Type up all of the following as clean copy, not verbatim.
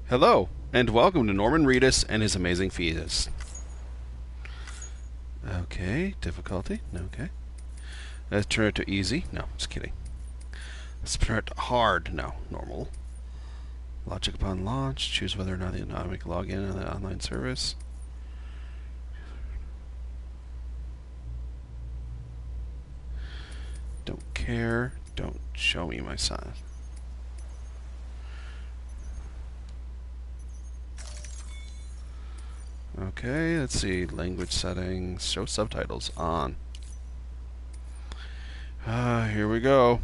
Hello, and welcome to Norman Reedus and his amazing fetus. Okay, difficulty? Okay. Let's turn it to easy? No, just kidding. Let's turn it to hard? No, normal. Logic upon launch. Choose whether or not the automatic login on the online service. Don't care. Don't show me my son. Okay, let's see. Language settings. Show subtitles on. Here we go.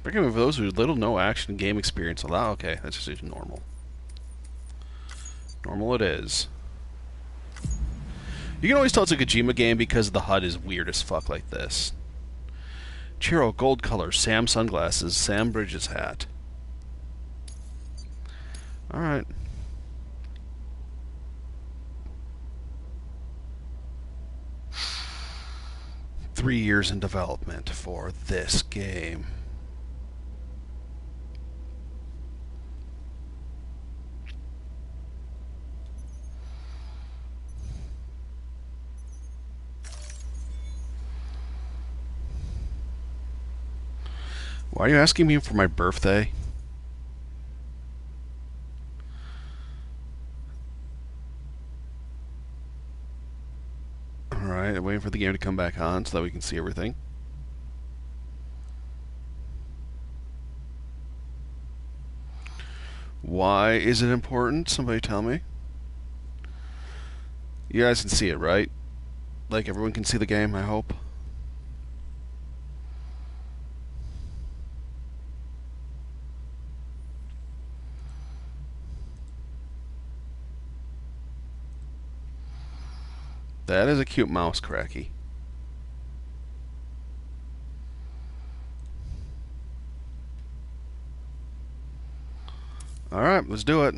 Recommend for those who little no action game experience allow. Okay, that's just normal. Normal it is. You can always tell it's a Kojima game because the HUD is weird as fuck like this. Chiro, gold color, Sam sunglasses, Sam Bridges hat. Alright. Three years in development for this game. Why are you asking me for my birthday? Alright, I'm waiting for the game to come back on so that we can see everything. Why is it important? Somebody tell me. You guys can see it, right? Like, everyone can see the game, I hope. That is a cute mouse, Cracky. Alright, let's do it.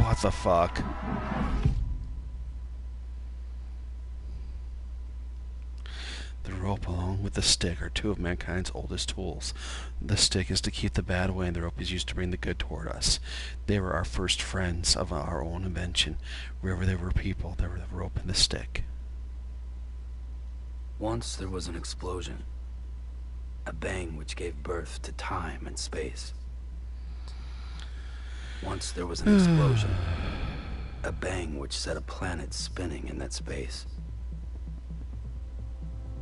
What the fuck? The rope along with the stick are two of mankind's oldest tools. The stick is to keep the bad away and the rope is used to bring the good toward us. They were our first friends of our own invention. Wherever there were people, there were the rope and the stick. Once there was an explosion. A bang which gave birth to time and space. Once there was an explosion. A bang which set a planet spinning in that space.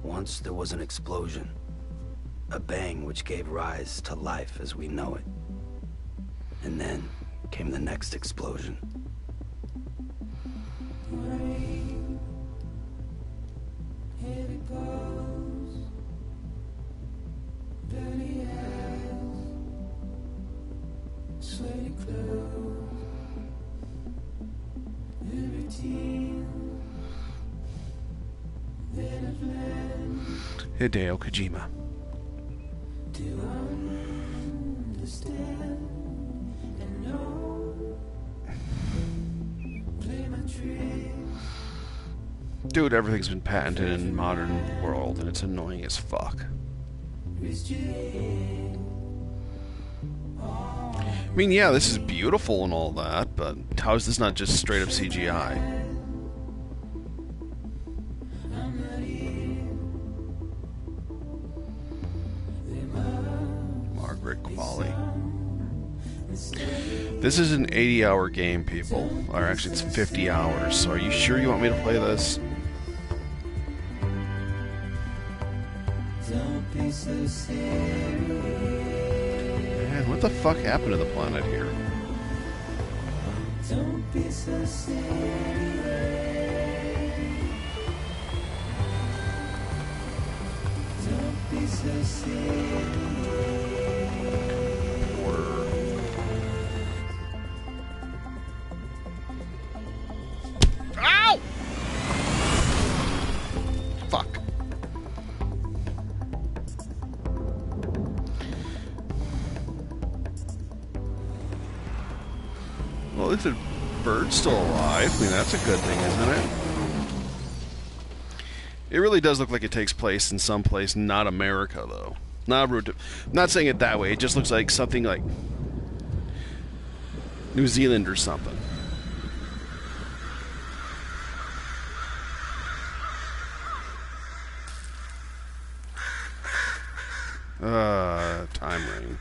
Once there was an explosion. A bang which gave rise to life as we know it. And then came the next explosion. Here it goes. Dirty hands. Sweaty clothes. Hideo Kojima. Do I understand and know? Play my trick. Dude, everything's been patented in the modern world, and it's annoying as fuck. I mean, yeah, this is beautiful and all that, but how is this not just straight up CGI? Margaret Qualley. This is an 80-hour game, people. Or actually, it's 50 hours, so are you sure you want me to play this? Man, what the fuck happened to the planet here? Don't be so serious. Order. Ow! Fuck. Well, at least the bird's still alive. I mean, that's a good thing, isn't it? It really does look like it takes place in some place, not America, though. Not rude. I'm not saying it that way. It just looks like something like New Zealand or something. Time ring.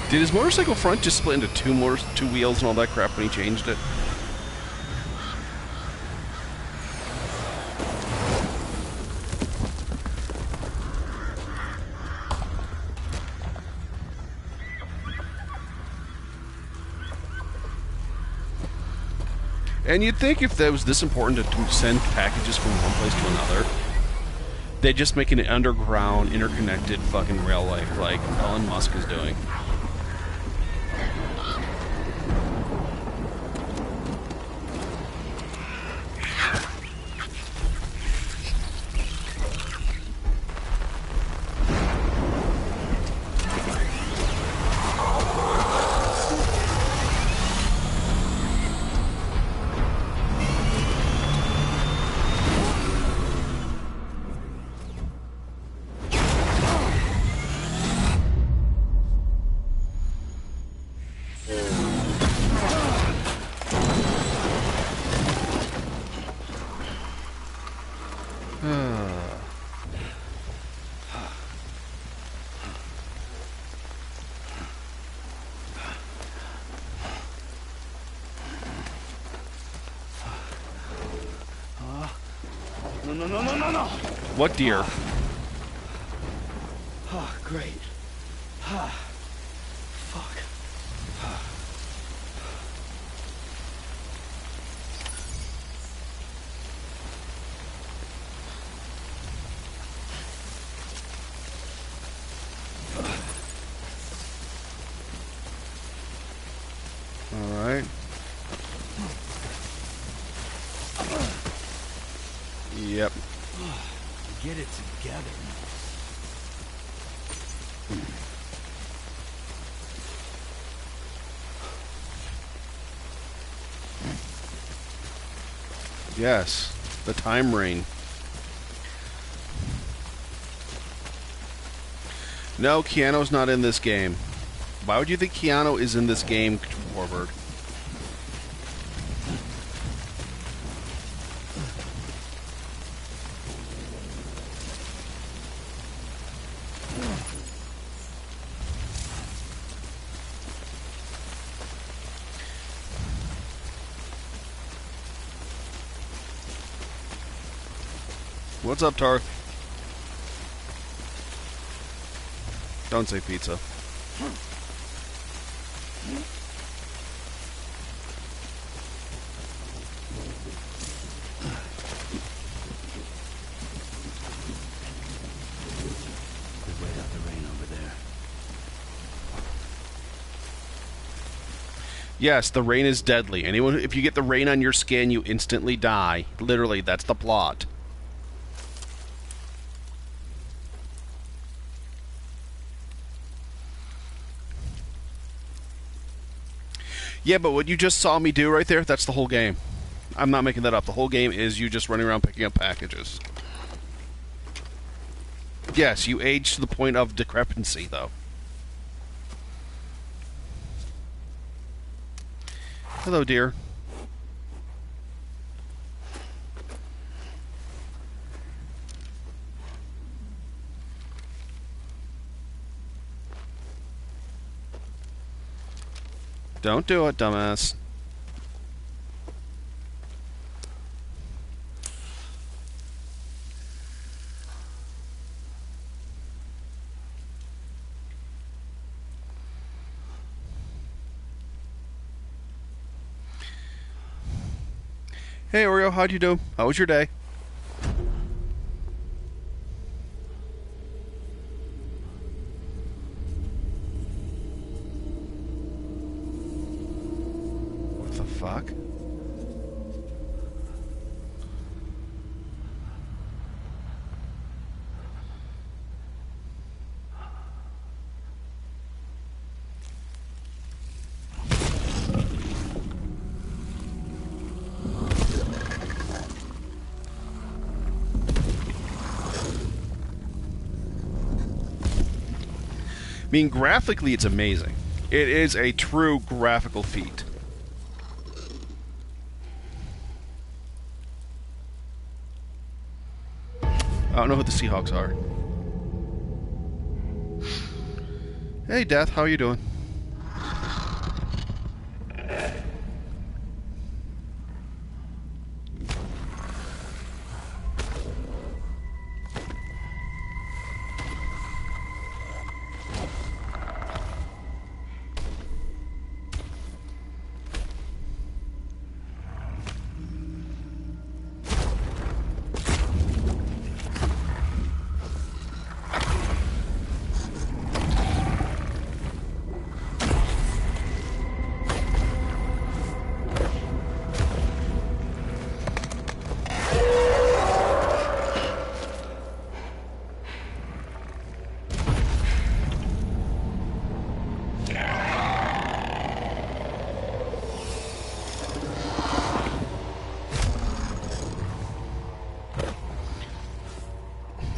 Did his motorcycle front just split into two wheels and all that crap when he changed it? And you'd think if that was this important to send packages from one place to another, they'd just make an underground, interconnected fucking railway like Elon Musk is doing. No. What deer? Oh, great. Fuck. All right. Yep. Get it together. Yes, the time ring. No, Keanu's not in this game. Why would you think Keanu is in this game, Warbird? What's up, Tarth? Don't say pizza. Yes, the rain is deadly. Anyone, if you get the rain on your skin, you instantly die. Literally, that's the plot. Yeah, but what you just saw me do right there, that's the whole game. I'm not making that up. The whole game is you just running around picking up packages. Yes, you age to the point of decrepency, though. Hello, dear. Don't do it, dumbass. Hey, Oreo, how'd you do? How was your day? What the fuck? I mean, graphically, it's amazing. It is a true graphical feat. I don't know who the Seahawks are. Hey, Death, how are you doing?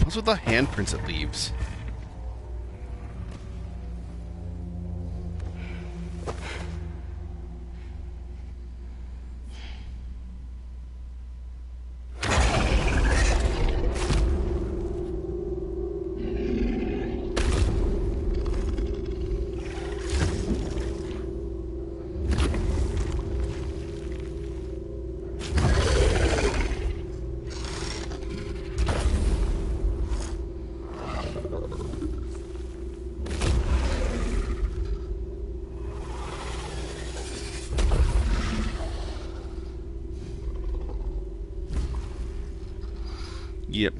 What's with the handprints it leaves? Yep.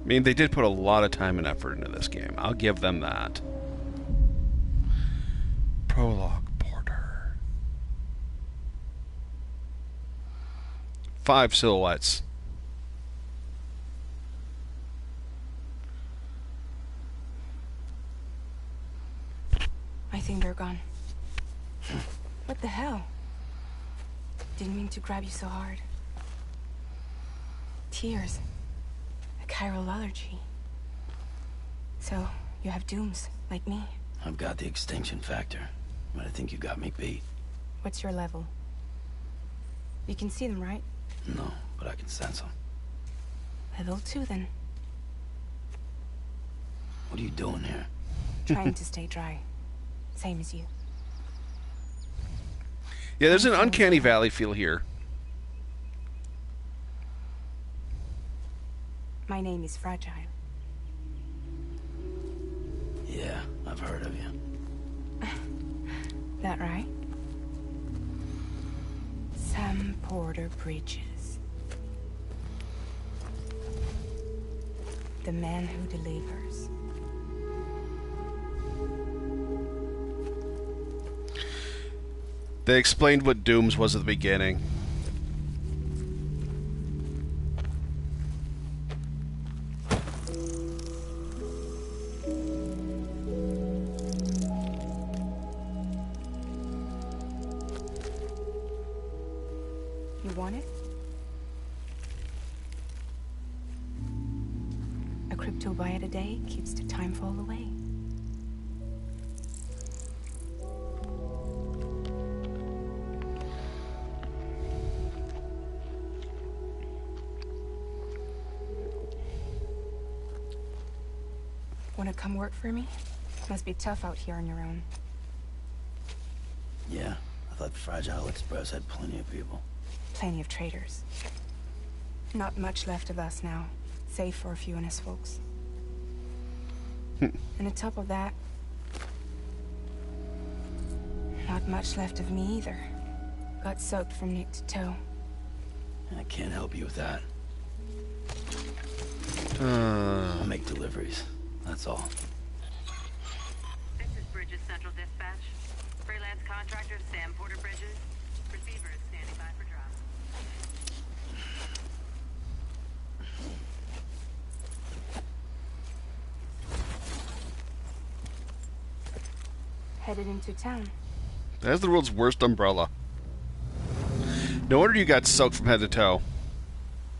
I mean, they did put a lot of time and effort into this game. I'll give them that. Prologue Porter. 5 silhouettes. I think they're gone. What the hell? Didn't mean to grab you so hard. Tears. A chiral allergy. So, you have dooms, like me. I've got the extinction factor, but I think you got me beat. What's your level? You can see them, right? No, but I can sense them. Level 2, then. What are you doing here? Trying to stay dry. Same as you. Yeah, there's an uncanny valley feel here. My name is Fragile. Yeah, I've heard of you. That right? Sam Porter Bridges. The man who delivers. They explained what Dooms was at the beginning. You want it? A crypto byte a day keeps the time fall away. Wanna come work for me? Must be tough out here on your own. Yeah, I thought Fragile Express had plenty of people. Plenty of traitors. Not much left of us now, save for a few honest folks. And on top of that, not much left of me either. Got soaked from neck to toe. I can't help you with that. I'll make deliveries. That's all. This is Bridges Central Dispatch. Freelance contractor Sam Porter Bridges. Receiver is standing by for drop. Headed into town. That's the world's worst umbrella. No wonder you got soaked from head to toe.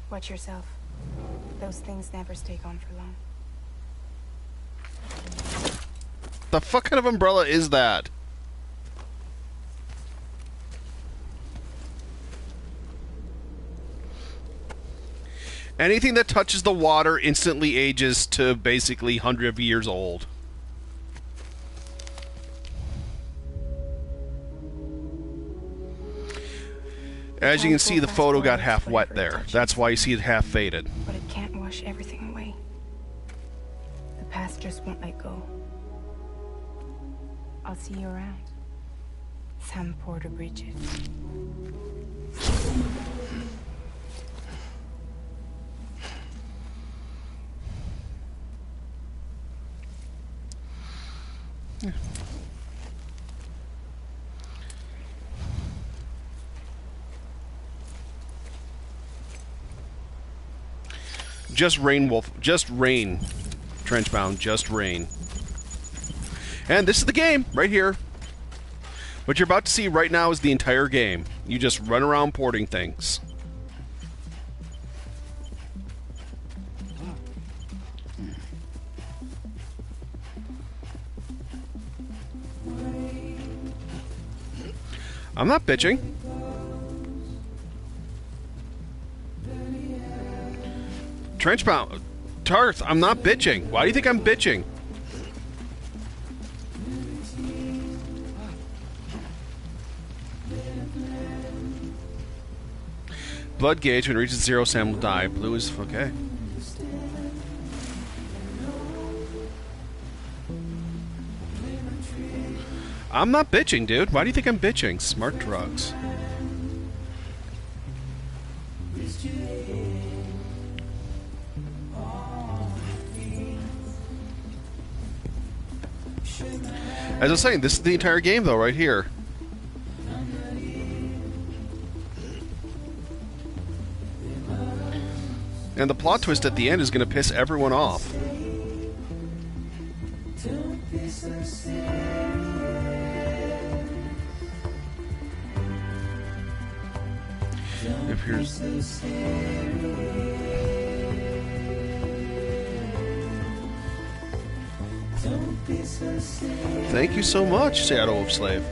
Watch yourself. Those things never stay gone for long. The fuck kind of umbrella is that? Anything that touches the water instantly ages to basically 100 years old. As you can see, the photo got half wet there. That's why you see it half faded. But it can't wash everything away. The past just won't let go. I'll see you around. Sam Porter Bridges. Yeah. Just rain, Wolf. Just rain. Trenchbound. Just rain. And this is the game, right here. What you're about to see right now is the entire game. You just run around porting things. I'm not bitching. Trenchbound. Tarth, I'm not bitching. Why do you think I'm bitching? Blood gauge, when it reaches 0, Sam will die. Blue is okay. I'm not bitching, dude. Why do you think I'm bitching? Smart drugs. As I was saying, this is the entire game, though, right here. And the plot twist at the end is going to piss everyone off. If here's... Thank you so much, Shadow of Slave.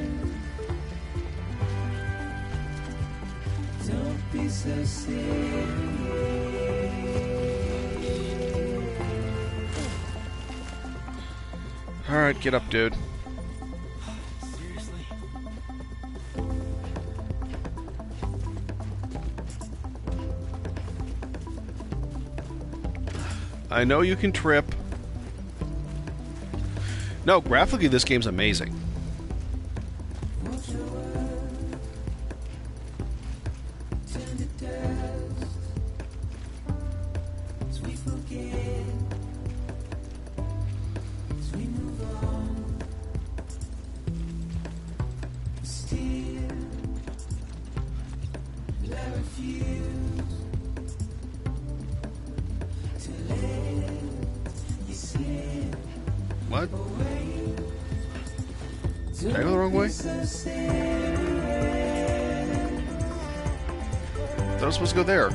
Alright, get up, dude. I know you can trip. No, graphically this game's amazing. What? Did I go the wrong way? I was supposed to go there.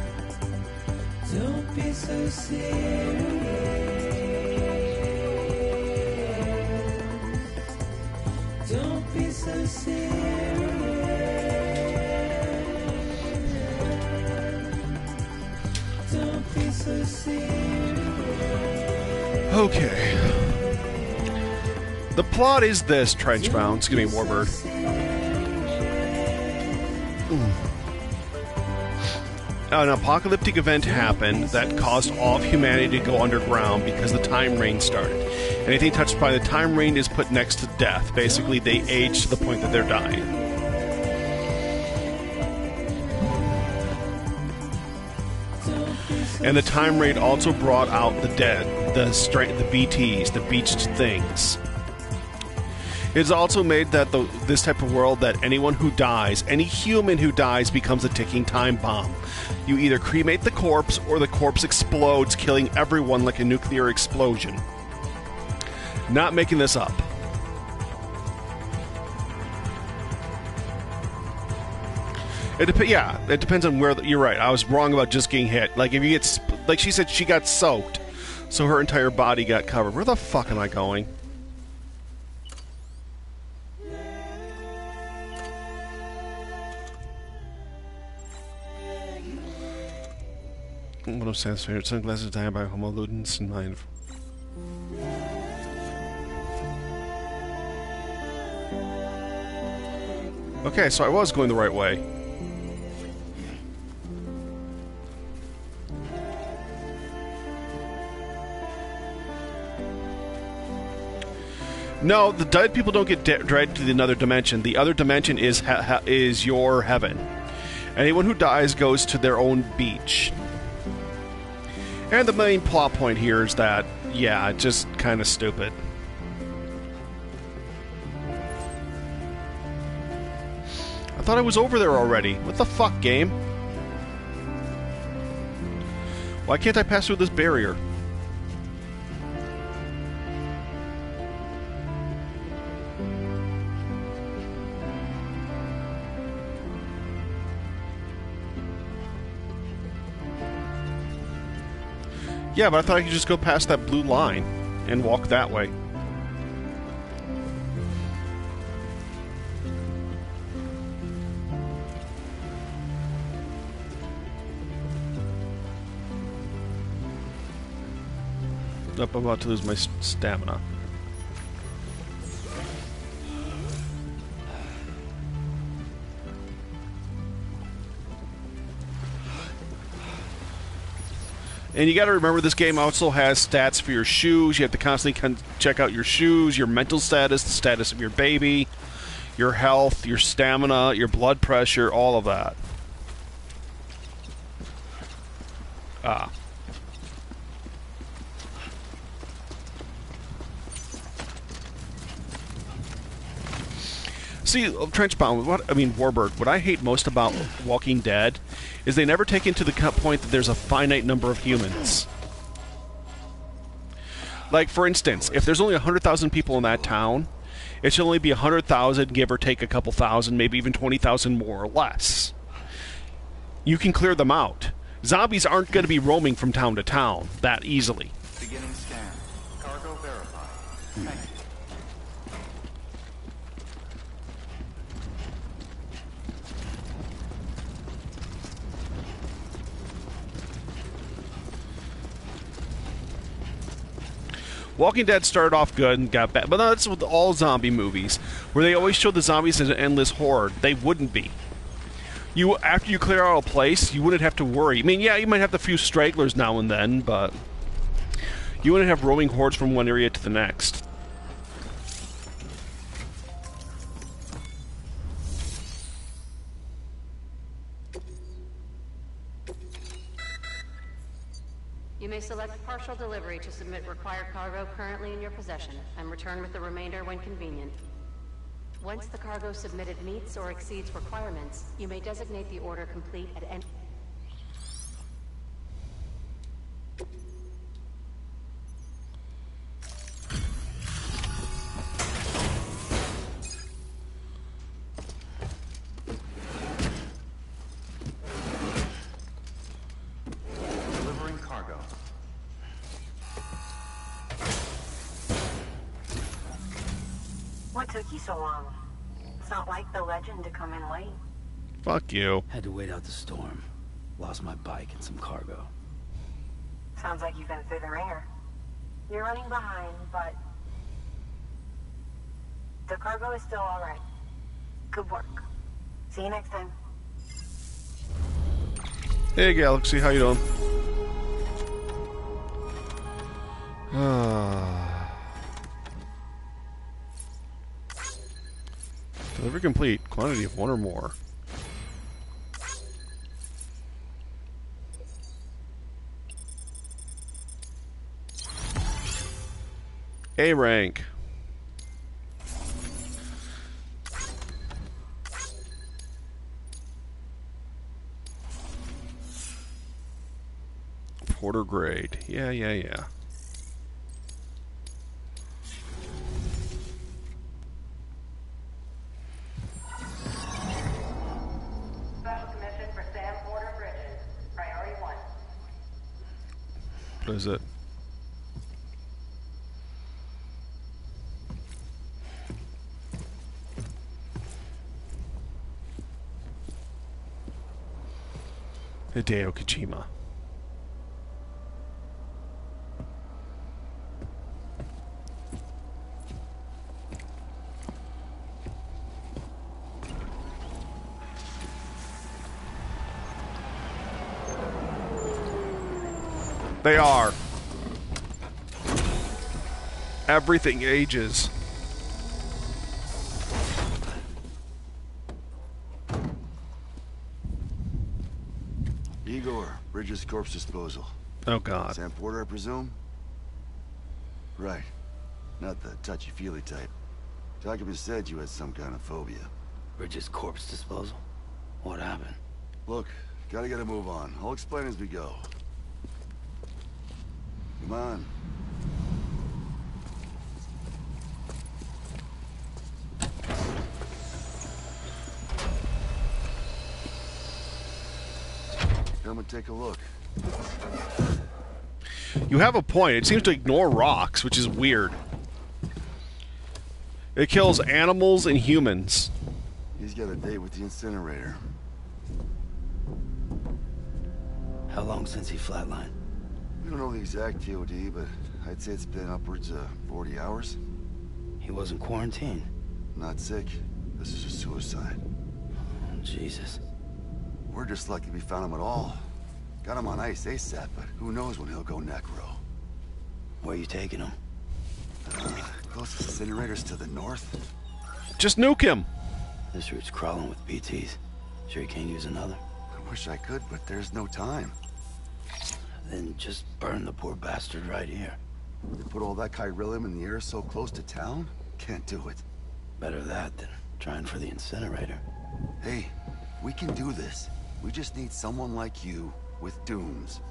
Don't be so serious. Don't be so serious. Don't be so serious. Okay. The plot is this, Trenchbound. Excuse me, Warbird. An apocalyptic event happened that caused all of humanity to go underground because the time rain started. Anything touched by the time rain is put next to death. Basically, they age to the point that they're dying. And the time rain also brought out the dead, the BTs, the beached things. It's also made that this type of world that anyone who dies, any human who dies, becomes a ticking time bomb. You either cremate the corpse or the corpse explodes, killing everyone like a nuclear explosion. Not making this up. It depends on where. You're right. I was wrong about just getting hit. Like if you get, like she said, she got soaked, so her entire body got covered. Where the fuck am I going? One of Sam's favorite sunglasses designed by Homo Ludens in mind. Okay, so I was going the right way. No, the dead people don't get dragged to another dimension. The other dimension is your heaven. Anyone who dies goes to their own beach. And the main plot point here is that, yeah, just kind of stupid. I thought I was over there already. What the fuck, game? Why can't I pass through this barrier? Yeah, but I thought I could just go past that blue line and walk that way. Up, I'm about to lose my stamina. And you got to remember, this game also has stats for your shoes. You have to constantly check out your shoes, your mental status, the status of your baby, your health, your stamina, your blood pressure, all of that. Ah. See, Trenchbound, Warbird, what I hate most about Walking Dead is they never take into the point that there's a finite number of humans. Like, for instance, if there's only 100,000 people in that town, it should only be 100,000, give or take a couple thousand, maybe even 20,000 more or less. You can clear them out. Zombies aren't going to be roaming from town to town that easily. Beginning scan. Cargo verified. Thank you. Walking Dead started off good and got bad, but that's with all zombie movies, where they always show the zombies as an endless horde. They wouldn't be. After you clear out a place, you wouldn't have to worry. I mean, yeah, you might have a few stragglers now and then, but you wouldn't have roaming hordes from one area to the next. You may select partial delivery to submit required cargo currently in your possession, and return with the remainder when convenient. Once the cargo submitted meets or exceeds requirements, you may designate the order complete at any... Delivering cargo. What took you so long? It's not like the legend to come in late. Fuck you. Had to wait out the storm. Lost my bike and some cargo. Sounds like you've been through the ringer. You're running behind, but the cargo is still all right. Good work. See you next time. Hey, Galaxy, how you doing? Delivery complete. Quantity of 1 or more. A rank. Porter grade. Yeah. Special commission for Sam Porter Bridges. Priority 1. What is it? Hideo Kojima. They are. Everything ages. Igor, Bridges corpse disposal. Oh God. Sam Porter, I presume? Right. Not the touchy-feely type. Document said you had some kind of phobia. Bridges corpse disposal? What happened? Look, gotta get a move on. I'll explain as we go. Come on. Come and take a look. You have a point. It seems to ignore rocks, which is weird. It kills animals and humans. He's got a date with the incinerator. How long since he flatlined? We don't know the exact TOD, but I'd say it's been upwards of 40 hours. He wasn't quarantined. Not sick. This is a suicide. Oh, Jesus. We're just lucky we found him at all. Got him on ice ASAP, but who knows when he'll go necro. Where you taking him? Closest incinerator's to the north. Just nuke him. This route's crawling with BTs. Sure you can't use another? I wish I could, but there's no time. Then just burn the poor bastard right here. They put all that chiralium in the air so close to town? Can't do it. Better that than trying for the incinerator. Hey, we can do this. We just need someone like you with dooms.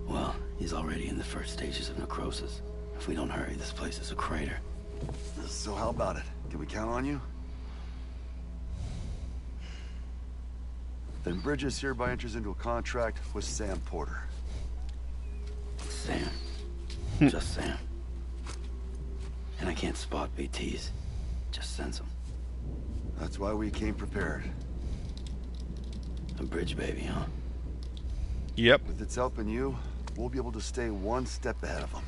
Well, he's already in the first stages of necrosis. If we don't hurry, this place is a crater. So how about it? Can we count on you? Then Bridges hereby enters into a contract with Sam Porter. Sam. Just Sam. And I can't spot BTs. Just sense them. That's why we came prepared. A bridge baby, huh? Yep. With its help in you, we'll be able to stay one step ahead of them.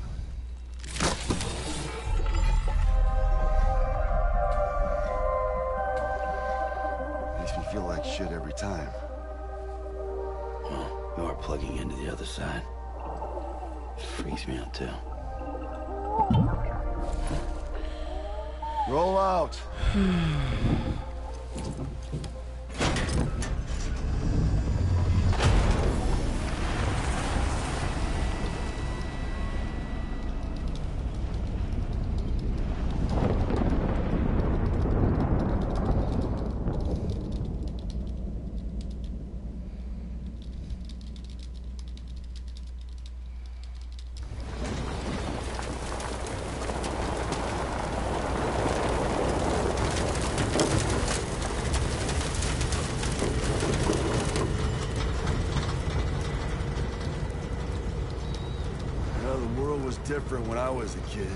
Makes me feel like shit every time. Well, you are plugging into the other side. Freaks me out too. Roll out! different when I was a kid.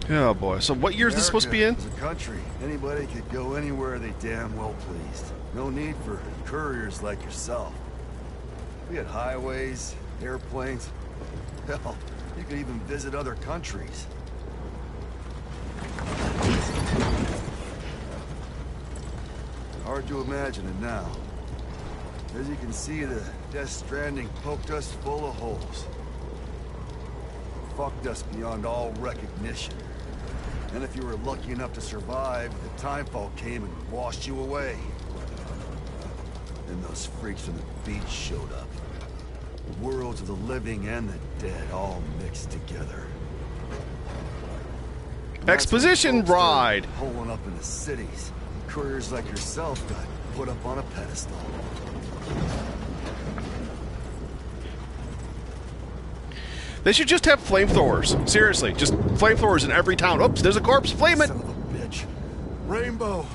Oh boy. So what year is this supposed to be in? America was a country. Anybody could go anywhere they damn well pleased. No need for couriers like yourself. We had highways, airplanes. Hell, you could even visit other countries. Hard to imagine it now. As you can see, the Death Stranding poked us full of holes. Fucked us beyond all recognition. And if you were lucky enough to survive, the timefall came and washed you away. Then those freaks from the beach showed up. The worlds of the living and the dead all mixed together. Exposition ride! Holing up in the cities. Couriers like yourself got put up on a pedestal. They should just have flamethrowers. Seriously, just flamethrowers in every town. Oops, there's a corpse. Flame it! Son of a bitch. Rainbow!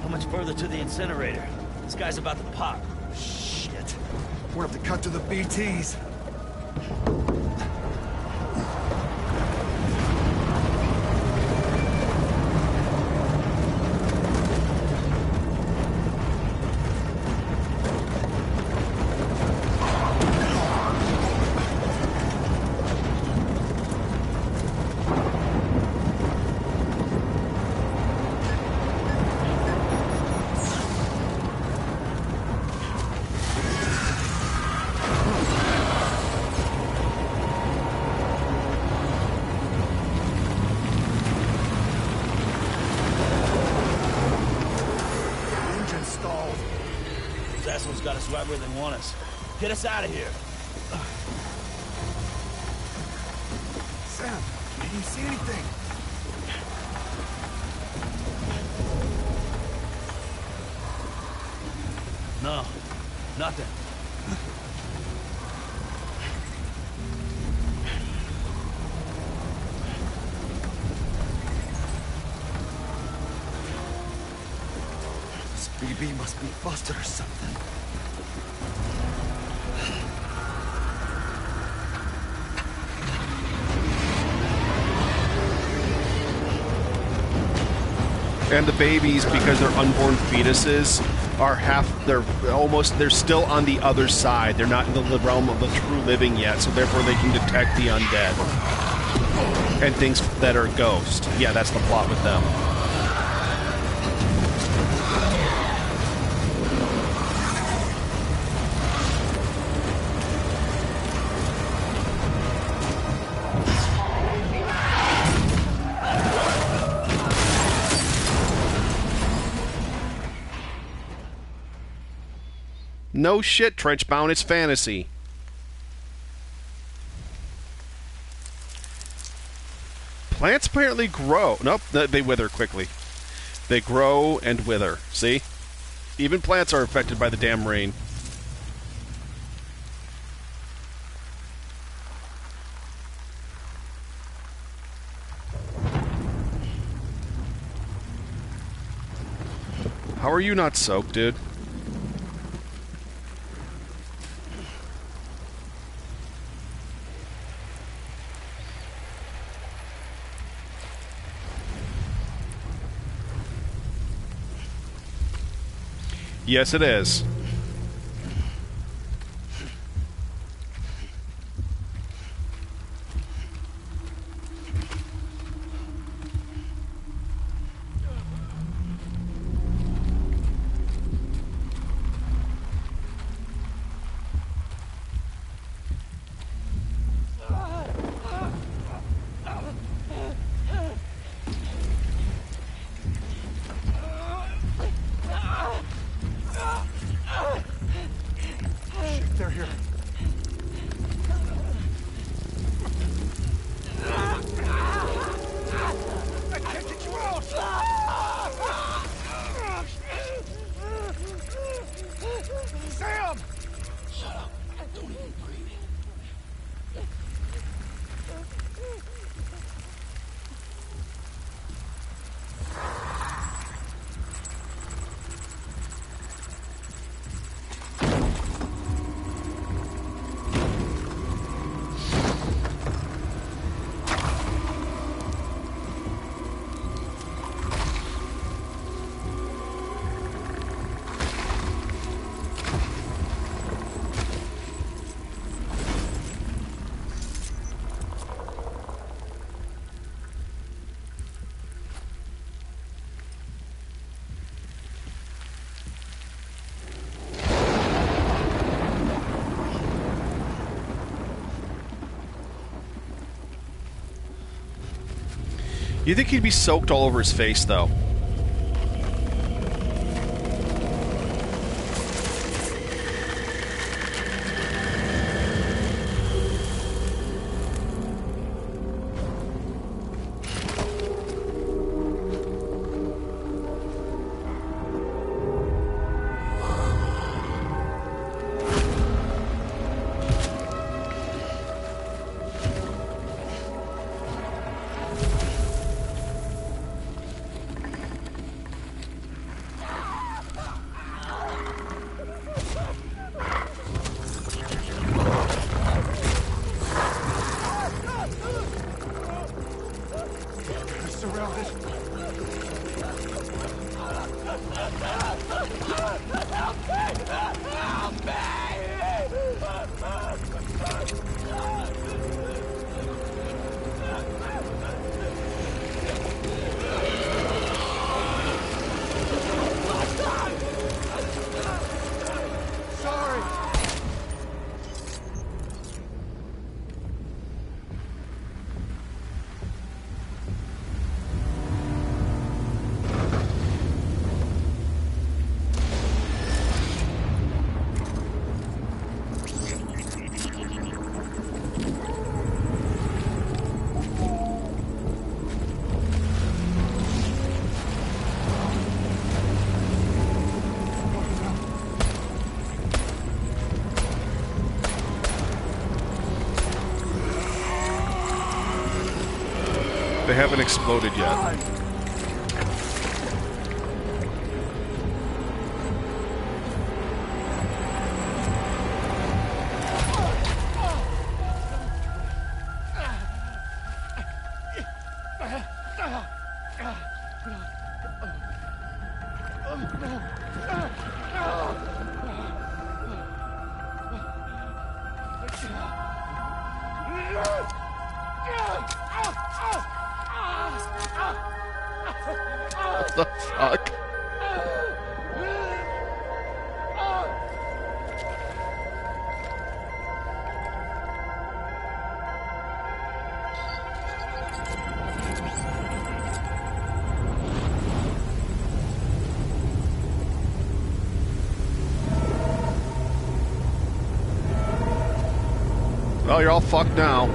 How much further to the incinerator? This guy's about to pop. Shit. We're gonna have to cut to the BTs. Got us right where they want us. Get us out of here. Sam, can you see anything? No, nothing. This BB must be busted or something. And the babies, because they're unborn fetuses, they're still on the other side. They're not in the realm of the true living yet, so therefore they can detect the undead. And things that are ghost. Yeah, that's the plot with them. No shit, Trenchbound, it's fantasy. Plants apparently grow. Nope, they wither quickly. They grow and wither. See? Even plants are affected by the damn rain. How are you not soaked, dude? Yes, it is. They're here. I can't get you out! Sam! Shut up. Don't even breathe. You think he'd be soaked all over his face, though? They haven't exploded yet. What the fuck? Well, you're all fucked now.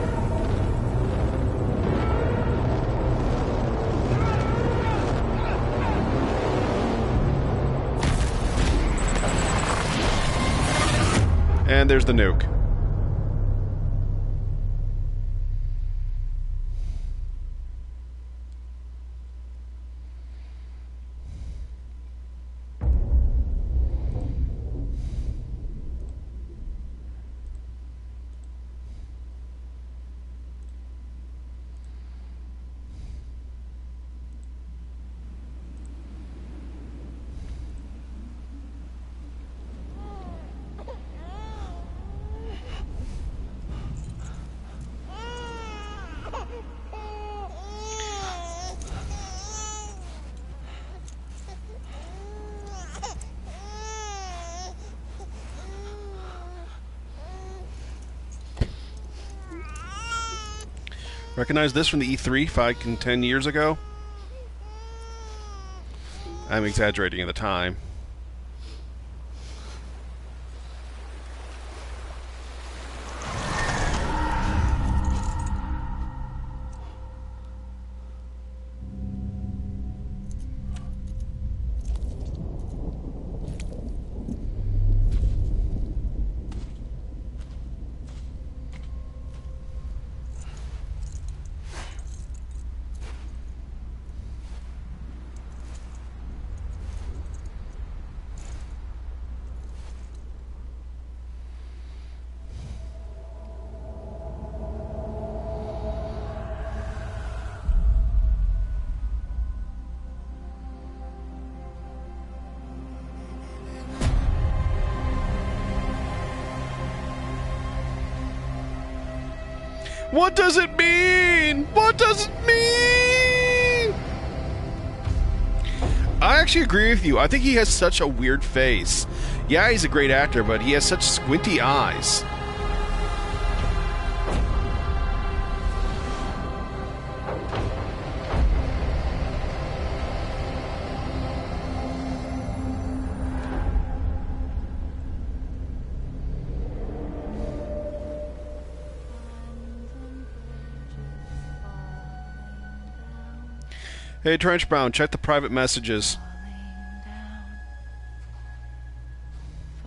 And there's the nuke. Recognize this from the E3 5 and 10 years ago? I'm exaggerating at the time. What does it mean? What does it mean? I actually agree with you. I think he has such a weird face. Yeah, he's a great actor, but he has such squinty eyes. Hey, Trench Brown, check the private messages.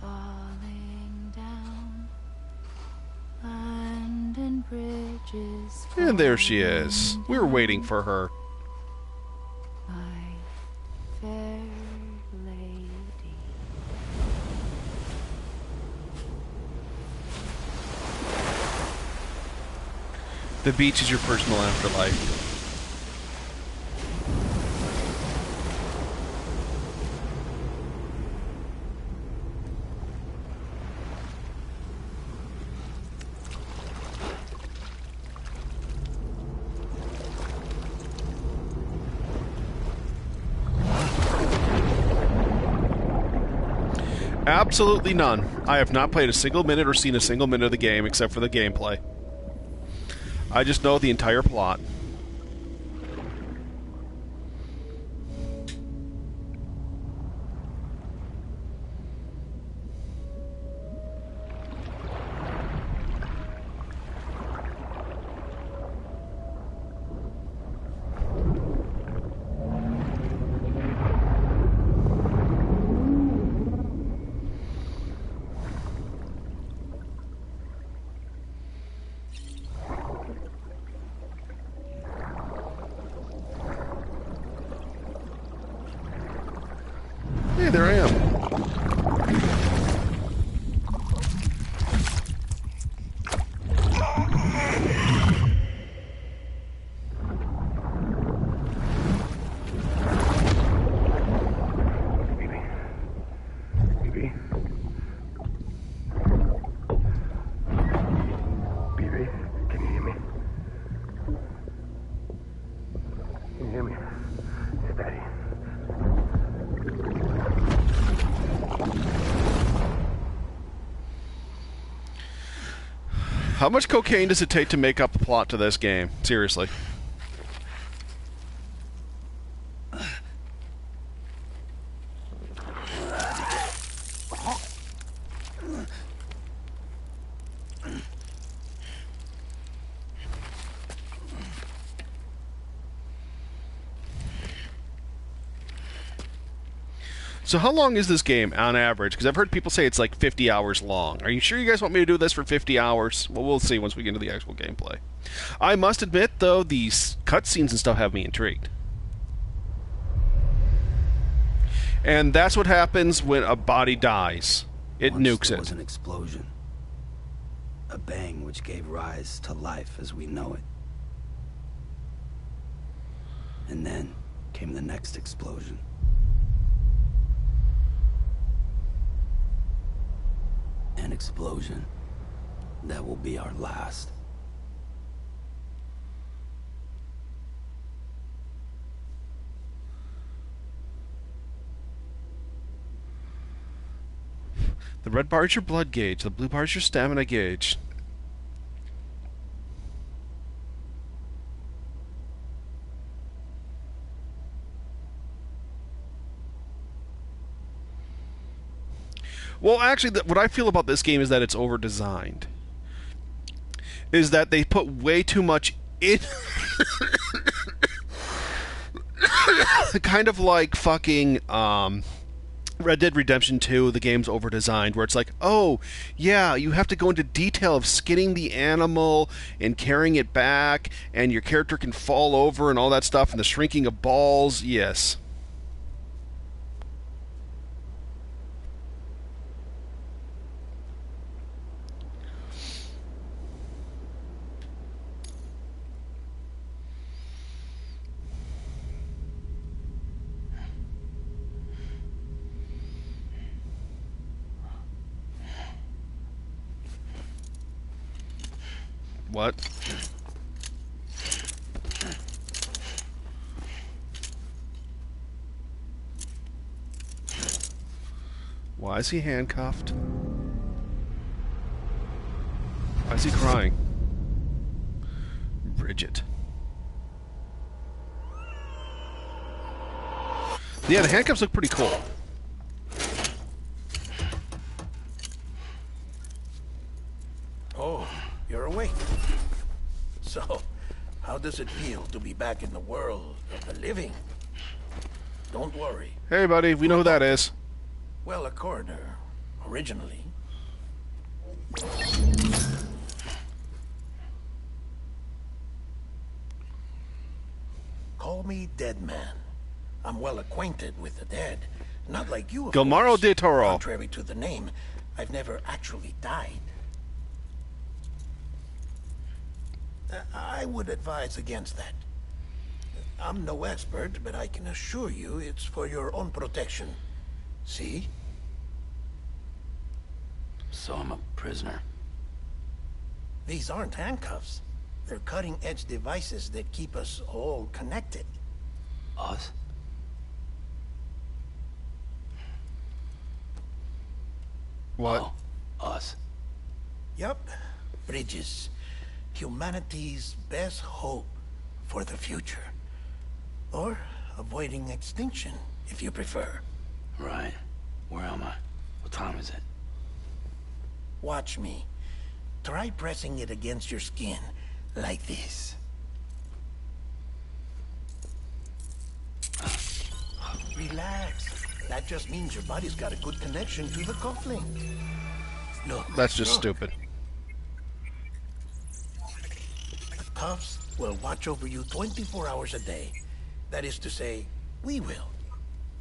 Falling down, London bridges. And there she is. We were waiting for her. My fair lady. The beach is your personal afterlife. Absolutely none. I have not played a single minute or seen a single minute of the game except for the gameplay. I just know the entire plot. Hey, there I am. BB, can you hear me? Can you hear me? It's Daddy. How much cocaine does it take to make up the plot to this game? Seriously. So how long is this game on average? Because I've heard people say it's like 50 hours long. Are you sure you guys want me to do this for 50 hours? Well, we'll see once we get into the actual gameplay. I must admit, though, these cutscenes and stuff have me intrigued. And that's what happens when a body dies. It nukes There it. was an explosion. A bang which gave rise to life as we know it. And then came the next explosion. An explosion that will be our last. The red bar is your blood gauge. The blue bar is your stamina gauge. Well, actually, what I feel about this game is that it's over-designed. Is that they put way too much in... kind of like fucking, Red Dead Redemption 2, the game's over-designed, where it's like, oh, yeah, you have to go into detail of skinning the animal and carrying it back, and your character can fall over and all that stuff, and the shrinking of balls, yes. What? Why is he handcuffed? Why is he crying? Bridget. Yeah, the handcuffs look pretty cool. Oh, you're awake. So, How does it feel to be back in the world of the living? Don't worry. Hey, buddy, we know who that is. Well, a coroner, originally. Call me Dead Man. I'm well acquainted with the dead. Not like you, of Guillermo course. del Toro. Contrary to the name, I've never actually died. I would advise against that. I'm no expert, but I can assure you it's for your own protection. See? So I'm a prisoner. These aren't handcuffs. They're cutting-edge devices that keep us all connected. Us? What? Oh, us. Yup. Bridges. Humanity's best hope for the future. Or avoiding extinction, if you prefer. Right. Where am I? What time is it? Watch me. Try pressing it against your skin, like this. Relax. That just means your body's got a good connection to the cufflink. Look. That's just look. stupid. The cuffs will watch over you 24 hours a day. That is to say, we will.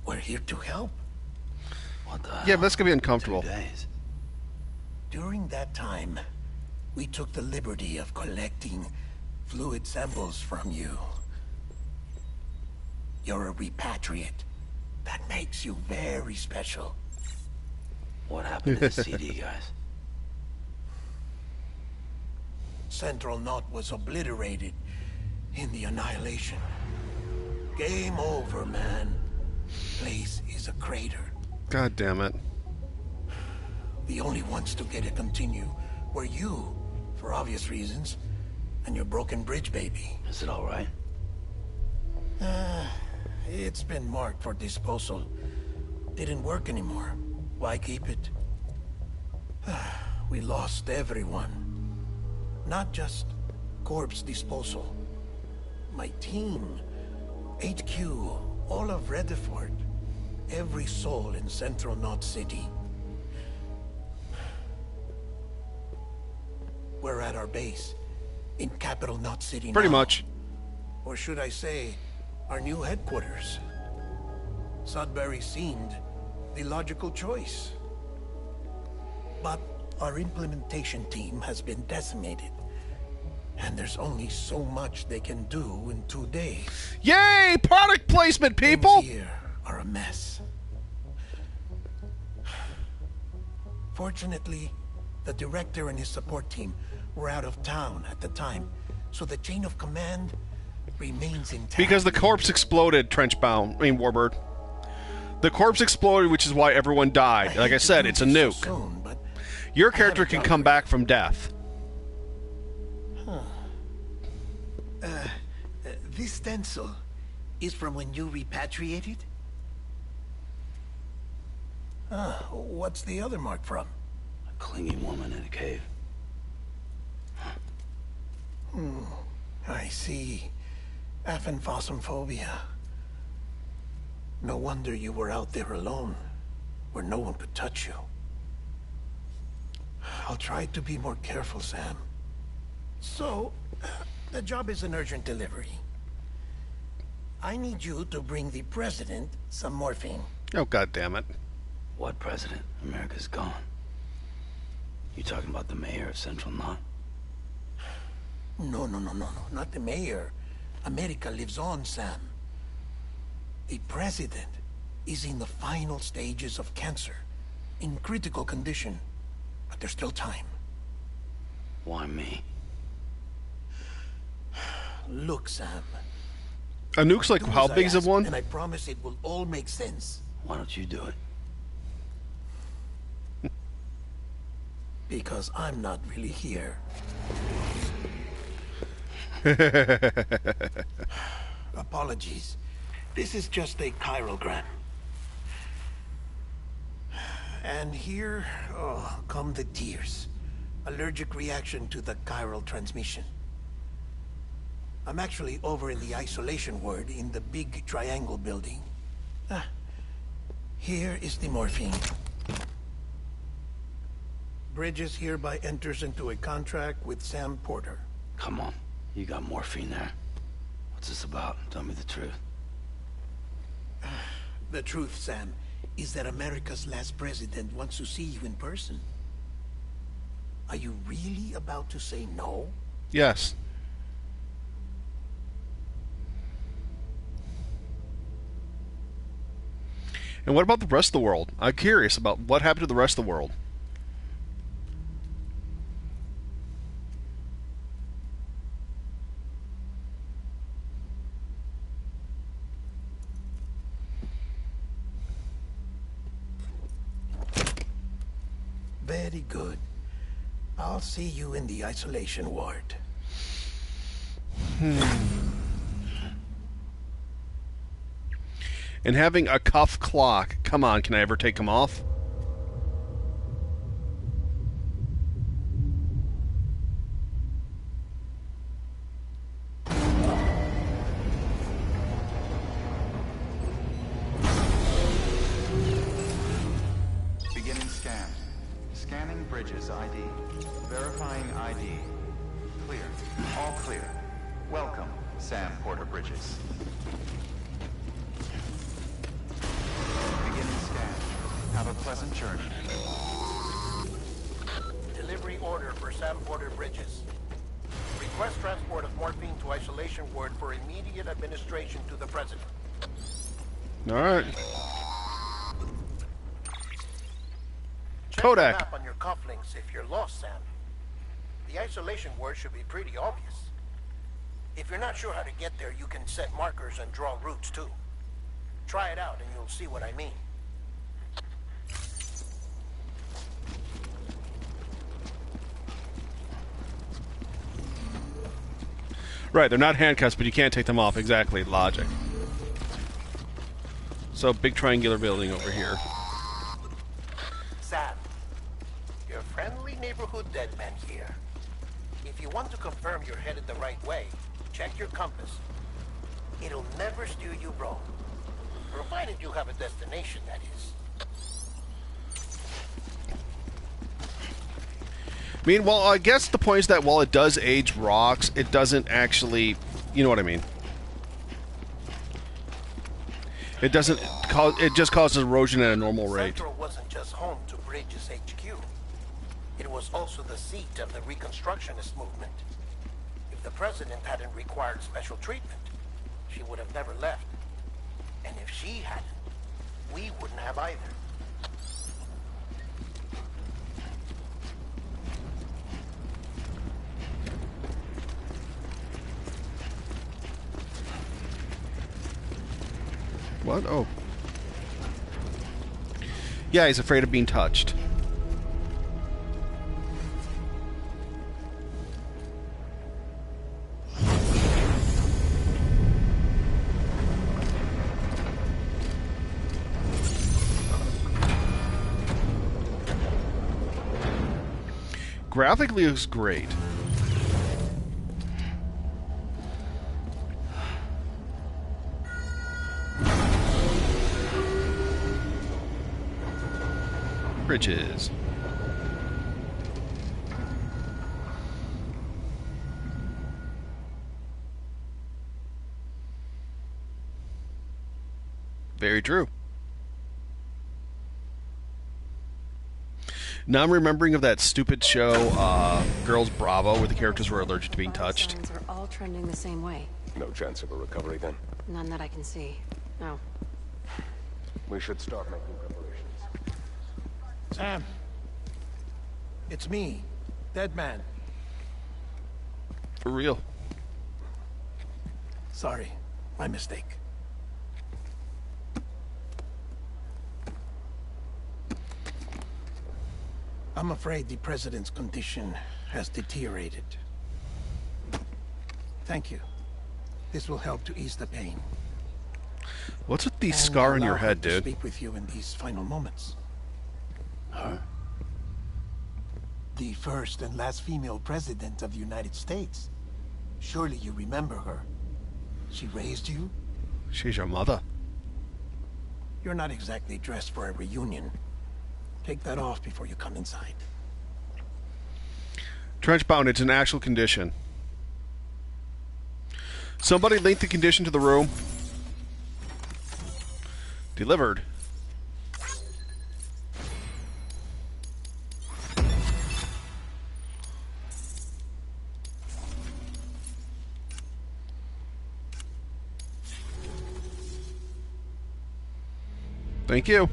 We're here to help. What the Yeah, but that's gonna be uncomfortable. 2 days. During that time, we took the liberty of collecting fluid samples from you. You're a repatriate. That makes you very special. What happened to the CD, guys? Central Knot was obliterated in the Annihilation. Game over, man. Place is a crater. God damn it. The only ones to get it continue were you, for obvious reasons, and your broken bridge baby. Is it all right? It's been marked for disposal. Didn't work anymore. Why keep it? We lost everyone. Not just corpse disposal. My team, HQ, all of Redford, every soul in Central Knot City. We're at our base, in Capital Knot City Pretty now. much. Or should I say, our new headquarters. Sudbury seemed the logical choice. But our implementation team has been decimated. And there's only so much they can do in 2 days. Yay! Product placement, people! Things here are a mess. Fortunately, the director and his support team were out of town at the time, so the chain of command remains intact. Because the corpse exploded, Warbird. The corpse exploded, which is why everyone died. Like I said, it's a nuke. So soon, but Your character can come back from death. This stencil is from when you repatriated? What's the other mark from? A clingy woman in a cave. I see. Aphenphosmphobia. No wonder you were out there alone, where no one could touch you. I'll try to be more careful, Sam. So, the job is an urgent delivery. I need you to bring the president some morphine. Oh, God damn it. What president? America's gone. You talking about the mayor of Central Knot? No, not the mayor. America lives on, Sam. The president is in the final stages of cancer, in critical condition, but there's still time. Why me? Look, Sam. A nuke's like, Do how as I big is ask, it one? And I promise it will all make sense. Why don't you do it? Because I'm not really here. Apologies. This is just a chirogram. And here, come the tears. Allergic reaction to the chiral transmission. I'm actually over in the isolation ward in the big triangle building. Here is the morphine. Bridges hereby enters into a contract with Sam Porter. Come on, you got morphine there. What's this about? Tell me the truth. The truth, Sam, is that America's last president wants to see you in person. Are you really about to say no? Yes. And what about the rest of the world? I'm curious about what happened to the rest of the world. Very good. I'll see you in the isolation ward. And having a cuff clock. Come on, can I ever take them off? Beginning scan. Scanning Bridges ID. Verifying ID. Clear. All clear. Welcome, Sam Porter Bridges. Beginning scan. Have a pleasant journey. Delivery order for Sam Porter Bridges. Request transport of morphine to isolation ward for immediate administration to the president. All right. Check Kodak. the map on your cufflinks if you're lost, Sam. The isolation word should be pretty obvious. If you're not sure how to get there, you can set markers and draw routes too. Try it out and you'll see what I mean. Right, they're not handcuffs, but you can't take them off. Exactly, logic. So, big triangular building over here. Sam, your friendly neighborhood deadman here. If you want to confirm you're headed the right way, check your compass. It'll never steer you wrong. Provided you have a destination, that is. I mean, well, I guess the point is that while it does age rocks, it doesn't actually... You know what I mean. It doesn't cause... It just causes erosion at a normal rate. Central wasn't just home to Bridges HQ. It was also the seat of the Reconstructionist movement. If the president hadn't required special treatment, she would have never left. And if she hadn't, we wouldn't have either. What? Oh. Yeah, he's afraid of being touched. Graphically, looks great. Bridges. Very true. Now I'm remembering of that stupid show, Girls Bravo, where the characters were allergic to being touched. Signs are all trending the same way. No chance of a recovery then? None that I can see. No. We should start making preparations. Sam. It's me, Deadman. For real. Sorry, my mistake. I'm afraid the president's condition has deteriorated. Thank you. This will help to ease the pain. What's with the scar on your head, to dude? Speak with you in these final moments. Her? The first and last female president of the United States. Surely you remember her. She raised you? She's your mother. You're not exactly dressed for a reunion. Take that off before you come inside. Trenchbound, it's an actual condition. Somebody link the condition to the room. Delivered. Thank you.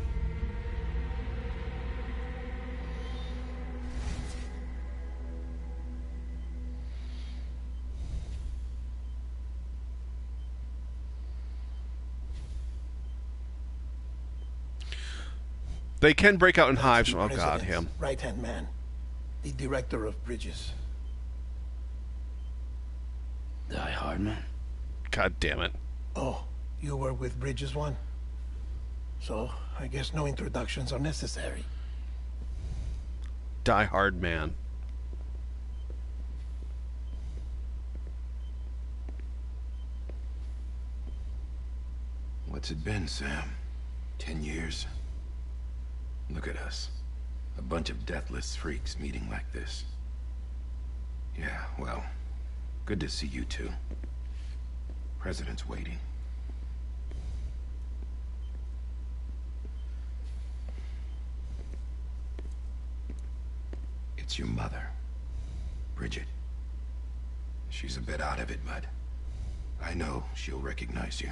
They can break out in hives. Oh God, him. Right-hand man. The director of bridges. Die Hard Man? God damn it. Oh, you were with Bridges 1? So, I guess no introductions are necessary. Die Hard Man. What's it been, Sam? 10 years? Look at us. A bunch of deathless freaks meeting like this. Yeah, well, good to see you two. President's waiting. It's your mother, Bridget. She's a bit out of it, but I know she'll recognize you.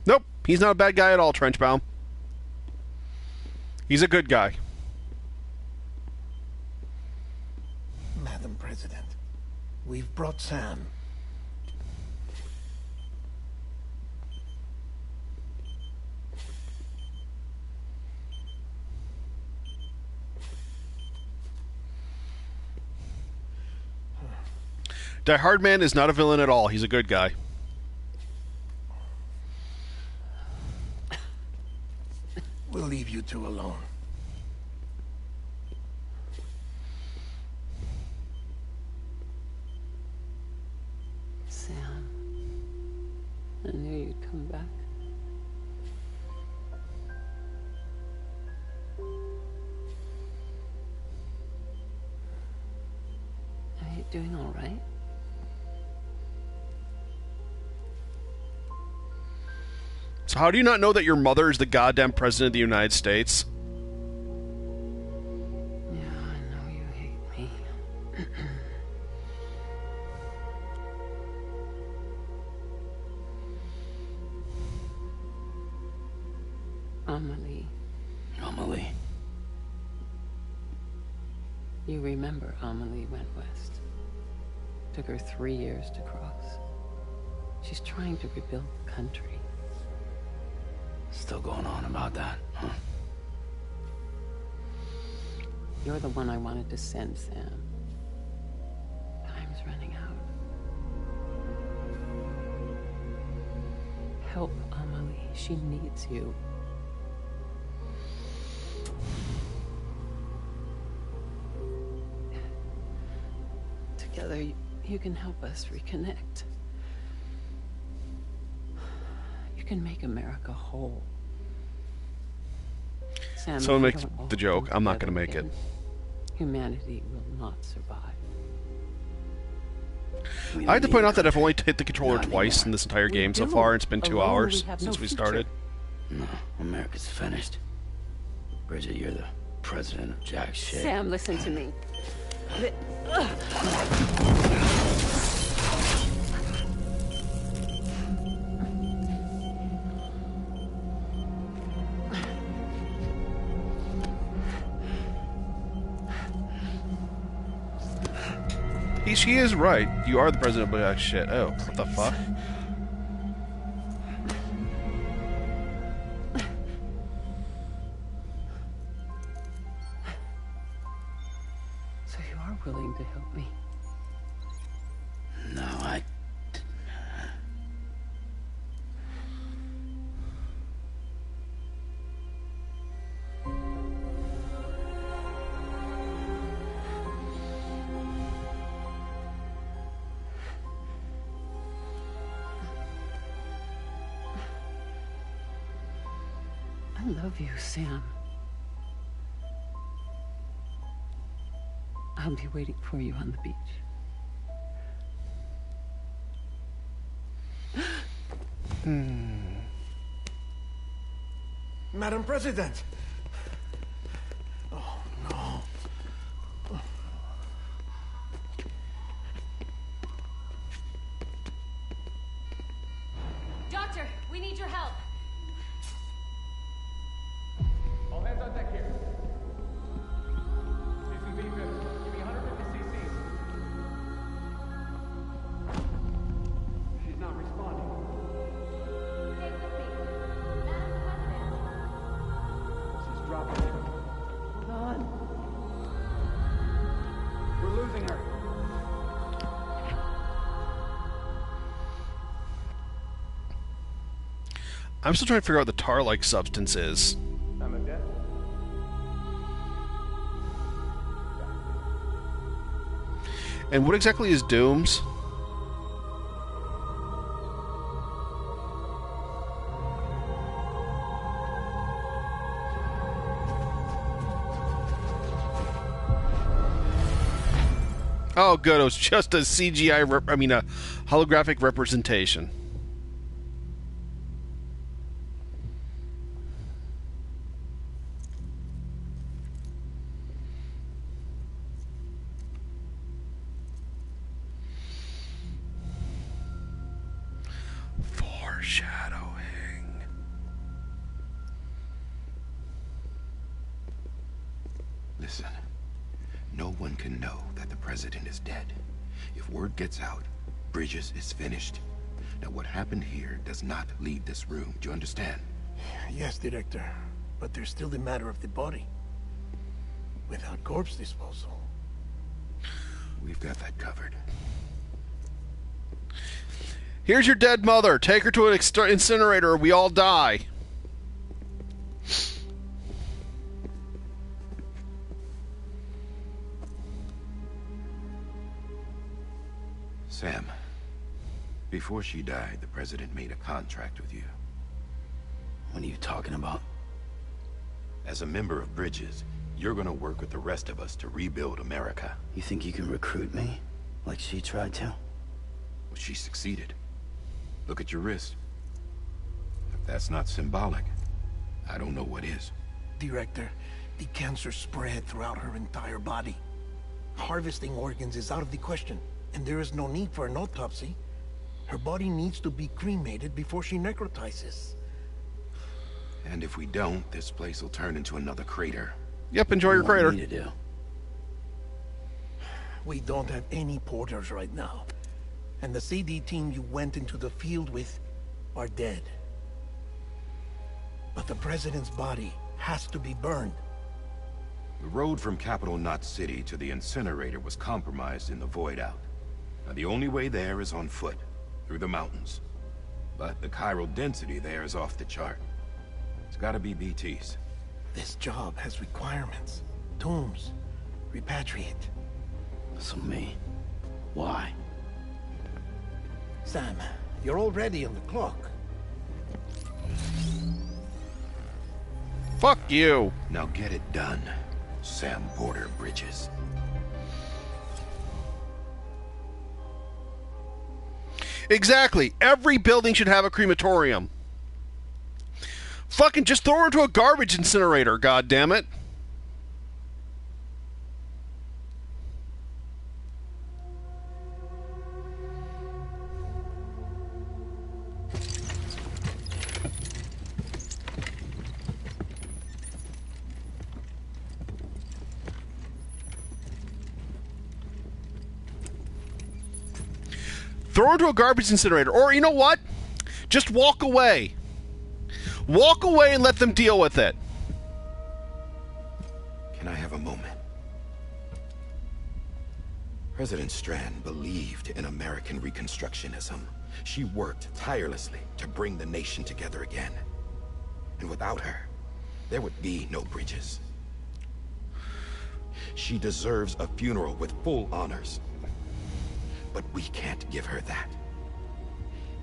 Nope, he's not a bad guy at all, Trenchbaum. He's a good guy. Madam President, we've brought Sam. Die Hard Man is not a villain at all. He's a good guy. We'll leave you two alone. Sam, I knew you'd come back. Are you doing all right? So how do you not know that your mother is the goddamn president of the United States? Yeah, I know you hate me. Amelie. Amelie. You remember Amelie went west. Took her 3 years to cross. She's trying to rebuild the country. Still going on about that, huh? You're the one I wanted to send, Sam. Time's running out. Help Amelie. She needs you. Together, you can help us reconnect. You can make America whole. Sam, Someone if make we don't all the joke. come I'm not going to together make it. again, humanity will not survive. I have to point out that I've only hit the controller twice in this entire game so far, and it's been 2 hours since we started. No, America's finished. Bridget, you're the president of jack shit. Sam, listen to me. She is right. You are the president of black shit. Oh, what the fuck? So you are willing to help me? No, I... love you, Sam. I'll be waiting for you on the beach. Madam President! Oh, no. Doctor, we need your help. All hands on deck here. CCV 50. Give me 150 cc's. She's not responding. Stay with me. She's dropping. Hold on. We're losing her. I'm still trying to figure out what the tar-like substance is. I'm a death. And what exactly is Dooms? Oh, good. It was just a CGI, a holographic representation. Foreshadowing. Listen. No one can know that the president is dead. If word gets out, Bridges is finished. Now, what happened here does not leave this room. Do you understand? Yes, Director. But there's still the matter of the body. Without corpse disposal. We've got that covered. Here's your dead mother. Take her to an incinerator or we all die. Sam, before she died, the president made a contract with you. What are you talking about? As a member of Bridges, you're gonna work with the rest of us to rebuild America. You think you can recruit me? Like she tried to? Well, she succeeded. Look at your wrist. If that's not symbolic, I don't know what is. Director, the cancer spread throughout her entire body. Harvesting organs is out of the question, and there is no need for an autopsy. Her body needs to be cremated before she necrotizes. And if we don't, this place will turn into another crater. Yep, enjoy your crater. What do you want me to do? We don't have any porters right now. And the CD team you went into the field with are dead. But the president's body has to be burned. The road from Capital Knot City to the incinerator was compromised in the void out. Now, the only way there is on foot, through the mountains. But the chiral density there is off the chart. It's gotta be BTs. This job has requirements. Tombs. Repatriate. So me. Why? Sam, you're already on the clock. Fuck you. Now get it done, Sam Porter Bridges. Exactly. Every building should have a crematorium. Fucking just throw her into a garbage incinerator, goddammit. Throw her into a garbage incinerator. Or, you know what? Just walk away. Walk away and let them deal with it. Can I have a moment? President Strand believed in American Reconstructionism. She worked tirelessly to bring the nation together again. And without her, there would be no Bridges. She deserves a funeral with full honors. But we can't give her that.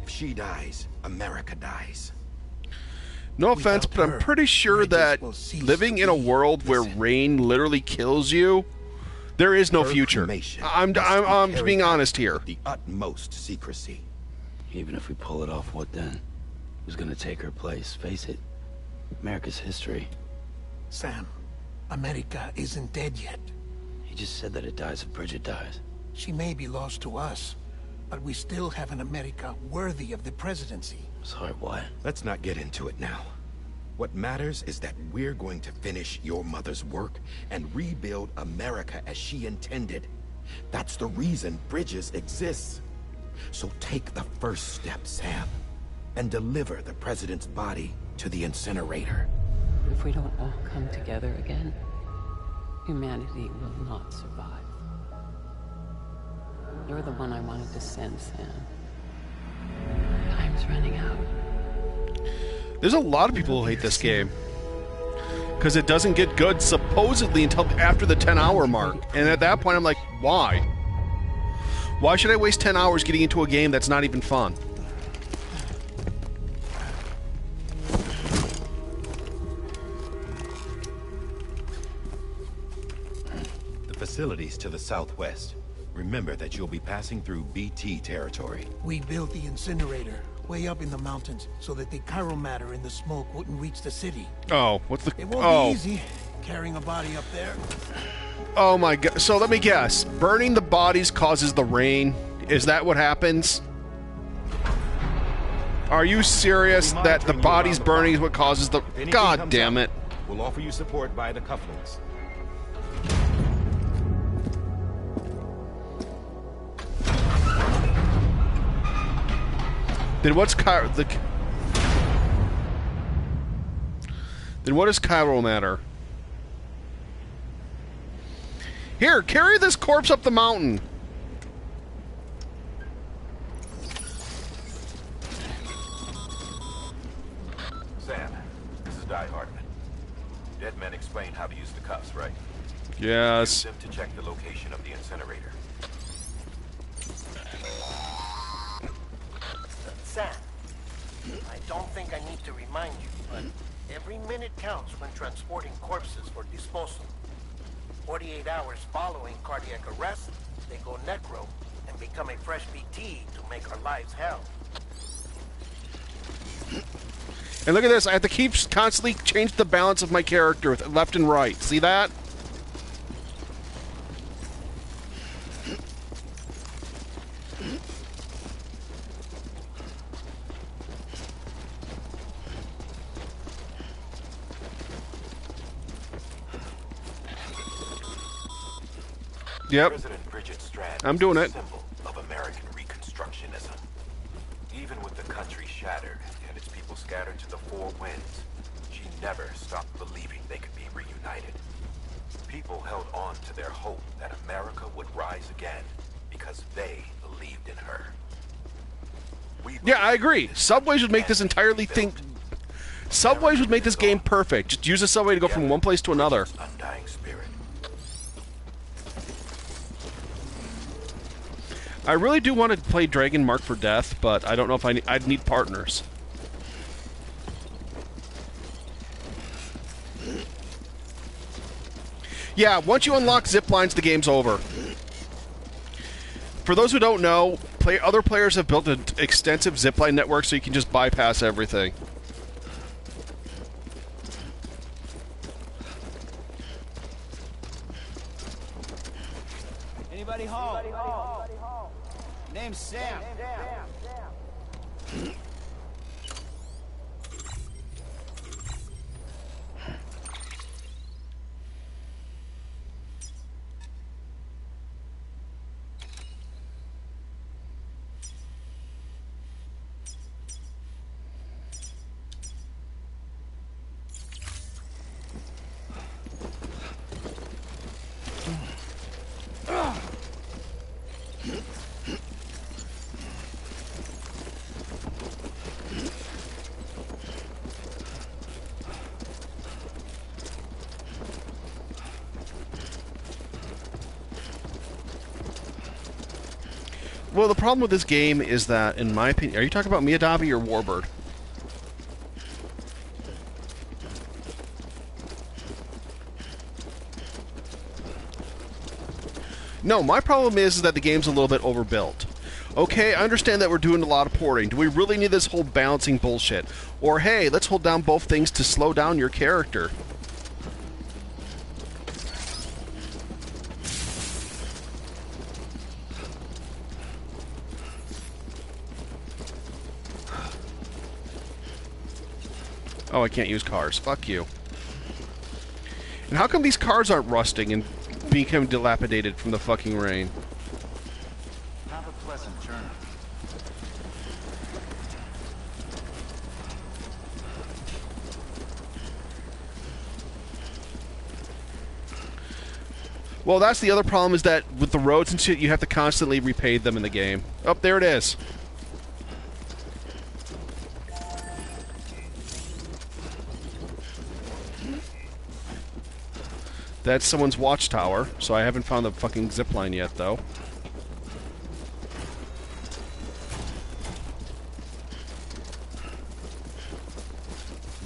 If she dies, America dies. No offense, but I'm pretty sure that living in a world where rain literally kills you, there is no future. I'm being honest here. The utmost secrecy. Even if we pull it off, what then? Who's gonna take her place? Face it, America's history. Sam, America isn't dead yet. He just said that it dies if Bridget dies. She may be lost to us, but we still have an America worthy of the presidency. Sorry, what? Let's not get into it now. What matters is that we're going to finish your mother's work and rebuild America as she intended. That's the reason Bridges exists. So take the first step, Sam, and deliver the president's body to the incinerator. If we don't all come together again, humanity will not survive. You're the one I wanted to send, Sam. Time's running out. There's a lot of people who hate this game. Because it doesn't get good, supposedly, until after the 10-hour mark. And at that point, I'm like, why? Why should I waste 10 hours getting into a game that's not even fun? The facilities to the southwest. Remember that you'll be passing through BT territory. We built the incinerator way up in the mountains so that the chiral matter in the smoke wouldn't reach the city. Oh, what's the... It won't be easy carrying a body up there. Oh my god. So let me guess. Burning the bodies causes the rain. Is that what happens? Are you serious that the bodies burning is what causes the... God damn it. We'll offer you support via the cufflinks. Then what's Then what does chiral matter? Here, carry this corpse up the mountain. Sam, this is Die Hardman. Dead men explained how to use the cuffs, right? Yes. Use them to check the location of the incinerator. Sam, I don't think I need to remind you, but every minute counts when transporting corpses for disposal. 48 hours following cardiac arrest, they go necro and become a fresh BT to make our lives hell. And look at this, I have to keep constantly change the balance of my character with left and right. See that? Yep. President Bridget Strand I'm doing it. is a symbol of American Reconstructionism. Even with the country shattered and its people scattered to the four winds, she never stopped believing they could be reunited. People held on to their hope that America would rise again because they believed in her. Yeah, I agree. Subways would make this entirely Subways would make this game perfect. Just use a subway to go from one place to another. Undying spirit. I really do want to play Dragon Mark for Death, but I don't know if I'd need partners. Yeah, once you unlock zip lines, the game's over. For those who don't know, other players have built an extensive zipline network so you can just bypass everything. Anybody home? Name's Sam. Well, the problem with this game is that, in my opinion... Are you talking about Miyadabi or Warbird? No, my problem is that the game's a little bit overbuilt. Okay, I understand that we're doing a lot of porting. Do we really need this whole balancing bullshit? Or, hey, let's hold down both things to slow down your character. Oh, I can't use cars. Fuck you. And how come these cars aren't rusting and becoming dilapidated from the fucking rain? Have a pleasant journey. Well, that's the other problem, is that with the roads and shit, you have to constantly repave them in the game. Oh, there it is. That's someone's watchtower, so I haven't found the fucking zipline yet, though.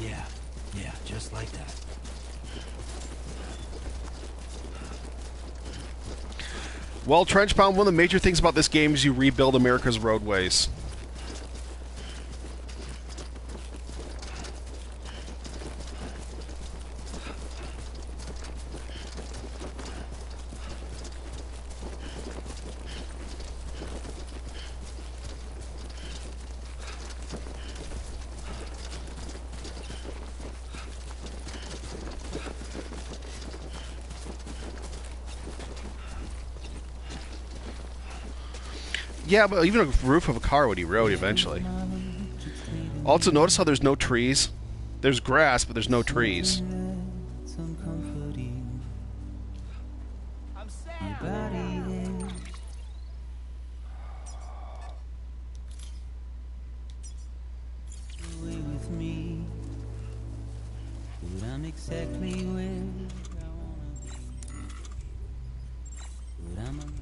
Yeah, just like that. Well, Trenchbound, one of the major things about this game is you rebuild America's roadways. Yeah, but even a roof of a car would erode eventually. Also, notice how there's no trees? There's grass, but there's no trees. Exactly where I wanna be, but I'm alone.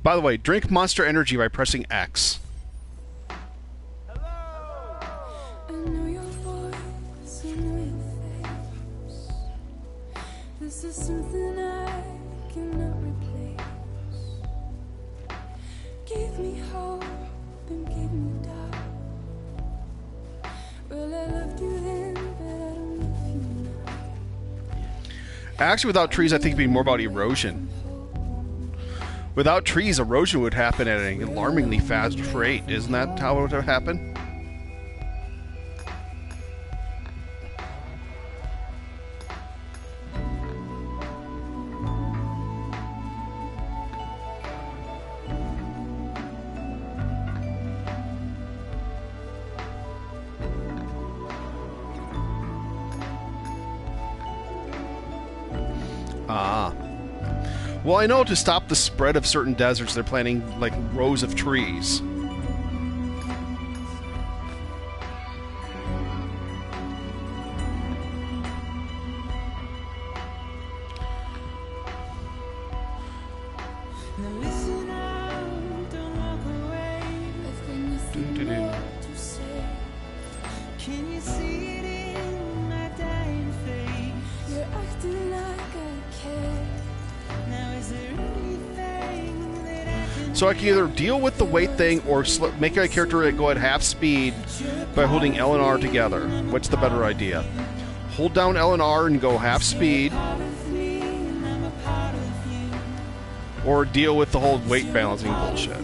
By the way, drink Monster Energy by pressing X. I know your voice, I know your face. This is something I cannot replace. Give me hope and give me doubt. Well, I loved you then, but I don't love you now. Actually, without trees, I think it'd be more about erosion. Without trees, erosion would happen at an alarmingly fast rate. Isn't that how it would happen? Ah. Well, I know to stop the spread of certain deserts, they're planting, like, rows of trees. Now listen out, don't walk away. I've got nothing more to say. Can you see it in my dying face? You're acting like I care. Now is there anything that I can So I can either deal with the weight thing or make a character go at half speed by holding L and R together. What's the better idea? Hold down L and R and go half speed, or deal with the whole weight balancing bullshit.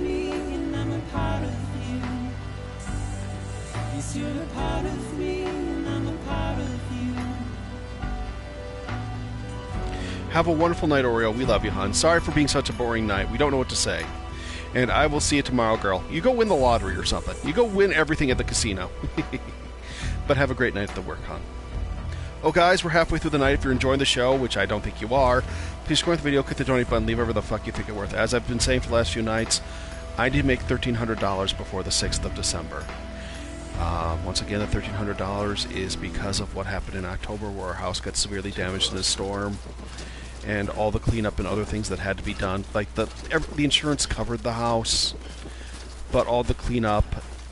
Have a wonderful night, Oreo. We love you, hon. Sorry for being such a boring night. We don't know what to say. And I will see you tomorrow, girl. You go win the lottery or something. You go win everything at the casino. But have a great night at the work, hon. Oh, guys, we're halfway through the night. If you're enjoying the show, which I don't think you are, please score the video, click the donate button, leave whatever the fuck you think it's worth. As I've been saying for the last few nights, I did make $1,300 before the 6th of December. Once again, the $1,300 is because of what happened in October, where our house got severely damaged in a storm, and all the cleanup and other things that had to be done. Like, the insurance covered the house, but all the cleanup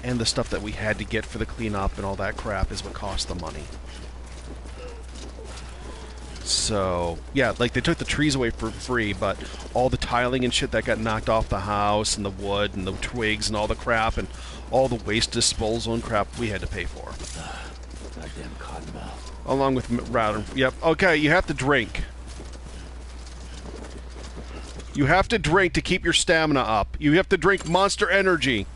and the stuff that we had to get for the cleanup and all that crap is what cost the money. So, yeah, like, they took the trees away for free, but all the tiling and shit that got knocked off the house, and the wood, and the twigs, and all the crap, and all the waste disposal and crap, we had to pay for. Goddamn cottonmouth. Along with router. Yep. Okay, you have to drink. You have to drink to keep your stamina up. You have to drink Monster Energy.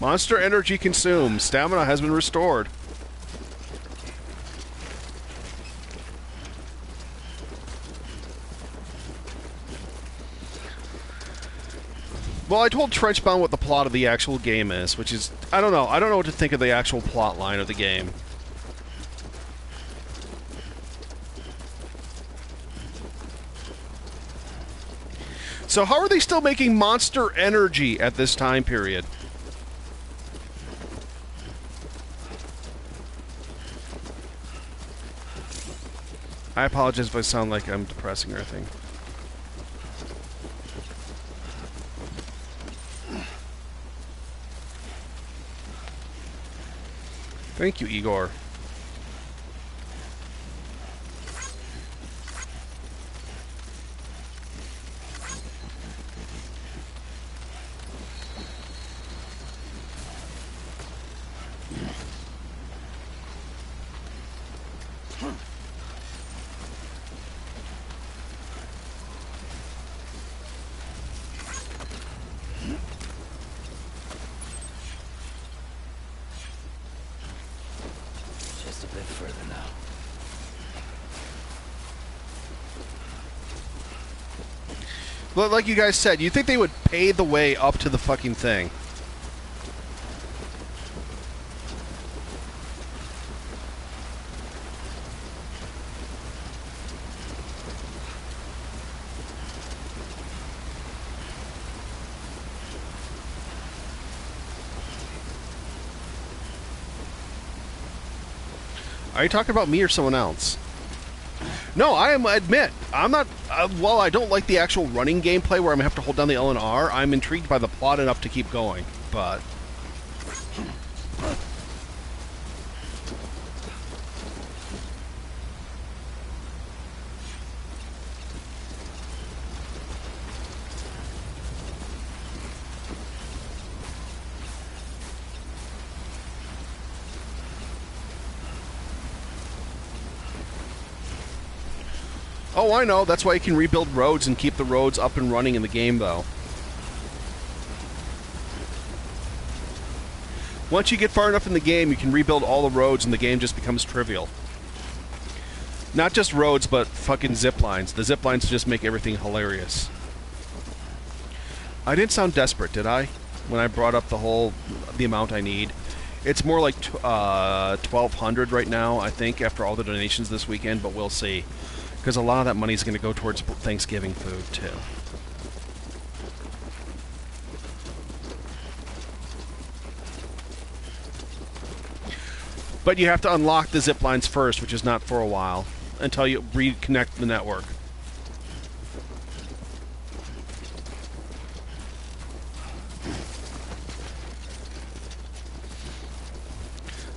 Monster Energy consumed. Stamina has been restored. Well, I told Trenchbound what the plot of the actual game is, which is... I don't know. I don't know what to think of the actual plot line of the game. So how are they still making Monster Energy at this time period? I apologize if I sound like I'm depressing or anything. Thank you, Igor. Just a bit further now. Well, like you guys said, you'd think they would pay the way up to the fucking thing. Are you talking about me or someone else? No, I admit, I'm not... while I don't like the actual running gameplay where I'm going to have to hold down the L and R, I'm intrigued by the plot enough to keep going, but... Oh, I know. That's why you can rebuild roads and keep the roads up and running in the game, though. Once you get far enough in the game, you can rebuild all the roads and the game just becomes trivial. Not just roads, but fucking zip lines. The zip lines just make everything hilarious. I didn't sound desperate, did I? When I brought up the amount I need. It's more like 1,200 right now, I think, after all the donations this weekend, but we'll see. Because a lot of that money is going to go towards Thanksgiving food, too. But you have to unlock the zip lines first, which is not for a while, until you reconnect the network.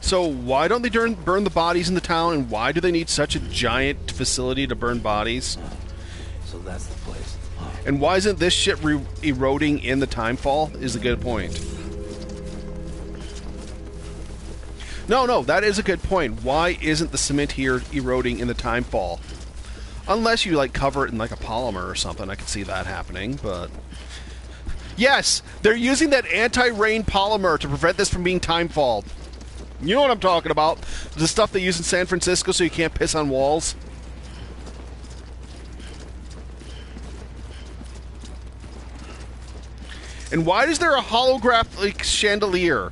So why don't they burn the bodies in the town, and why do they need such a giant facility to burn bodies? So that's the place. And why isn't this shit eroding in the timefall is a good point. No, that is a good point. Why isn't the cement here eroding in the timefall? Unless you, like, cover it in, like, a polymer or something. I could see that happening, but... Yes! They're using that anti-rain polymer to prevent this from being timefalled. You know what I'm talking about. The stuff they use in San Francisco so you can't piss on walls. And why is there a holographic chandelier?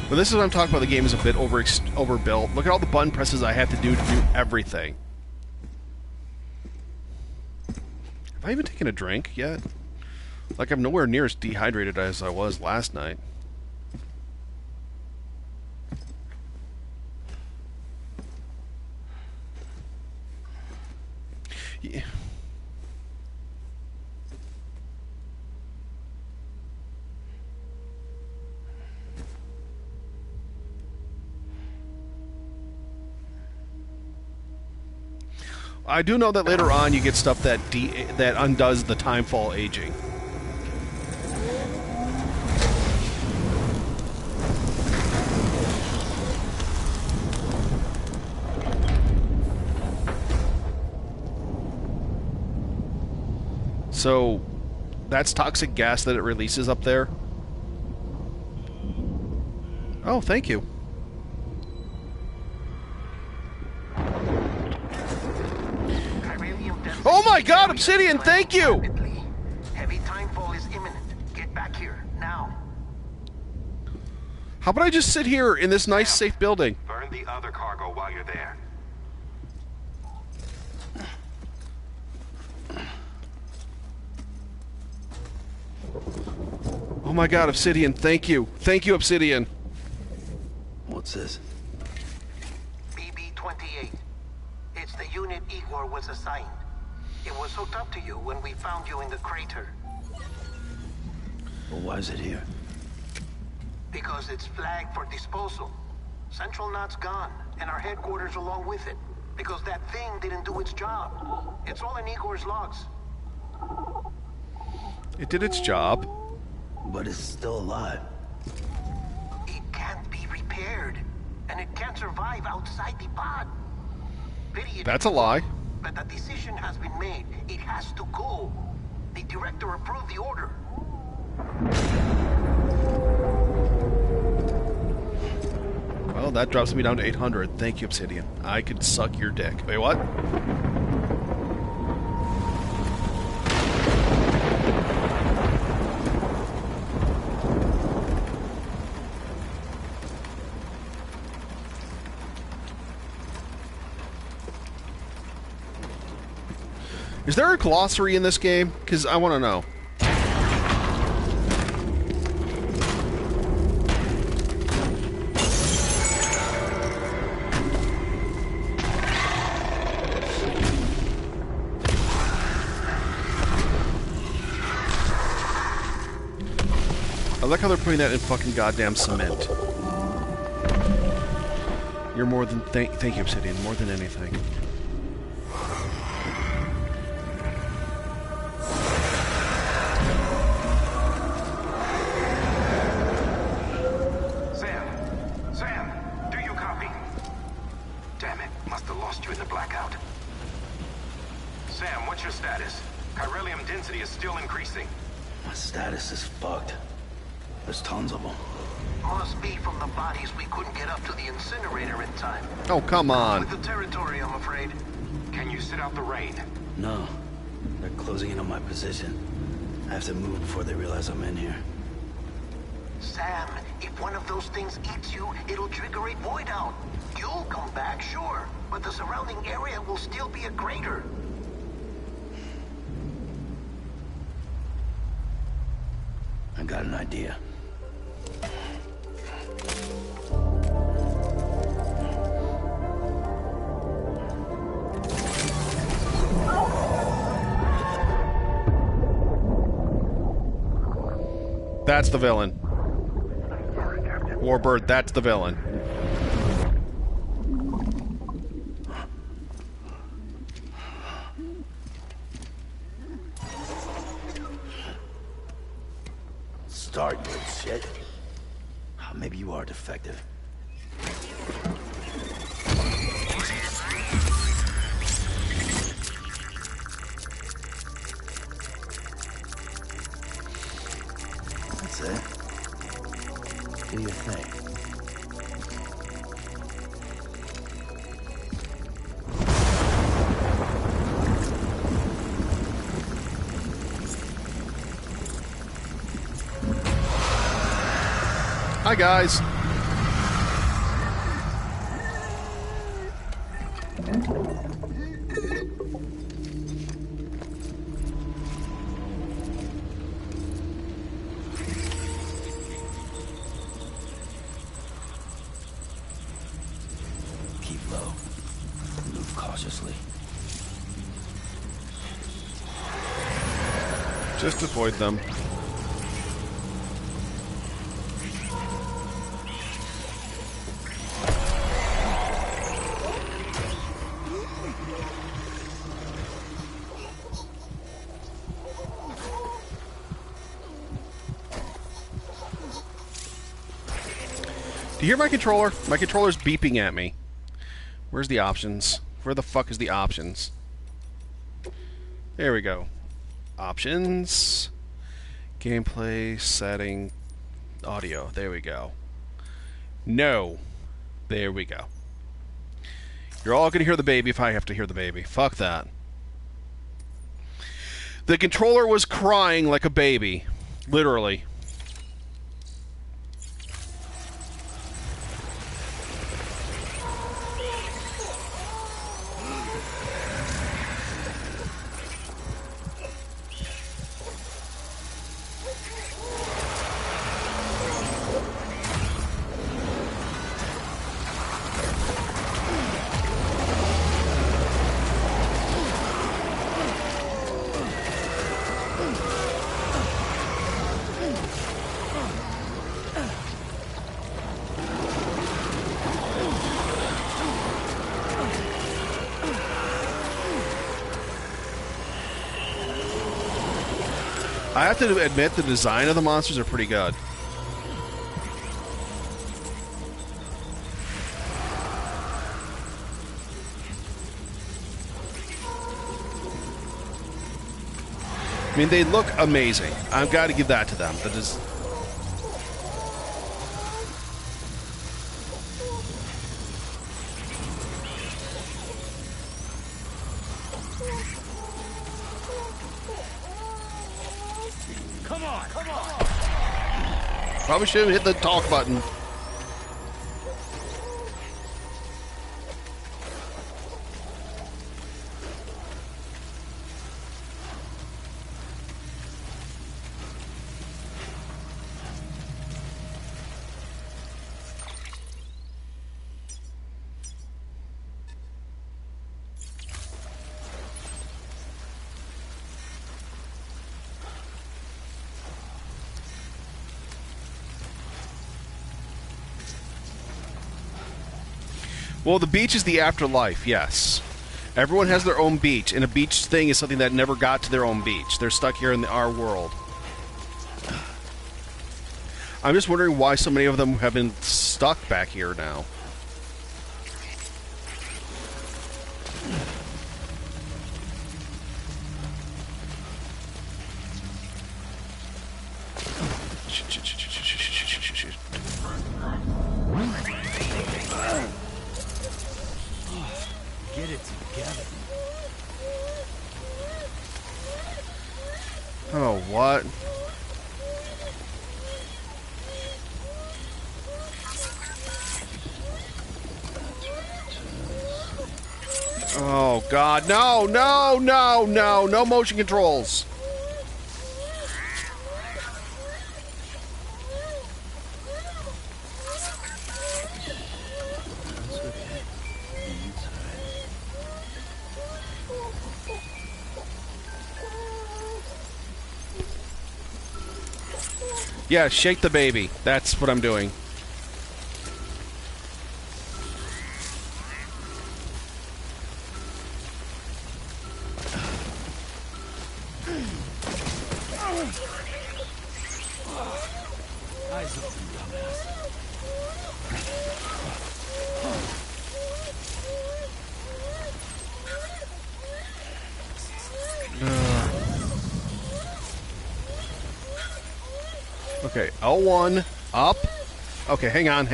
But this is what I'm talking about. The game is a bit overbuilt. Look at all the button presses I have to do everything. Have I even taken a drink yet? Like, I'm nowhere near as dehydrated as I was last night. Yeah. I do know that later on you get stuff that that undoes the timefall aging. So, that's toxic gas that it releases up there. Oh, thank you. Oh my God, Obsidian, thank you! Heavy timefall is imminent. Get back here, now. How about I just sit here in this nice, safe building? Burn the other cargo while you're there. Oh my God, Obsidian, thank you. Thank you, Obsidian. What's this? BB-28. It's the unit Igor was assigned. It was hooked up to you when we found you in the crater. Well, why is it here? Because it's flagged for disposal. Central Knot's gone, and our headquarters along with it. Because that thing didn't do its job. It's all in Igor's logs. It did its job. But it's still alive. It can't be repaired. And it can't survive outside the pod. That's a lie. But the decision has been made. It has to go. The director approved the order. Well, that drops me down to 800. Thank you, Obsidian. I could suck your dick. Wait, what? Is there a glossary in this game? Because I want to know. I like how they're putting that in fucking goddamn cement. You're more than... Thank you, Obsidian. More than anything. Oh, come on. With the territory, I'm afraid. Can you sit out the rain? No. They're closing in on my position. I have to move before they realize I'm in here. Sam, if one of those things eats you, it'll trigger a void out. You'll come back, sure, but the surrounding area will still be a crater. I got an idea. That's the villain. Warbird, that's the villain. Start, you shit. Maybe you are defective. That's it. Do your thing. Hi, guys. Keep low. Move cautiously. Just avoid them. Do you hear my controller? My controller's beeping at me. Where's the options? Where the fuck is the options? There we go. Options. Gameplay, setting, audio. There we go. No. There we go. You're all going to hear the baby if I have to hear the baby. Fuck that. The controller was crying like a baby. Literally. I have to admit, the design of the monsters are pretty good. I mean, they look amazing. I've got to give that to them. That is... Probably should have hit the talk button. Well, the beach is the afterlife, yes. Everyone has their own beach, and a beach thing is something that never got to their own beach. They're stuck here in our world. I'm just wondering why so many of them have been stuck back here now. Get it together. Oh, what? Oh, God. No, no, no, no. No motion controls. Yeah, shake the baby. That's what I'm doing. Eyes open, dumbass. Okay, L1, up. Okay, hang on.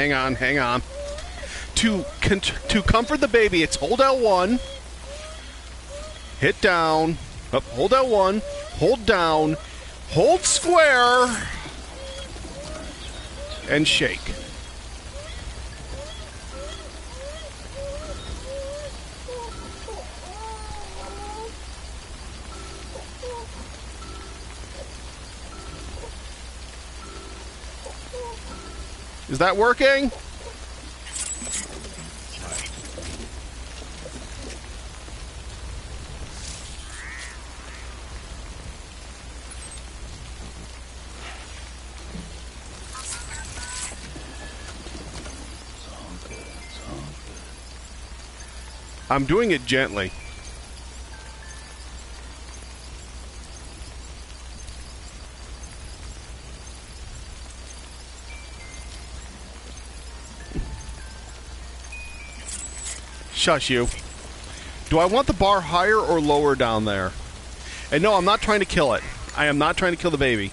To comfort the baby, it's hold L1, hit down, up, hold L1, hold down, hold square, and shake. Is that working? I'm doing it gently. Shush you. Do I want the bar higher or lower down there? And no, I'm not trying to kill it. I am not trying to kill the baby.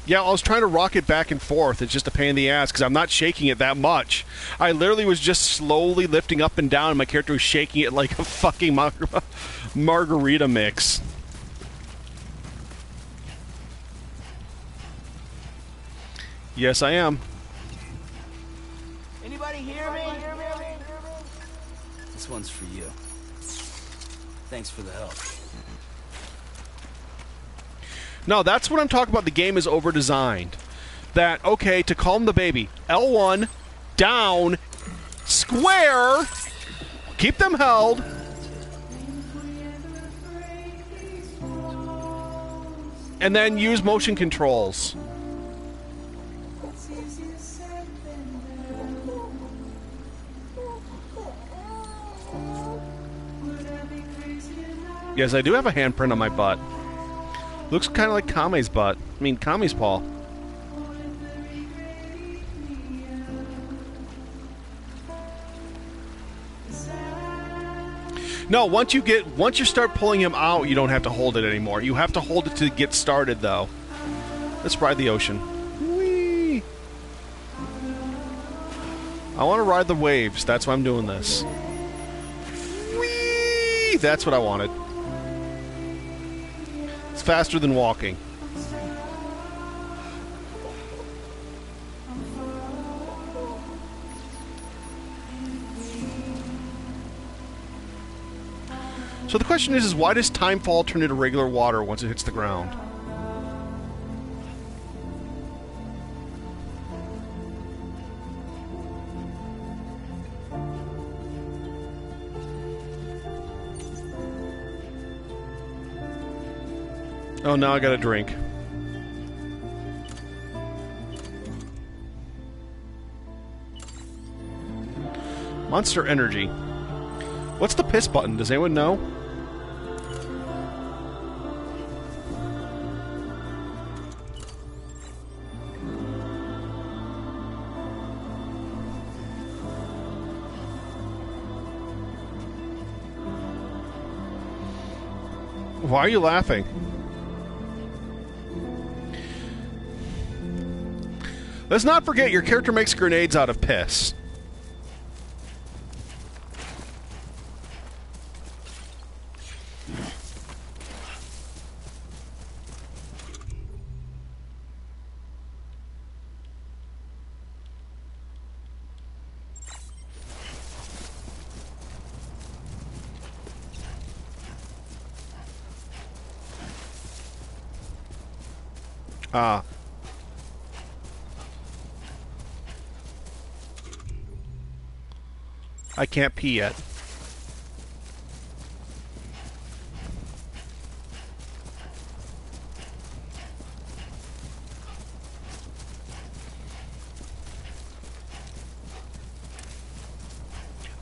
Yeah, I was trying to rock it back and forth. It's just a pain in the ass because I'm not shaking it that much. I literally was just slowly lifting up and down, and my character was shaking it like a fucking margarita mix. Yes, I am. Anybody hear me? This one's for you. Thanks for the help. No, that's what I'm talking about. The game is over-designed. That, okay, to calm the baby, L1, down, square, keep them held. And then use motion controls. Yes, I do have a handprint on my butt. Looks kind of like Kame's butt. I mean, Kame's paw. No, once you start pulling him out, you don't have to hold it anymore. You have to hold it to get started, though. Let's ride the ocean. Whee! I want to ride the waves. That's why I'm doing this. Whee! That's what I wanted. It's faster than walking. So the question is why does timefall turn into regular water once it hits the ground? Oh, now I gotta drink. Monster Energy. What's the piss button? Does anyone know? Why are you laughing? Let's not forget your character makes grenades out of piss. Ah. I can't pee yet.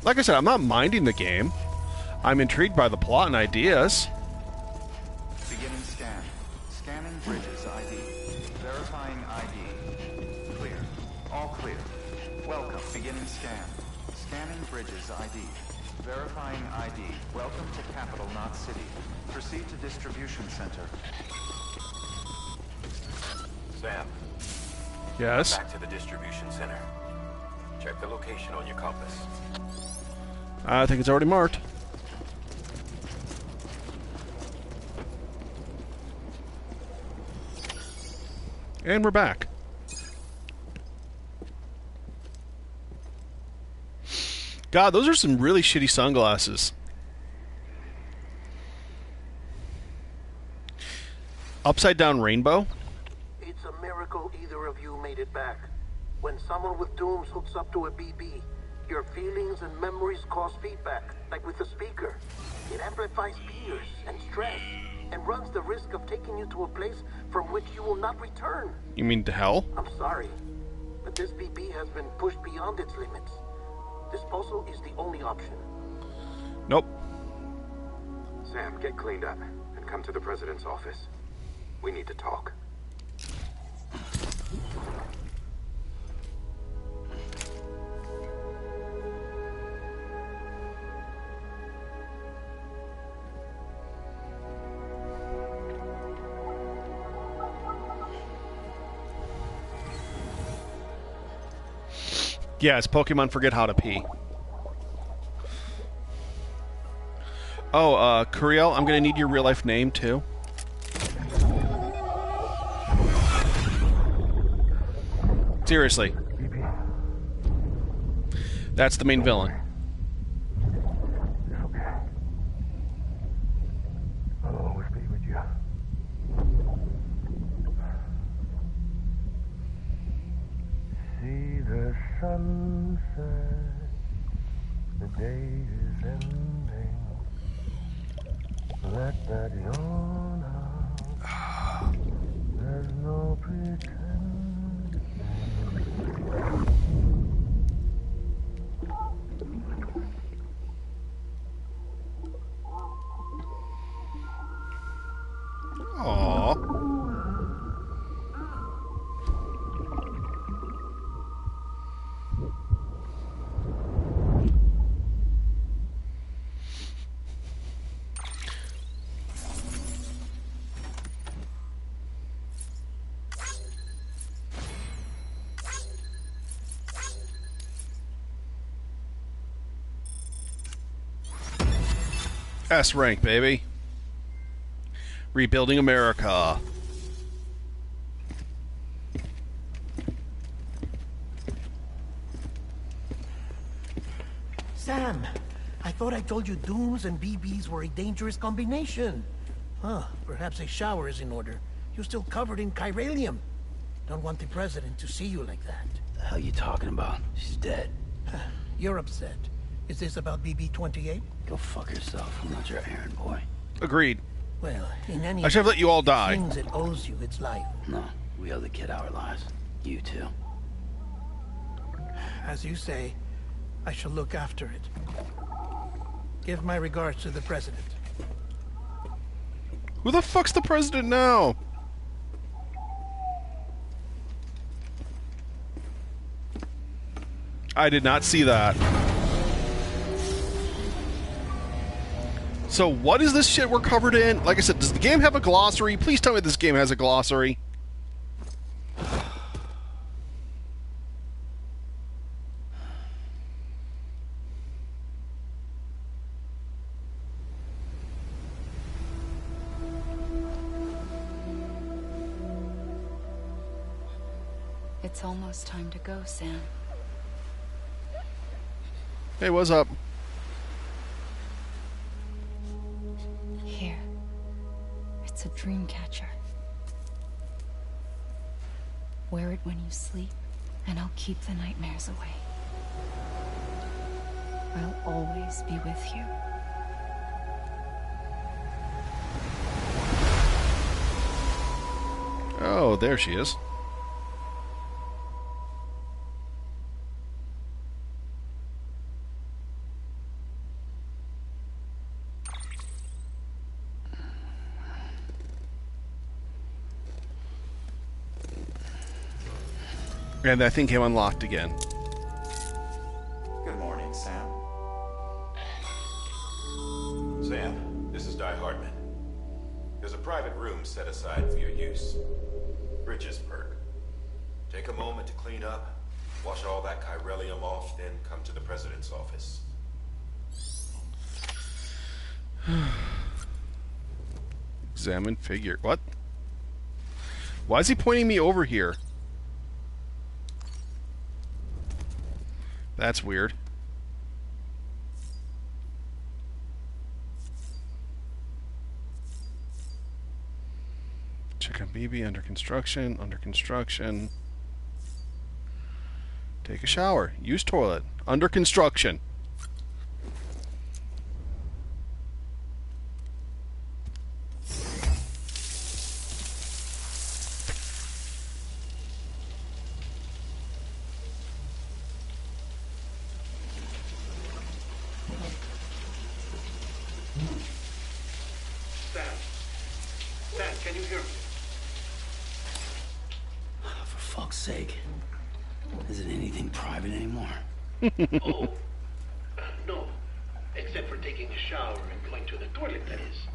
Like I said, I'm not minding the game. I'm intrigued by the plot and ideas. Beginning scan. Scanning bridges ID. Verifying ID. Clear. All clear. Welcome. Beginning scan. Scanning bridges ID. Verifying ID. Welcome to Capital Knot City. Proceed to distribution center. Sam. Yes? Back to the distribution center. Check the location on your compass. I think it's already marked. And we're back. God, those are some really shitty sunglasses. Upside down rainbow? It's a miracle either of you made it back. When someone with dooms hooks up to a BB, your feelings and memories cause feedback, like with the speaker. It amplifies fears and stress, and runs the risk of taking you to a place from which you will not return. You mean to hell? I'm sorry, but this BB has been pushed beyond its limits. Disposal is the only option. Nope. Sam, get cleaned up and come to the president's office. We need to talk. Yeah, it's Pokemon forget how to pee. Oh, Kuriel, I'm gonna need your real life name too. Seriously. That's the main villain. It's okay. I'll always be with you. See the sunset. The day is ending. Let that yawn out. There's no pretend. Aww. S rank, baby. Rebuilding America. Sam, I thought I told you dooms and BBs were a dangerous combination. Huh, perhaps a shower is in order. You're still covered in chiralium. Don't want the president to see you like that. The hell you talking about? She's dead. You're upset. Is this about BB-28? Go fuck yourself. I'm not your errand boy. Agreed. Well, in any I should have let you all die. Seems it owes you its life. No, we owe the kid our lives. You too. As you say, I shall look after it. Give my regards to the president. Who the fuck's the president now? I did not see that. So what is this shit we're covered in? Like I said, does the game have a glossary? Please tell me this game has a glossary. It's almost time to go, Sam. Hey, what's up? Here. It's a dream catcher. Wear it when you sleep, and I'll keep the nightmares away. I'll always be with you. Oh, there she is. And that thing came unlocked again. Good morning, Sam. Sam, this is Di Hartman. There's a private room set aside for your use. Bridges perk. Take a moment to clean up, wash all that chiralium off, then come to the president's office. Examine figure. What? Why is he pointing me over here? That's weird. Check on BB under construction, under construction. Take a shower. Use toilet. Under construction. Sam, can you hear me? For fuck's sake. Isn't anything private anymore? Oh, no. Except for taking a shower and going to the toilet, that is.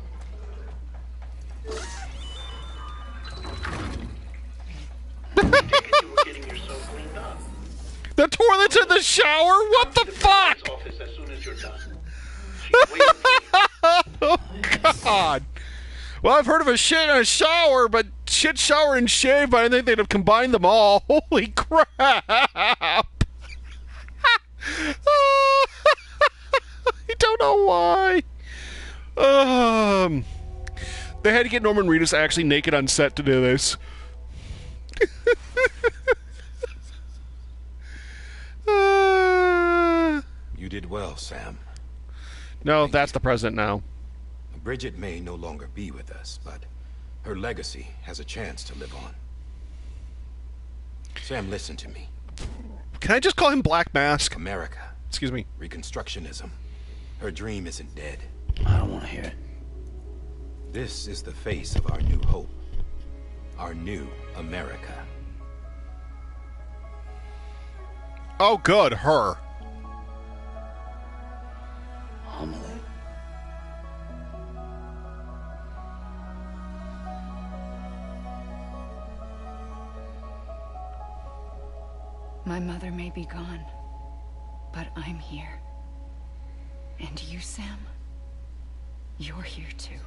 I take it you were getting yourself cleaned up. The toilet's in the shower? What the fuck? Office as soon as you're done. Oh, God. Well, I've heard of a shit and a shower, but shit, shower, and shave, but I think they'd have combined them all. Holy crap. I don't know why. They had to get Norman Reedus actually naked on set to do this. You did well, Sam. No, that's the president now. Bridget may no longer be with us, but her legacy has a chance to live on. Sam, listen to me. Can I just call him Black Mask? America. Excuse me. Reconstructionism. Her dream isn't dead. I don't want to hear it. This is the face of our new hope. Our new America. Oh, good. Her. Amelie. My mother may be gone, but I'm here. And you, Sam, you're here too.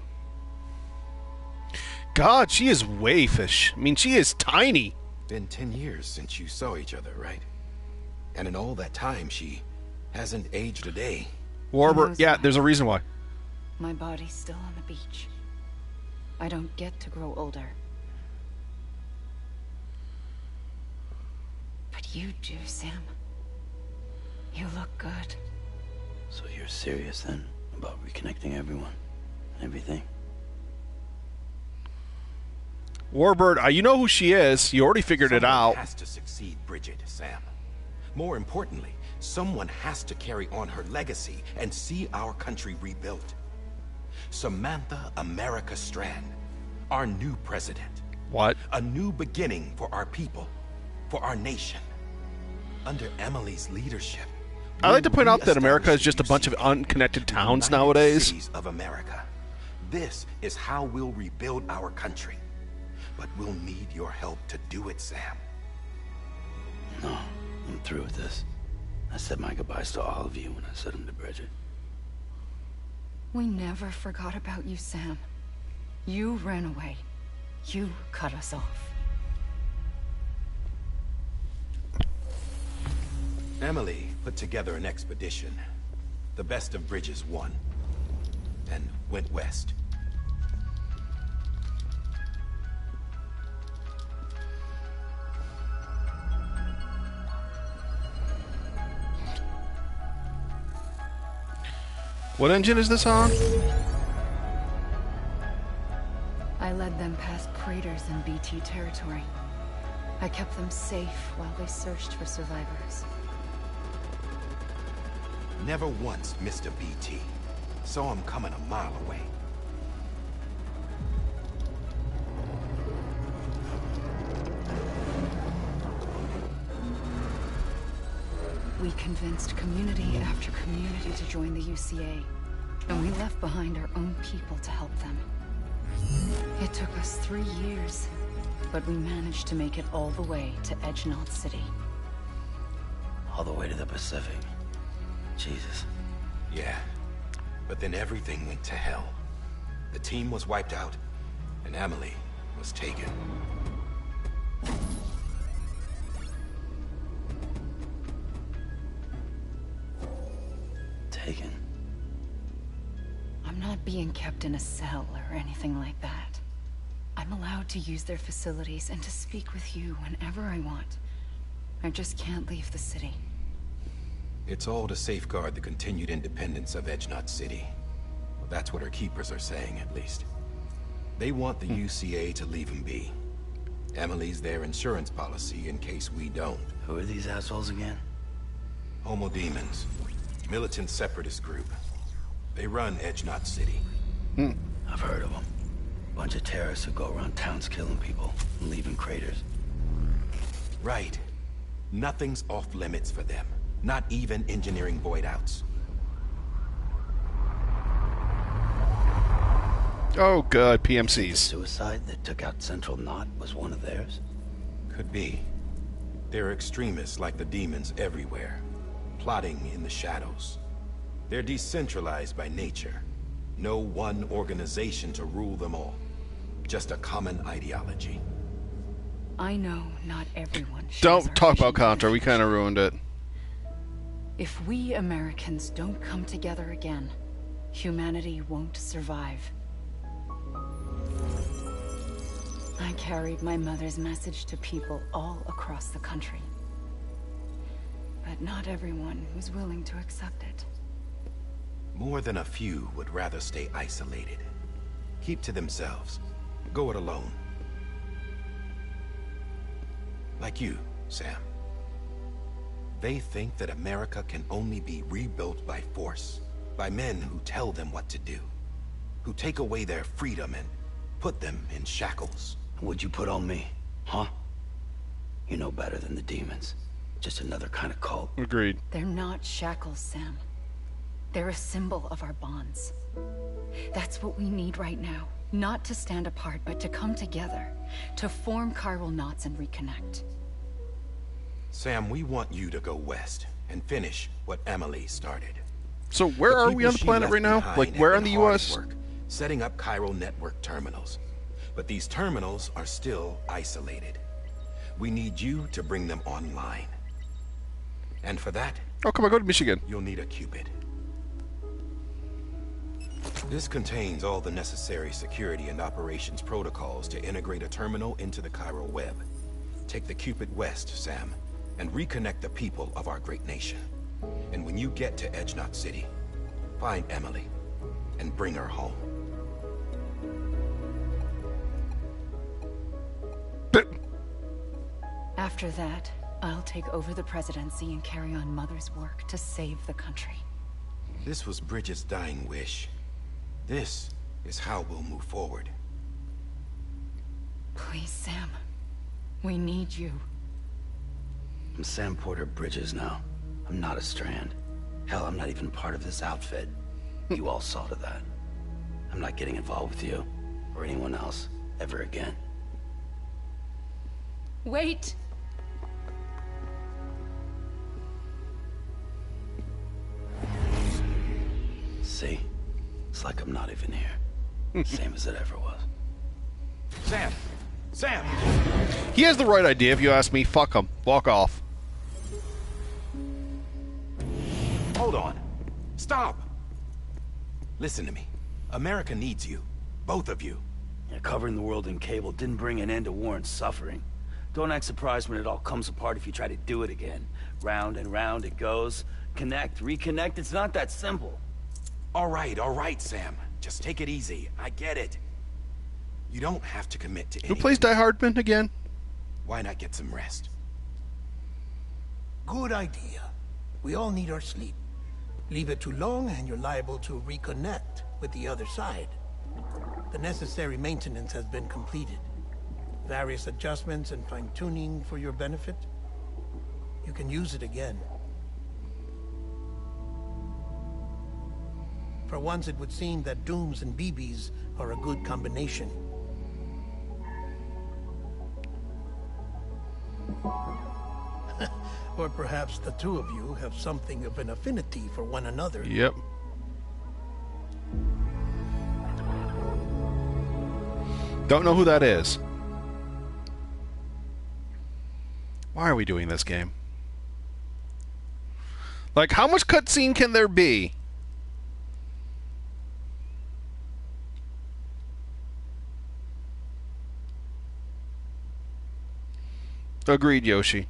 God, she is waifish. I mean, she is tiny. Been 10 years since you saw each other, right? And in all that time, she hasn't aged a day. Warbird, yeah, there's a reason why. My body's still on the beach. I don't get to grow older. But you do, Sam. You look good. So you're serious then about reconnecting everyone and everything? Warbird, you know who she is. You already figured it out. Someone has to succeed Bridget, Sam. More importantly, someone has to carry on her legacy and see our country rebuilt. Samantha America Strand, our new president. What? A new beginning for our people, for our nation. Under Emily's leadership, I like to point out that America is just a bunch of unconnected towns nowadays. Cities of America. This is how we'll rebuild our country. But we'll need your help to do it, Sam. No, I'm through with this. I said my goodbyes to all of you when I said them to Bridget. We never forgot about you, Sam. You ran away. You cut us off. Emily put together an expedition. The best of Bridges won. And went west. What engine is this on? I led them past craters in BT territory. I kept them safe while they searched for survivors. Never once missed a BT. Saw him coming a mile away. We convinced community after community to join the UCA, and we left behind our own people to help them. It took us 3 years, but we managed to make it all the way to Edgenod City. All the way to the Pacific. Jesus. Yeah, but then everything went to hell. The team was wiped out, and Emily was taken. Taken? I'm not being kept in a cell or anything like that. I'm allowed to use their facilities and to speak with you whenever I want. I just can't leave the city. It's all to safeguard the continued independence of Edgenot City. Well, that's what our keepers are saying, at least. They want the UCA to leave him be. Emily's their insurance policy in case we don't. Who are these assholes again? Homo Demons. Militant separatist group. They run Edgenot City. I've heard of them. Bunch of terrorists who go around towns killing people and leaving craters. Right. Nothing's off limits for them. Not even engineering void outs. Oh, God, PMCs. The suicide that took out Central Knot was one of theirs? Could be. There are extremists like the demons everywhere, plotting in the shadows. They're decentralized by nature. No one organization to rule them all. Just a common ideology. I know not everyone shares Don't our talk vision. about Contra. We kind of ruined it. If we Americans don't come together again, humanity won't survive. I carried my mother's message to people all across the country. But not everyone was willing to accept it. More than a few would rather stay isolated. Keep to themselves. Go it alone. Like you, Sam. They think that America can only be rebuilt by force, by men who tell them what to do, who take away their freedom and put them in shackles. What'd you put on me, huh? You know better than the demons. Just another kind of cult. Agreed. They're not shackles, Sam. They're a symbol of our bonds. That's what we need right now. Not to stand apart, but to come together. To form chiral knots and reconnect. Sam, we want you to go west and finish what Emily started. So where are we on the planet right now? Like, where in the U.S.? Setting up chiral network terminals. But these terminals are still isolated. We need you to bring them online. And for that... Oh, come on, go to Michigan. You'll need a Cupid. This contains all the necessary security and operations protocols to integrate a terminal into the chiral web. Take the Cupid west, Sam, and reconnect the people of our great nation. And when you get to Edgenot City, find Emily and bring her home. After that, I'll take over the presidency and carry on Mother's work to save the country. This was Bridget's dying wish. This is how we'll move forward. Please, Sam. We need you. I'm Sam Porter Bridges now. I'm not a Strand. Hell, I'm not even part of this outfit. You all saw to that. I'm not getting involved with you, or anyone else, ever again. Wait! See? It's like I'm not even here. Same as it ever was. Sam! Sam! He has the right idea, if you ask me. Fuck him. Walk off. Hold on. Stop! Listen to me. America needs you. Both of you. Yeah, covering the world in cable didn't bring an end to war and suffering. Don't act surprised when it all comes apart if you try to do it again. Round and round it goes. Connect, reconnect, it's not that simple. All right, Sam. Just take it easy. I get it. You don't have to commit to anything. Who plays Die Hardman again? Why not get some rest? Good idea. We all need our sleep. Leave it too long and you're liable to reconnect with the other side. The necessary maintenance has been completed. Various adjustments and fine-tuning for your benefit. You can use it again. For once, it would seem that Dooms and BBs are a good combination. Or perhaps the two of you have something of an affinity for one another. Yep. Don't know who that is. Why are we doing this game? Like, how much cutscene can there be? Agreed, Yoshi.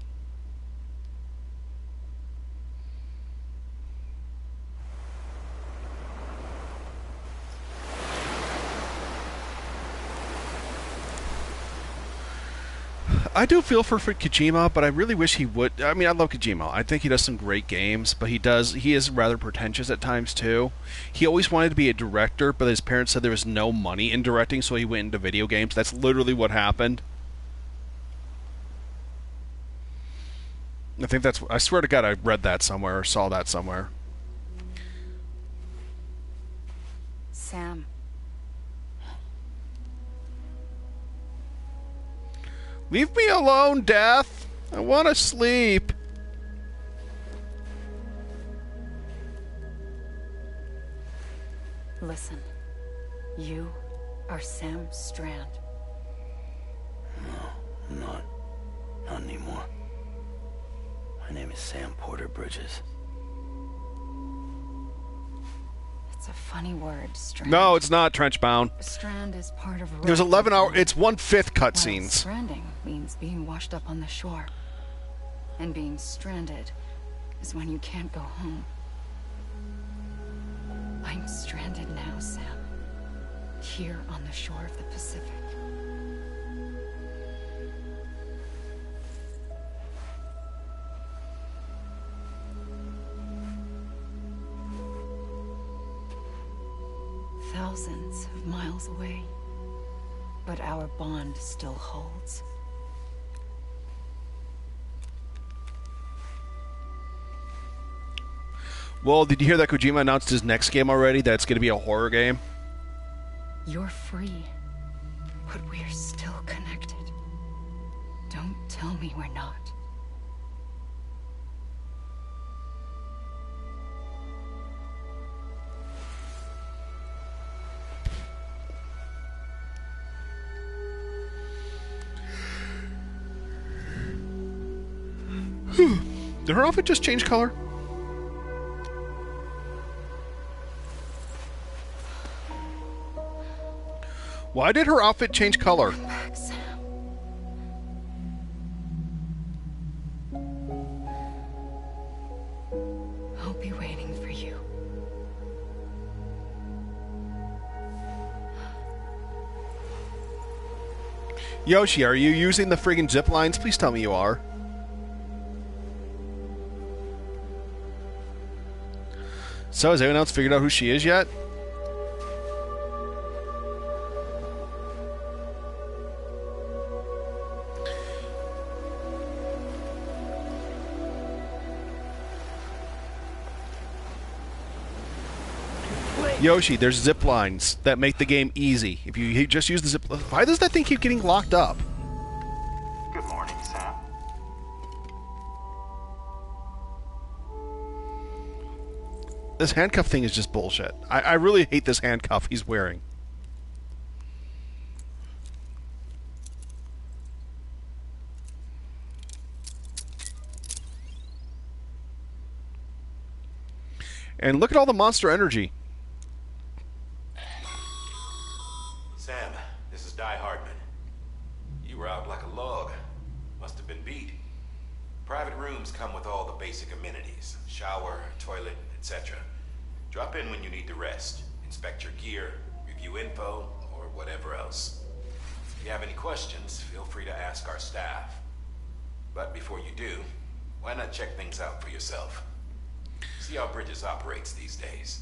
I do feel for Kojima, but I really wish he would. I mean, I love Kojima. I think he does some great games, but he is rather pretentious at times too. He always wanted to be a director, but his parents said there was no money in directing, so he went into video games. That's literally what happened. I think that's... I swear to God, I read that somewhere or saw that somewhere. Sam. Leave me alone, Death! I want to sleep. Listen. You are Sam Strand. No, I'm not. Not anymore. My name is Sam Porter Bridges. It's a funny word, Strand. No, it's not Trenchbound. Strand is part of... There's 11 hour... It's 1/5 cutscenes. Stranding means being washed up on the shore. And being stranded is when you can't go home. I'm stranded now, Sam. Here on the shore of the Pacific. Thousands of miles away. But our bond still holds. Well, did you hear that Kojima announced his next game already? That it's going to be a horror game? You're free, but we're still connected. Don't tell me we're not. Did her outfit just change color? Why did her outfit change color? Come back, Sam. I'll be waiting for you. Yoshi, are you using the friggin' zip lines? Please tell me you are. So, has anyone else figured out who she is yet? Yoshi, there's zip lines that make the game easy. If you just use the zip... Why does that thing keep getting locked up? Good morning, Sam. This handcuff thing is just bullshit. I really hate this handcuff he's wearing. And look at all the monster energy. Sam, this is Die Hardman. You were out like a log. Must have been beat. Private rooms come with all the basic amenities. Shower, toilet, etc. Drop in when you need to rest. Inspect your gear, review info, or whatever else. If you have any questions, feel free to ask our staff. But before you do, why not check things out for yourself? See how Bridges operates these days.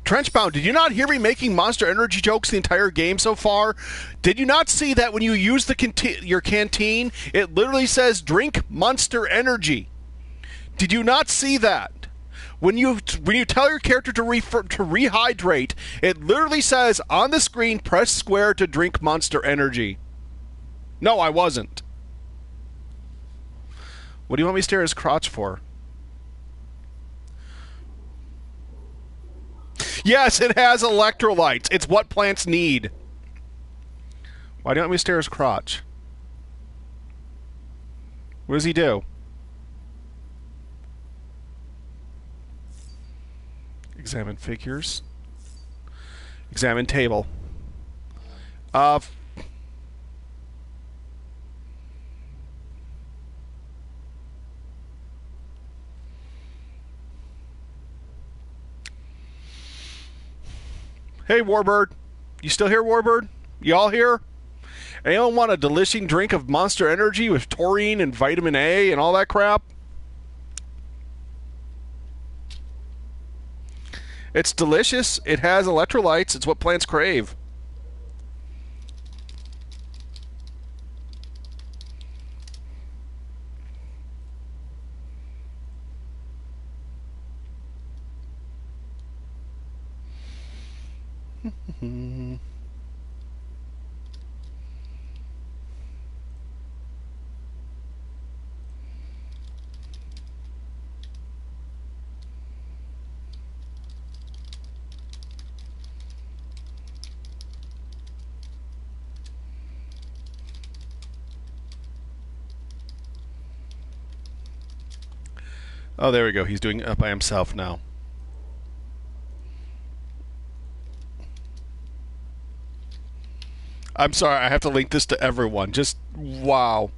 Trenchbound, did you not hear me making Monster Energy jokes the entire game so far? Did you not see that when you use your canteen, it literally says drink Monster Energy? Did you not see that? When you tell your character to rehydrate, it literally says on the screen, press square to drink Monster Energy. No, I wasn't. What do you want me to stare at his crotch for? Yes, it has electrolytes. It's what plants need. Why do you want me to stare at his crotch? What does he do? Examine figures. Examine table. Hey, Warbird. You still here, Warbird? You all here? Anyone want a delicious drink of Monster Energy with taurine and vitamin A and all that crap? It's delicious. It has electrolytes. It's what plants crave. Oh, there we go. He's doing it by himself now. I'm sorry, I have to link this to everyone. Just, wow.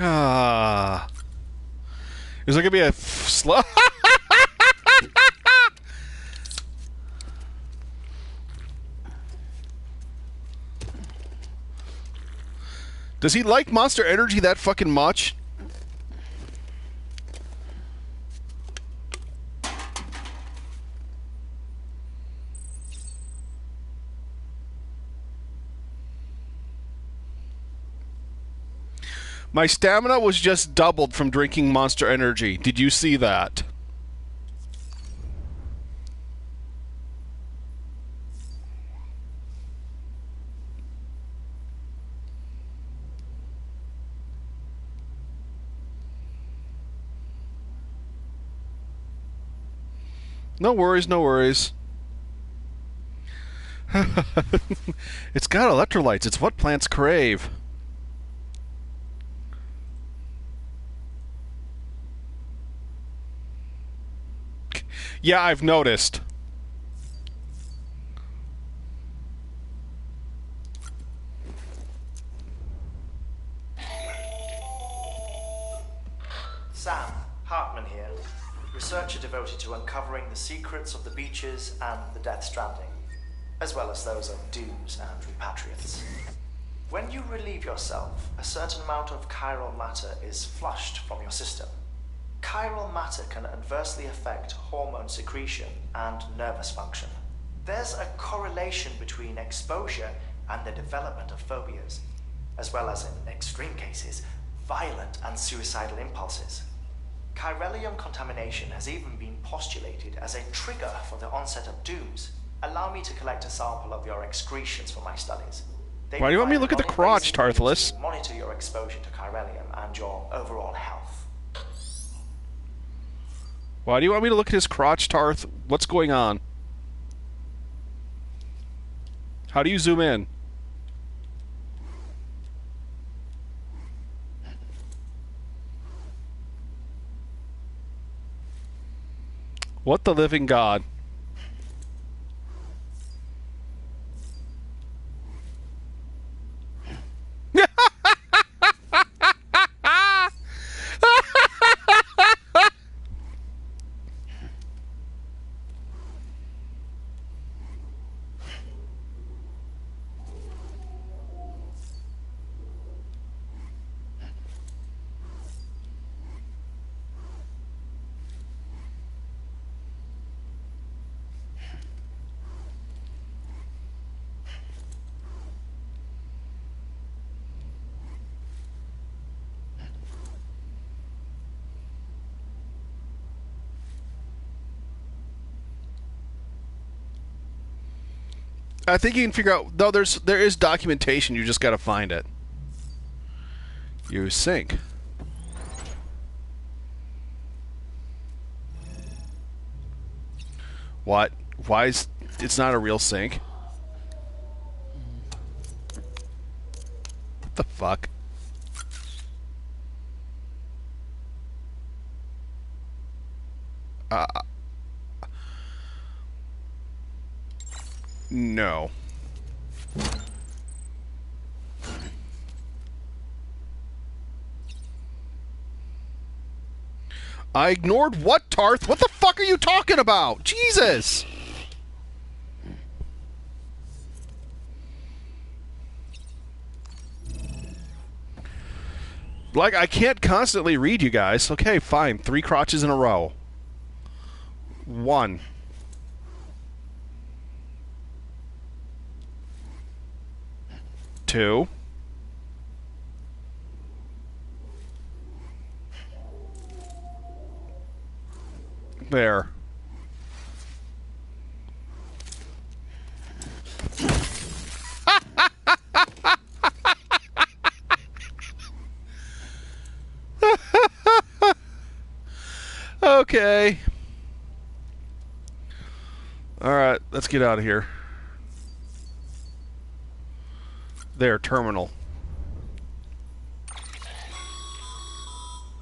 Ah. Is there going to be a slow... Does he like Monster Energy that fucking much? My stamina was just doubled from drinking Monster Energy. Did you see that? No worries, no worries. It's got electrolytes. It's what plants crave. Yeah, I've noticed. Sam, Hartman here. Researcher devoted to uncovering the secrets of the beaches and the Death Stranding, as well as those of dooms and repatriates. When you relieve yourself, a certain amount of chiral matter is flushed from your system. Chiral matter can adversely affect hormone secretion and nervous function. There's a correlation between exposure and the development of phobias, as well as, in extreme cases, violent and suicidal impulses. Chiralium contamination has even been postulated as a trigger for the onset of dooms. Allow me to collect a sample of your excretions for my studies. Why do you want me to look at the crotch, Tarthless? Monitor your exposure to chiralium and your overall health. Why do you want me to look at his crotch, Tarth? What's going on? How do you zoom in? What the living God? I think you can figure out. No, there is documentation. You just got to find it. Use sync. What? Why is it's not a real sync? What the fuck? No. I ignored what, Tarth? What the fuck are you talking about? Jesus! Like, I can't constantly read you guys. Okay, fine. 3 crotches in a row. 1. 2. There. Okay. Alright, let's get out of here. There, terminal.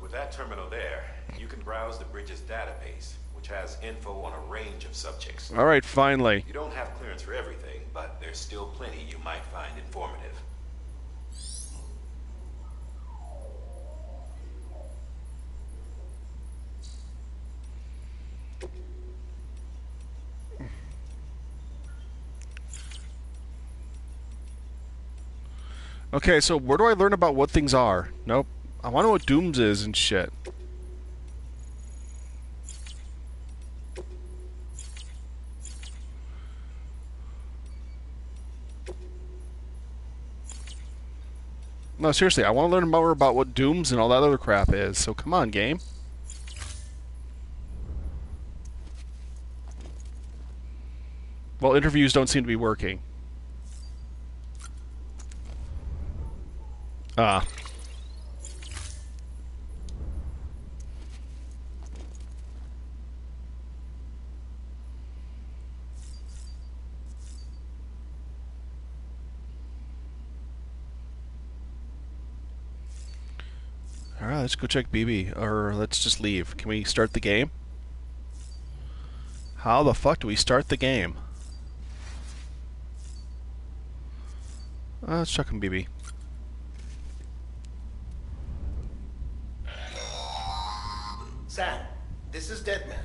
With that terminal there, you can browse the bridge's database, which has info on a range of subjects. Alright, finally. You don't have clearance for everything, but there's still plenty you might find informative. Okay, so where do I learn about what things are? Nope. I want to know what Dooms is and shit. No, seriously, I want to learn more about what Dooms and all that other crap is, so come on, game. Well, interviews don't seem to be working. Ah. Alright, let's go check BB. Or let's just leave. Can we start the game? How the fuck do we start the game? Let's check on BB. Sam, this is Deadman.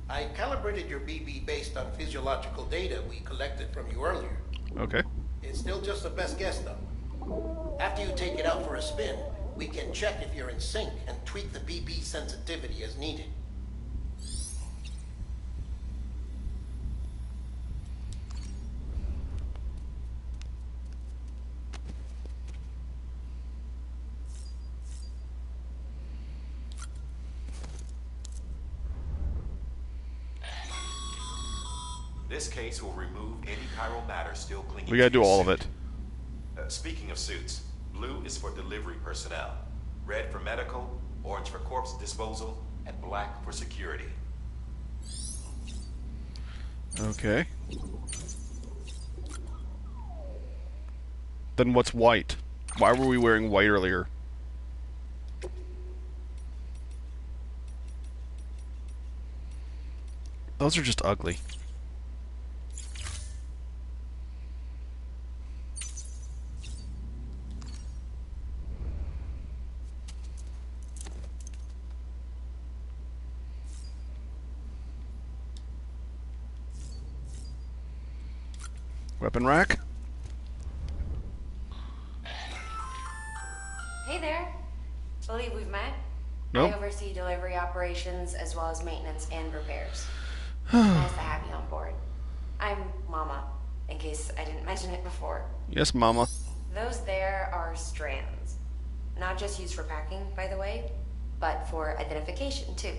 I calibrated your BB based on physiological data we collected from you earlier. Okay. It's still just a best guess, though. After you take it out for a spin, we can check if you're in sync and tweak the BB sensitivity as needed. This case will remove any chiral matter still clinging We gotta to do your all of suit. it. Speaking of suits, blue is for delivery personnel, red for medical, orange for corpse disposal, and black for security. Okay. Then what's white? Why were we wearing white earlier? Those are just ugly. Weapon rack? Hey there. Believe we've met? Nope. I oversee delivery operations as well as maintenance and repairs. Nice to have you on board. I'm Mama, in case I didn't mention it before. Yes, Mama. Those there are strands. Not just used for packing, by the way, but for identification, too.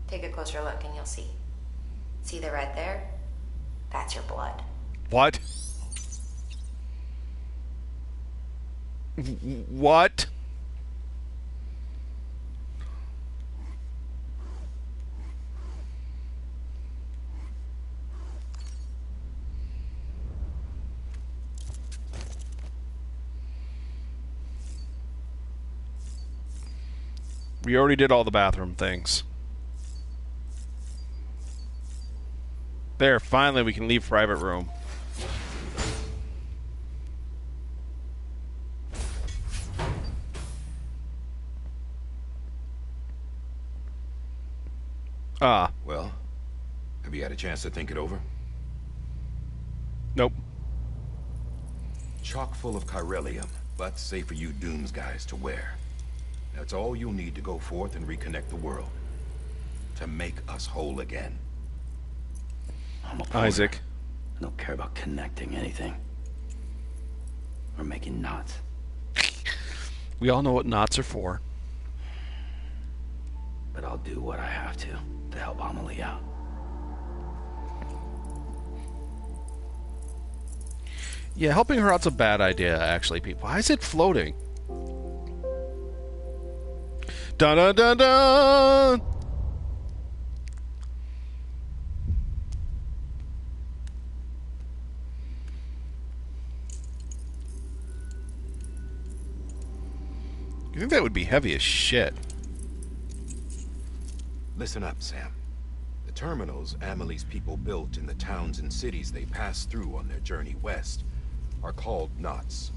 Take a closer look and you'll see. See the red there? That's your blood. What? What? We already did all the bathroom things. There, finally we can leave private room. Ah. Well, have you had a chance to think it over? Nope. Chock full of chiralium, but safe for you Dooms guys to wear. That's all you'll need to go forth and reconnect the world. To make us whole again. I'm a porter. Isaac. I don't care about connecting anything. Or making knots. We all know what knots are for. But I'll do what I have to help Amelie out. Yeah, helping her out's a bad idea, actually, people. Why is it floating? Dun dun dun dun! You think that would be heavy as shit? Listen up, Sam. The terminals Amelie's people built in the towns and cities they passed through on their journey west are called knots.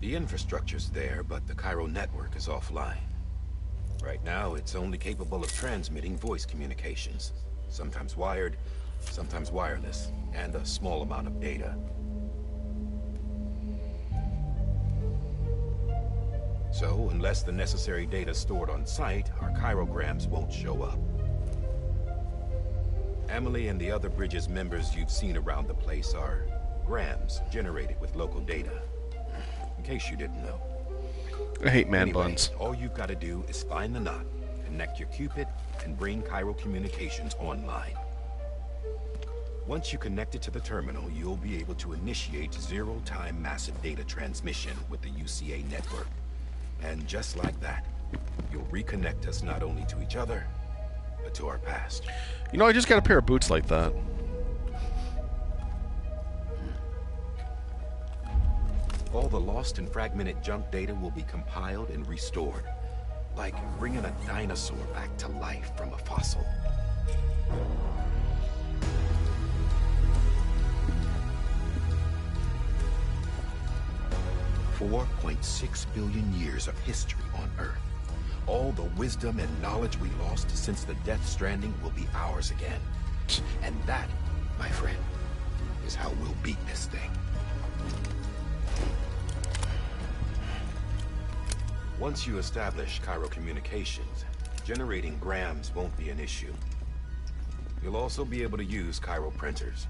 The infrastructure's there, but the Cairo network is offline. Right now, it's only capable of transmitting voice communications. Sometimes wired, sometimes wireless, and a small amount of data. So, unless the necessary data is stored on site, our chirograms won't show up. Amelie and the other Bridges members you've seen around the place are grams generated with local data. In case you didn't know. I hate man buns. All you've got to do is find the knot, connect your Cupid, and bring Cairo communications online. Once you connect it to the terminal, you'll be able to initiate zero-time massive data transmission with the UCA network. And just like that, you'll reconnect us not only to each other, but to our past. You know, I just got a pair of boots like that. All the lost and fragmented junk data will be compiled and restored. Like bringing a dinosaur back to life from a fossil. $4.6 billion years of history on Earth. All the wisdom and knowledge we lost since the Death Stranding will be ours again. And that, my friend, is how we'll beat this thing. Once you establish Cairo communications, generating grams won't be an issue. You'll also be able to use Cairo printers.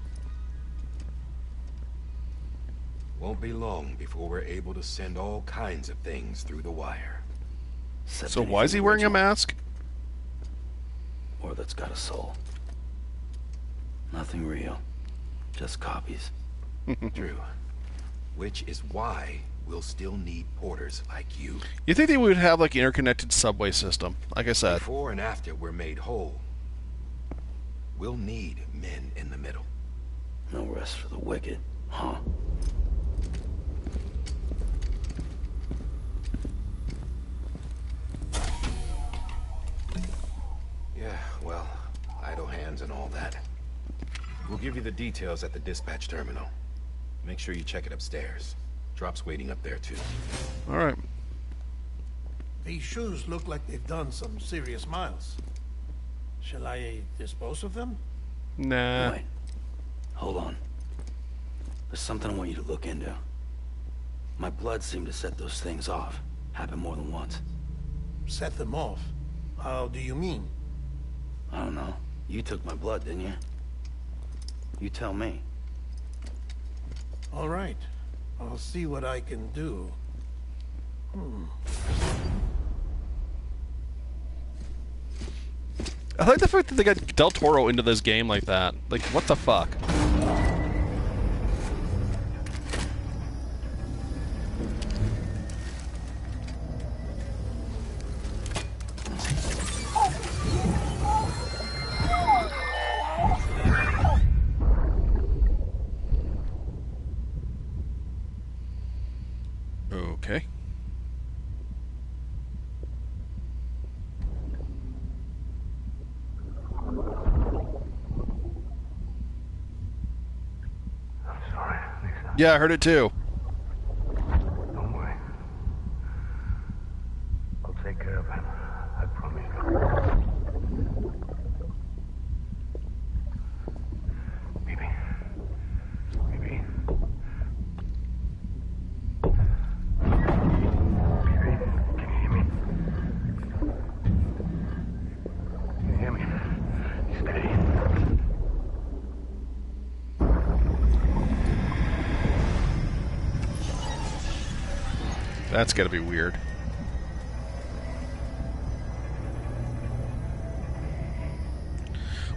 Won't be long before we're able to send all kinds of things through the wire. So why is he wearing a mask? Or that's got a soul. Nothing real. Just copies. True. Which is why we'll still need porters like you. You think they would have like an interconnected subway system? Like I said. Before and after we're made whole, we'll need men in the middle. No rest for the wicked, huh? Yeah, well, idle hands and all that. We'll give you the details at the dispatch terminal. Make sure you check it upstairs. Drop's waiting up there, too. All right. These shoes look like they've done some serious miles. Shall I dispose of them? Nah. Wait. Hold on. There's something I want you to look into. My blood seemed to set those things off. Happened more than once. Set them off? How do you mean? I don't know. You took my blood, didn't you? You tell me. All right. I'll see what I can do. I like the fact that they got Del Toro into this game like that. Like, what the fuck? Okay. I'm sorry, Lisa. Yeah, I heard it too. Don't worry. I'll take care of him. I promise you. Baby. Baby. Baby, can you That's gotta be weird.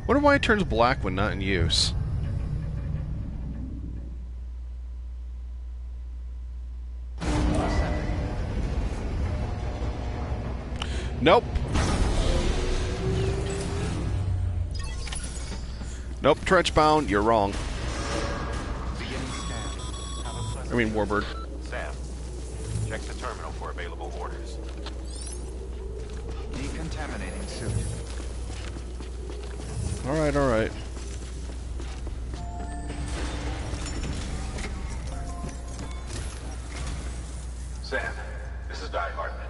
Wonder why it turns black when not in use. Nope. Nope, Trenchbound, you're wrong. I mean, Warbird. Sam, check the terminal for available orders. Decontaminating suit. Alright, alright. Sam, this is Hartman.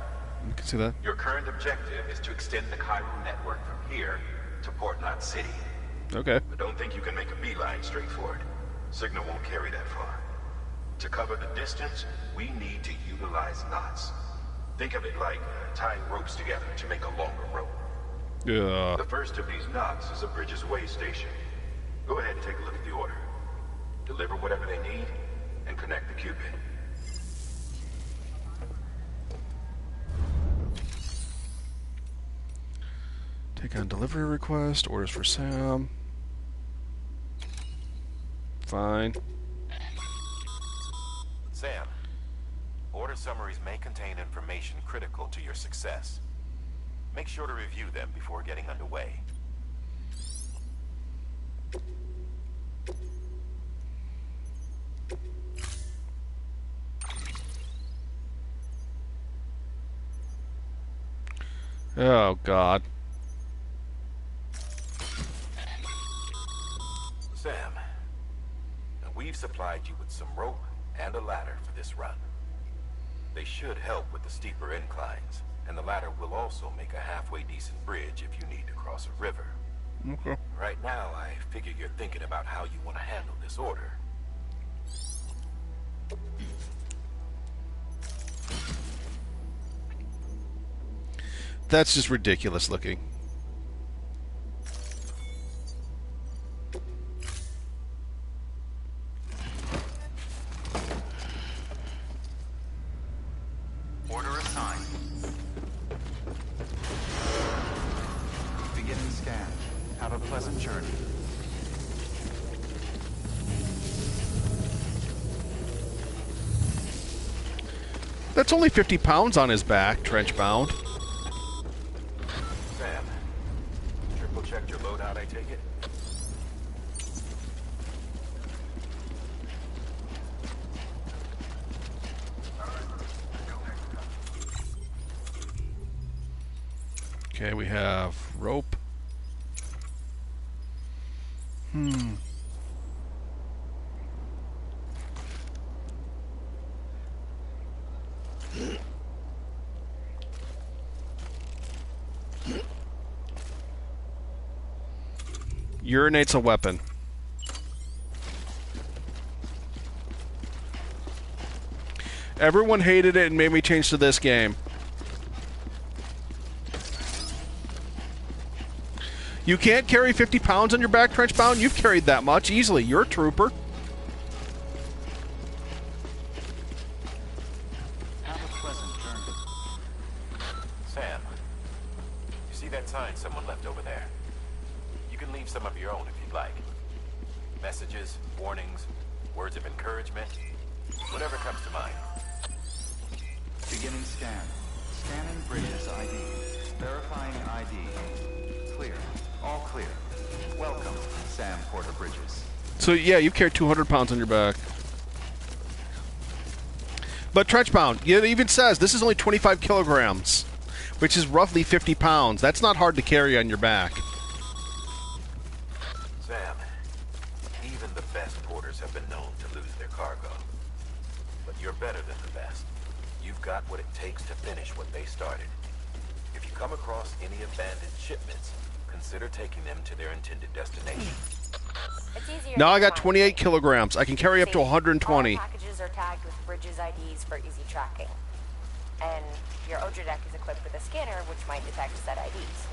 You can see that. Your current objective is to extend the Cairo network from here to Port Knot City. Okay. But don't think you can make a beeline straight for it. Signal won't carry that far. To cover the distance, we need to utilize knots. Think of it like tying ropes together to make a longer rope. Yeah. The first of these knots is a Bridges Way station. Go ahead and take a look at the order. Deliver whatever they need, and connect the Cupid. Take on delivery request, orders for Sam. Fine. Sam, order summaries may contain information critical to your success. Make sure to review them before getting underway. Oh, God. Sam, we've supplied you with some rope and a ladder for this run. They should help with the steeper inclines, and the ladder will also make a halfway decent bridge if you need to cross a river. Okay. Right now, I figure you're thinking about how you want to handle this order. That's just ridiculous looking. Order assigned. Beginning scan. Have a pleasant journey. That's only 50 pounds on his back, Trenchbound. Sam, triple checked your loadout, I take it? Okay, we have rope. Urinate's a weapon. Everyone hated it and made me change to this game. You can't carry 50 pounds on your back, Trenchbound? You've carried that much easily. You're a trooper. Have a pleasant journey. Sam, you see that sign someone left over there? You can leave some of your own if you'd like. Messages, warnings, words of encouragement, whatever comes to mind. Beginning scan. Scanning Bridges ID. Verifying ID. Clear. All clear. Welcome, Sam Porter Bridges. So, yeah, you carry 200 pounds on your back. But Trenchbound, it even says this is only 25 kilograms, which is roughly 50 pounds. That's not hard to carry on your back. Sam, even the best porters have been known to lose their cargo. But you're better than the best. You've got what it takes to finish what they started. If you come across any abandoned shipments, consider taking them to their intended destination. Now I got 28 kilograms. I can carry up to 120. All packages are tagged with Bridges IDs for easy tracking. And your Odra deck is equipped with a scanner which might detect said IDs.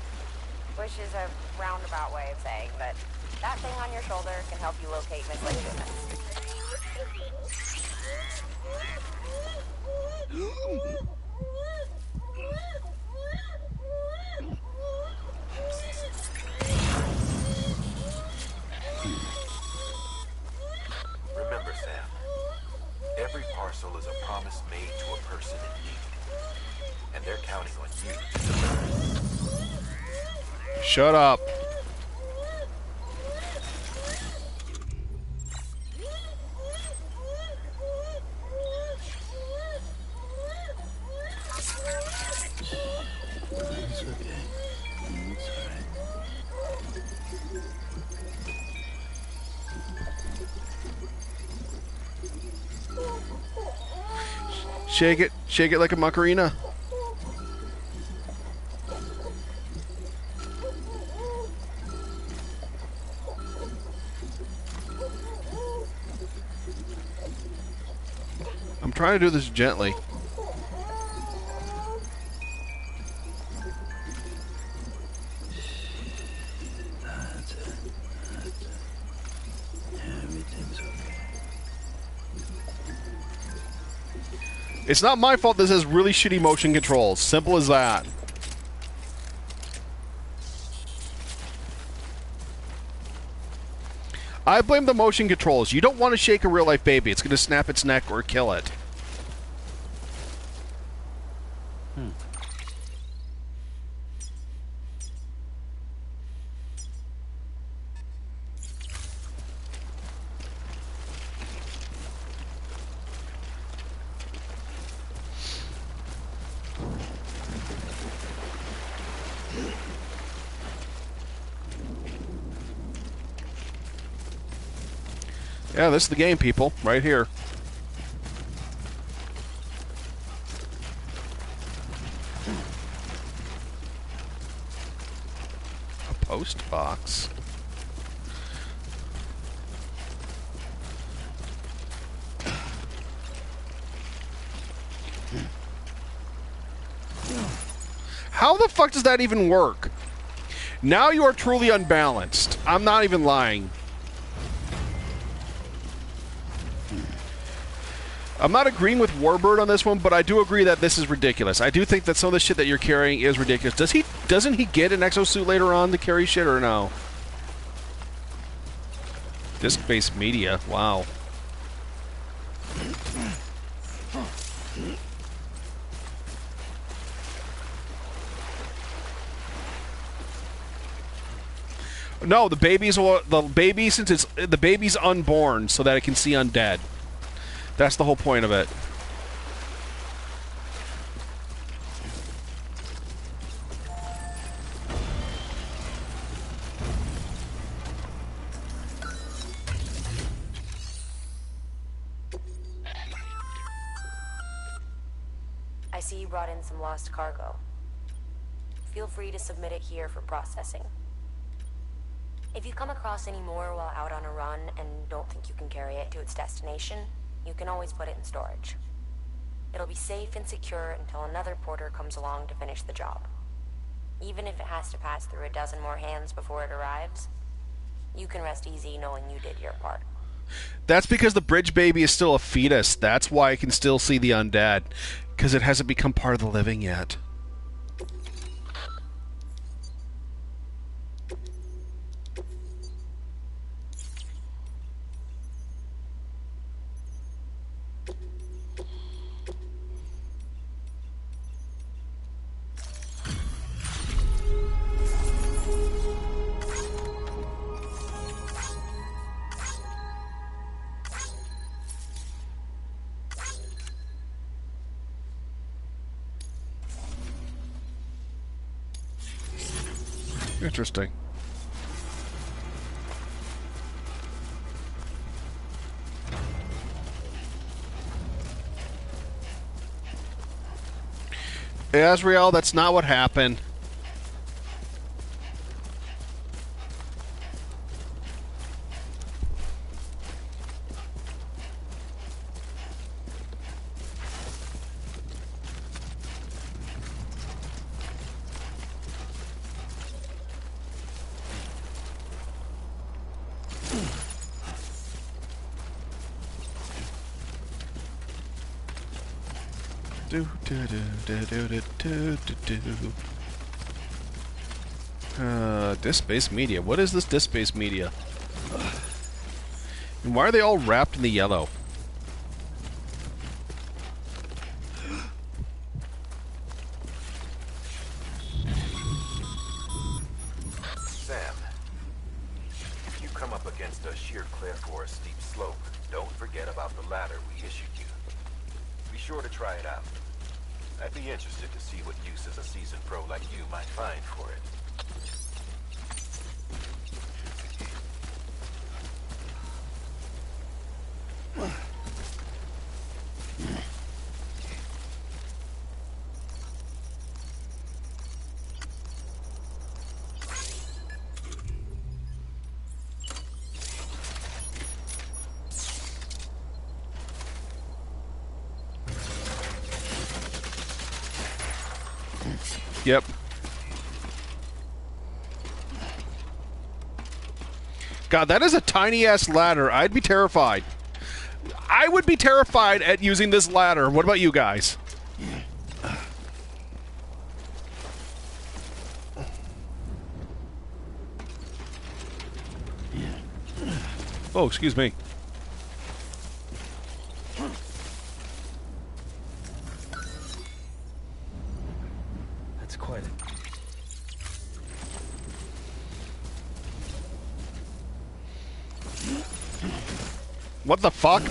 Which is a roundabout way of saying that that thing on your shoulder can help you locate mislaid shipments. parcel is a promise made to a person in need. And they're counting on you to deliver. Shut up. It's okay. It's alright. Shake it like a Macarena. I'm trying to do this gently. That's it. That's it. Everything's okay. It's not my fault this has really shitty motion controls. Simple as that. I blame the motion controls. You don't want to shake a real-life baby. It's going to snap its neck or kill it. Yeah, this is the game, people. Right here. A post box. How the fuck does that even work? Now you are truly unbalanced. I'm not even lying. I'm not agreeing with Warbird on this one, but I do agree that this is ridiculous. I do think that some of the shit that you're carrying is ridiculous. Doesn't he get an exosuit later on to carry shit, or no? Disc-based media. Wow. No, the baby, since the baby's unborn, so that it can see undead. That's the whole point of it. I see you brought in some lost cargo. Feel free to submit it here for processing. If you come across any more while out on a run and don't think you can carry it to its destination, you can always put it in storage. It'll be safe and secure until another porter comes along to finish the job. Even if it has to pass through a dozen more hands before it arrives, you can rest easy knowing you did your part. That's because the bridge baby is still a fetus. That's why I can still see the undead. Because it hasn't become part of the living yet. Interesting. Azrael, that's not what happened. Disc-based media. What is this disc-based media? And why are they all wrapped in the yellow? a sheer cliff or a steep slope, don't forget about the ladder we issued you. Be sure to try it out. I'd be interested to see what uses a seasoned pro like you might find for it. Yep. God, that is a tiny-ass ladder. I'd be terrified. I would be terrified at using this ladder. What about you guys? Oh, excuse me. That's quite it. What the fuck?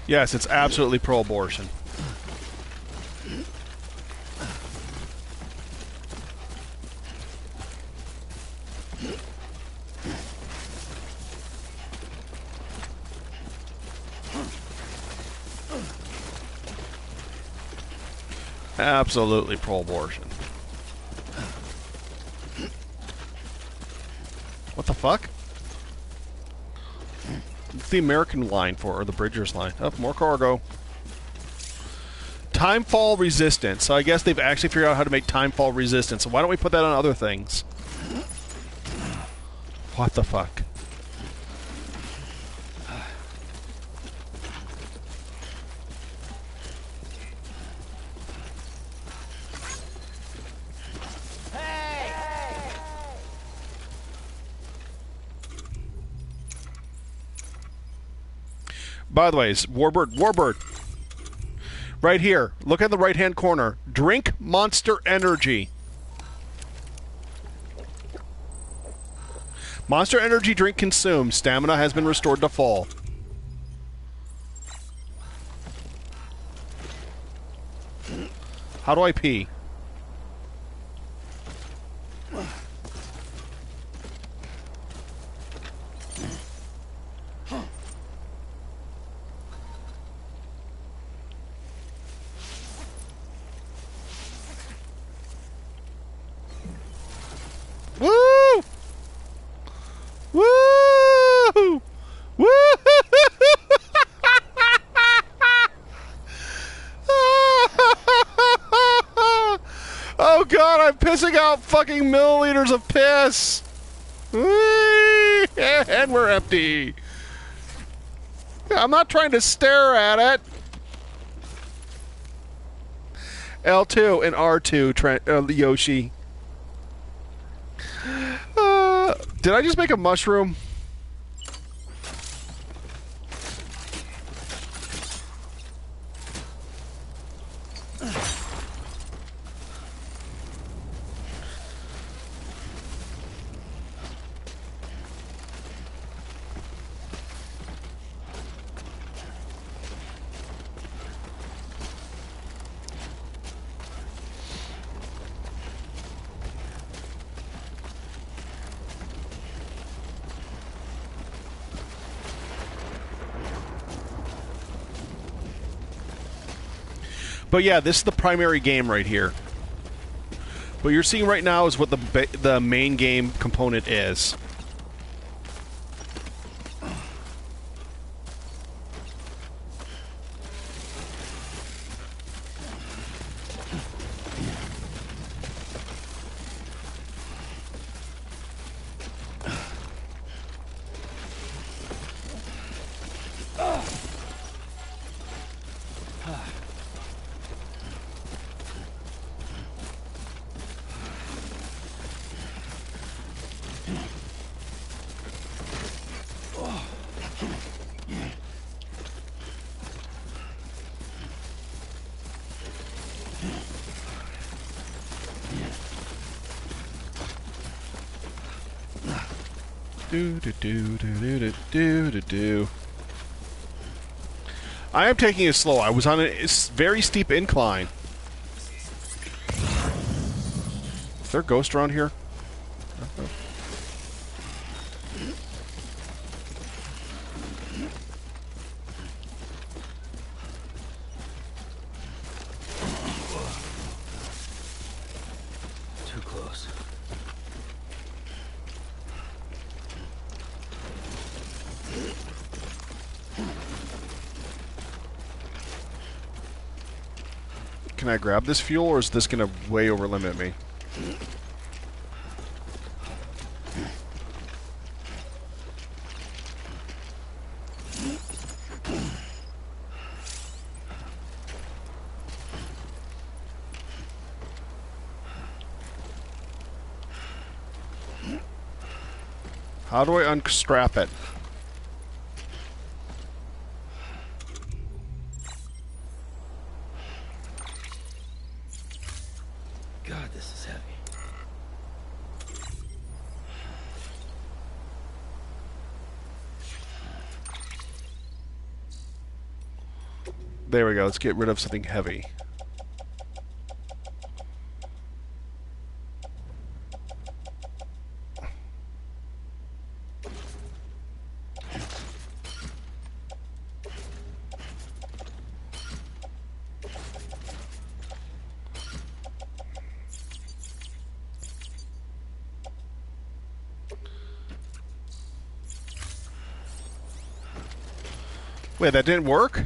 Yes, it's absolutely pro-abortion. Absolutely pro-abortion. What the fuck? What's the American line for, or the Bridgers line? Oh, more cargo. Timefall resistance. So I guess they've actually figured out how to make timefall resistant. So why don't we put that on other things? What the fuck? By the way, Warbird. Right here. Look at the right-hand corner. Drink Monster Energy. Monster Energy drink consumed. Stamina has been restored to full. How do I pee? Woo! Woo! Woo! Oh god, I'm pissing out fucking milliliters of piss! And we're empty. I'm not trying to stare at it. L2 and R2, Yoshi. Did I just make a mushroom? But yeah, this is the primary game right here. What you're seeing right now is what the main game component is. Do do do do do do do do. I am taking it slow. I was on a very steep incline. Is there a ghost around here? Too close. Can I grab this fuel, or is this going to way over limit me? How do I unstrap it? God, this is heavy. There we go. Let's get rid of something heavy. Wait, that didn't work?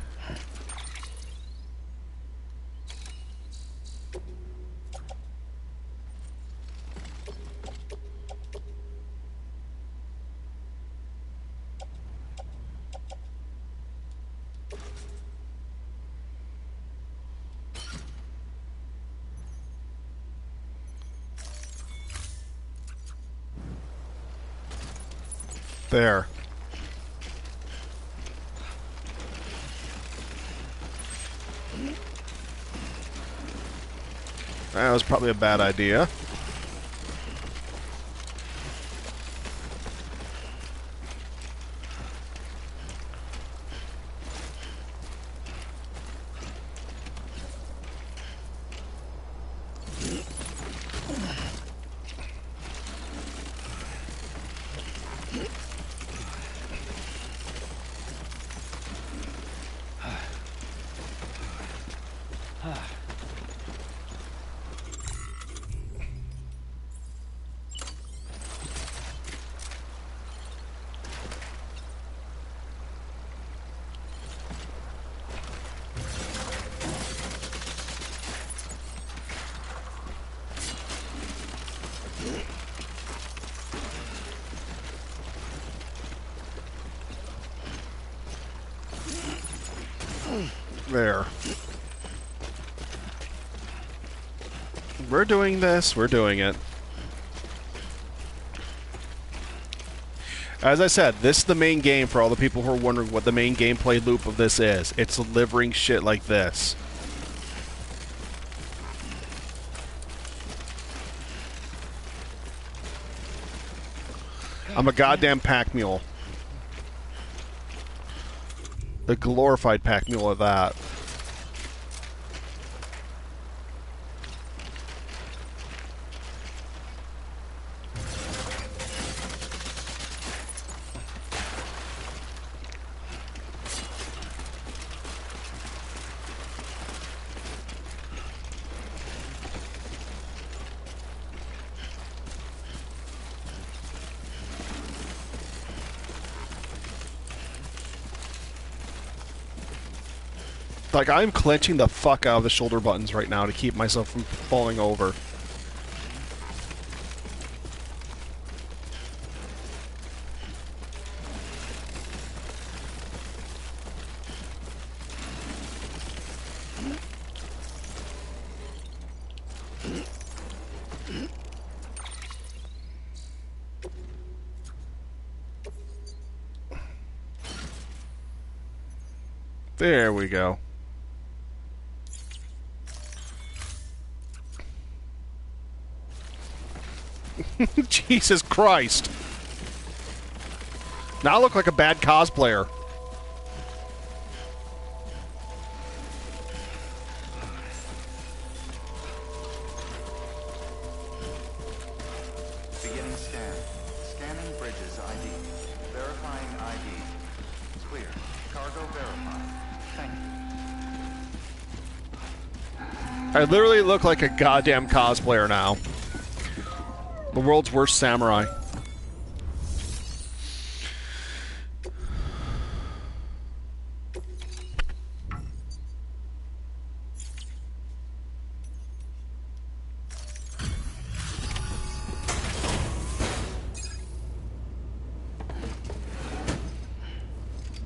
There. That was probably a bad idea. There. We're doing this. We're doing it. As I said, this is the main game for all the people who are wondering what the main gameplay loop of this is. It's delivering shit like this. I'm a goddamn pack mule. The glorified pack mule of that. Like, I'm clenching the fuck out of the shoulder buttons right now to keep myself from falling over. There we go. Jesus Christ. Now I look like a bad cosplayer. Beginning scan. Scanning bridges ID. Verifying ID. Clear. Cargo verified. Thank you. I literally look like a goddamn cosplayer now. The world's worst samurai.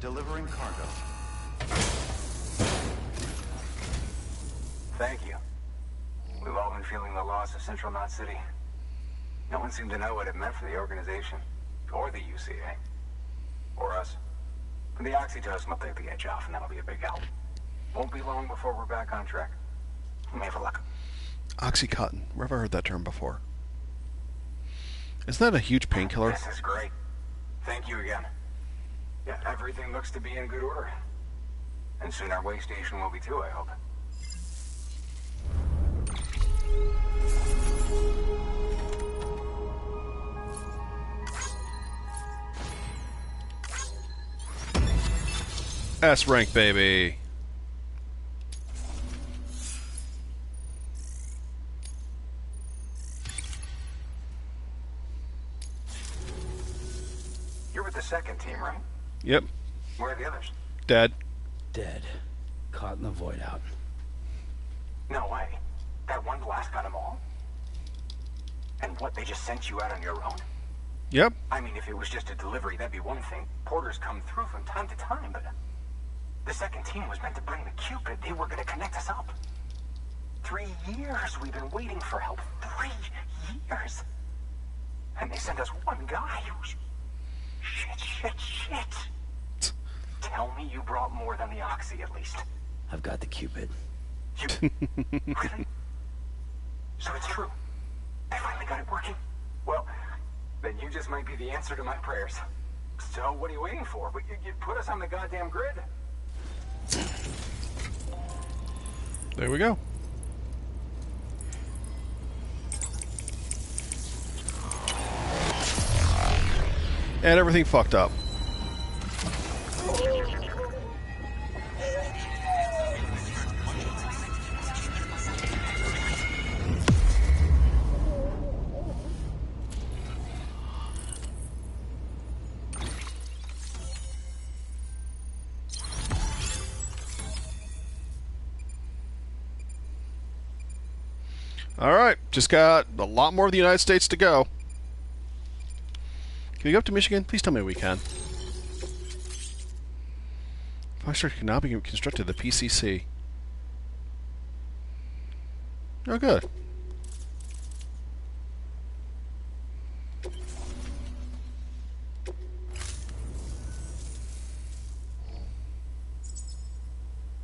Delivering cargo. Thank you. We've all been feeling the loss of Central Knot City. No one seemed to know what it meant for the organization, or the UCA, or us. When the Oxytocin will take the edge off, and that'll be a big help. Won't be long before we're back on track. We may have luck. Oxycontin. Where have I heard that term before? Isn't that a huge painkiller? This is great. Thank you again. Yeah, everything looks to be in good order. And soon our way station will be too, I hope. S rank, baby. You're with the second team, right? Yep. Where are the others? Dead. Dead. Caught in the void out. No way. That one blast got them all? And what, they just sent you out on your own? Yep. I mean, if it was just a delivery, that'd be one thing. Porters come through from time to time, but the second team was meant to bring the Cupid. They were going to connect us up. 3 years we've been waiting for help. 3 years. And they sent us one guy who's... Shit. Tell me you brought more than the Oxy, at least. I've got the Cupid. Really? So it's true. They finally got it working. Well, then you just might be the answer to my prayers. So what are you waiting for? You put us on the goddamn grid. There we go. And everything fucked up. Alright, just got a lot more of the United States to go. Can we go up to Michigan? Please tell me we can. Infrastructure can now be constructed at the PCC. Oh, good.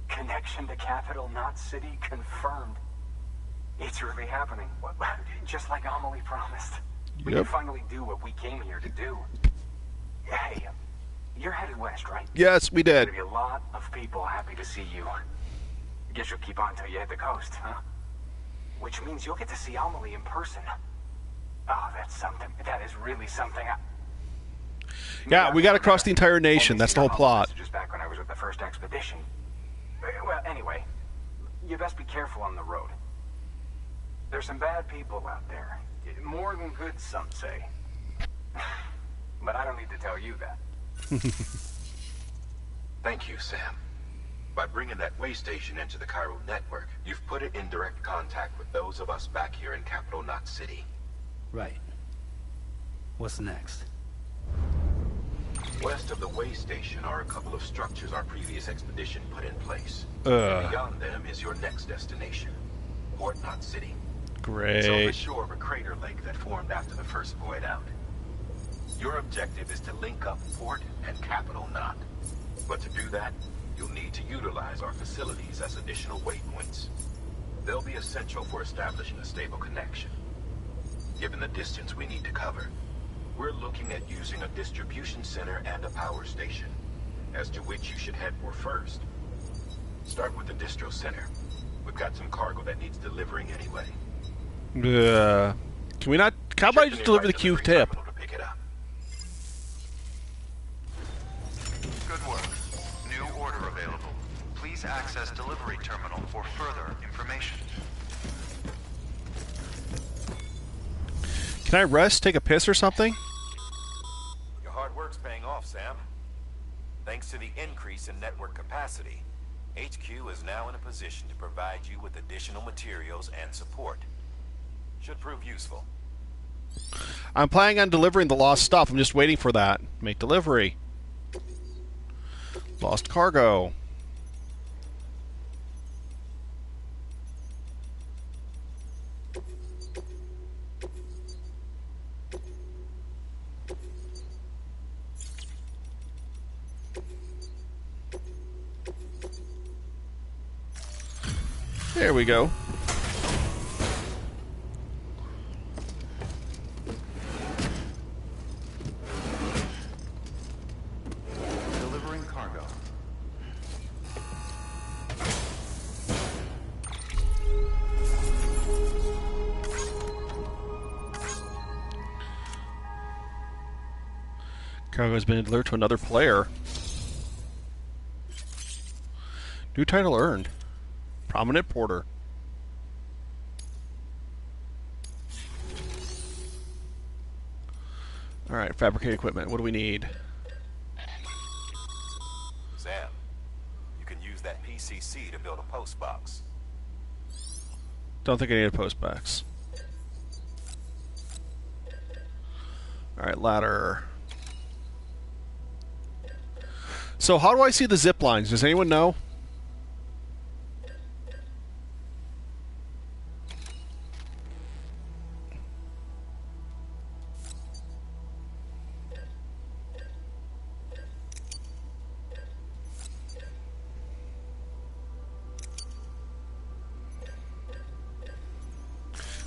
Connection to Capital Knot City confirmed. It's really happening. Just like Amelie promised. We can finally do what we came here to do. Hey, you're headed west, right? Yes, we did. There'll be a lot of people happy to see you. I guess you'll keep on till you hit the coast, huh? Which means you'll get to see Amelie in person. Oh, that's something. That is really something. Yeah, we got to cross the entire nation. That's the whole plot. Just back when I was with the first expedition. Well, anyway, you best be careful on the road. There's some bad people out there. More than good, some say. But I don't need to tell you that. Thank you, Sam. By bringing that way station into the Cairo network, you've put it in direct contact with those of us back here in Capital Knot City. Right. What's next? West of the way station are a couple of structures our previous expedition put in place. Beyond them is your next destination, Port Knot City. Great. It's on the shore of a crater lake that formed after the first void out. Your objective is to link up Port and Capital Knot. But to do that, you'll need to utilize our facilities as additional waypoints. They'll be essential for establishing a stable connection. given the distance we need to cover. We're looking at using a distribution center and a power station, as to which you should head for first. Start with the distro center. We've got some cargo that needs delivering anyway. Can we not? How about I just deliver the Q-tip? Good work. New order available. Please access delivery terminal for further information. Can I rest, take a piss or something? Your hard work's paying off, Sam. Thanks to the increase in network capacity, HQ is now in a position to provide you with additional materials and support. Should prove useful. I'm planning on delivering the lost stuff. I'm just waiting for that. Make delivery. Lost cargo. There we go. Delivering cargo. Cargo has been delivered to another player. New title earned. Prominent porter. Alright, fabricate equipment. What do we need? Sam, you can use that PCC to build a post box. Don't think I need a post box. Alright, ladder. So how do I see the zip lines? Does anyone know?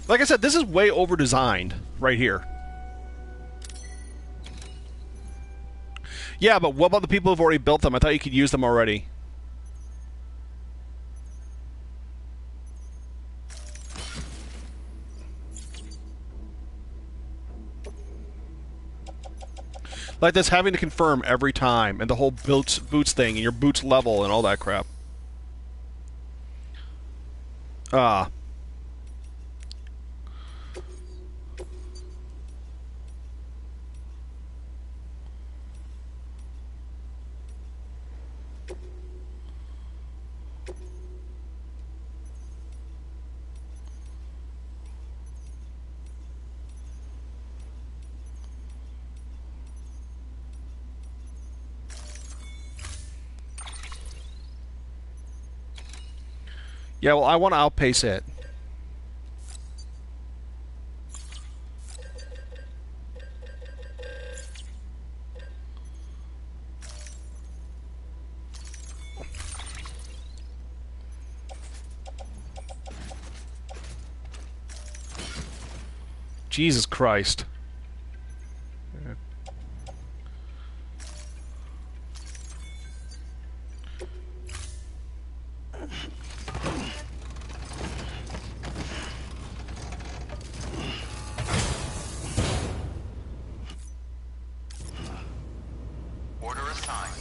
Like I said, this is way over-designed right here. Yeah, but what about the people who've already built them? I thought you could use them already. Like this having to confirm every time, and the whole boots thing, and your boots level, and all that crap. Ah. Yeah, well, I want to outpace it. Jesus Christ. Order assigned.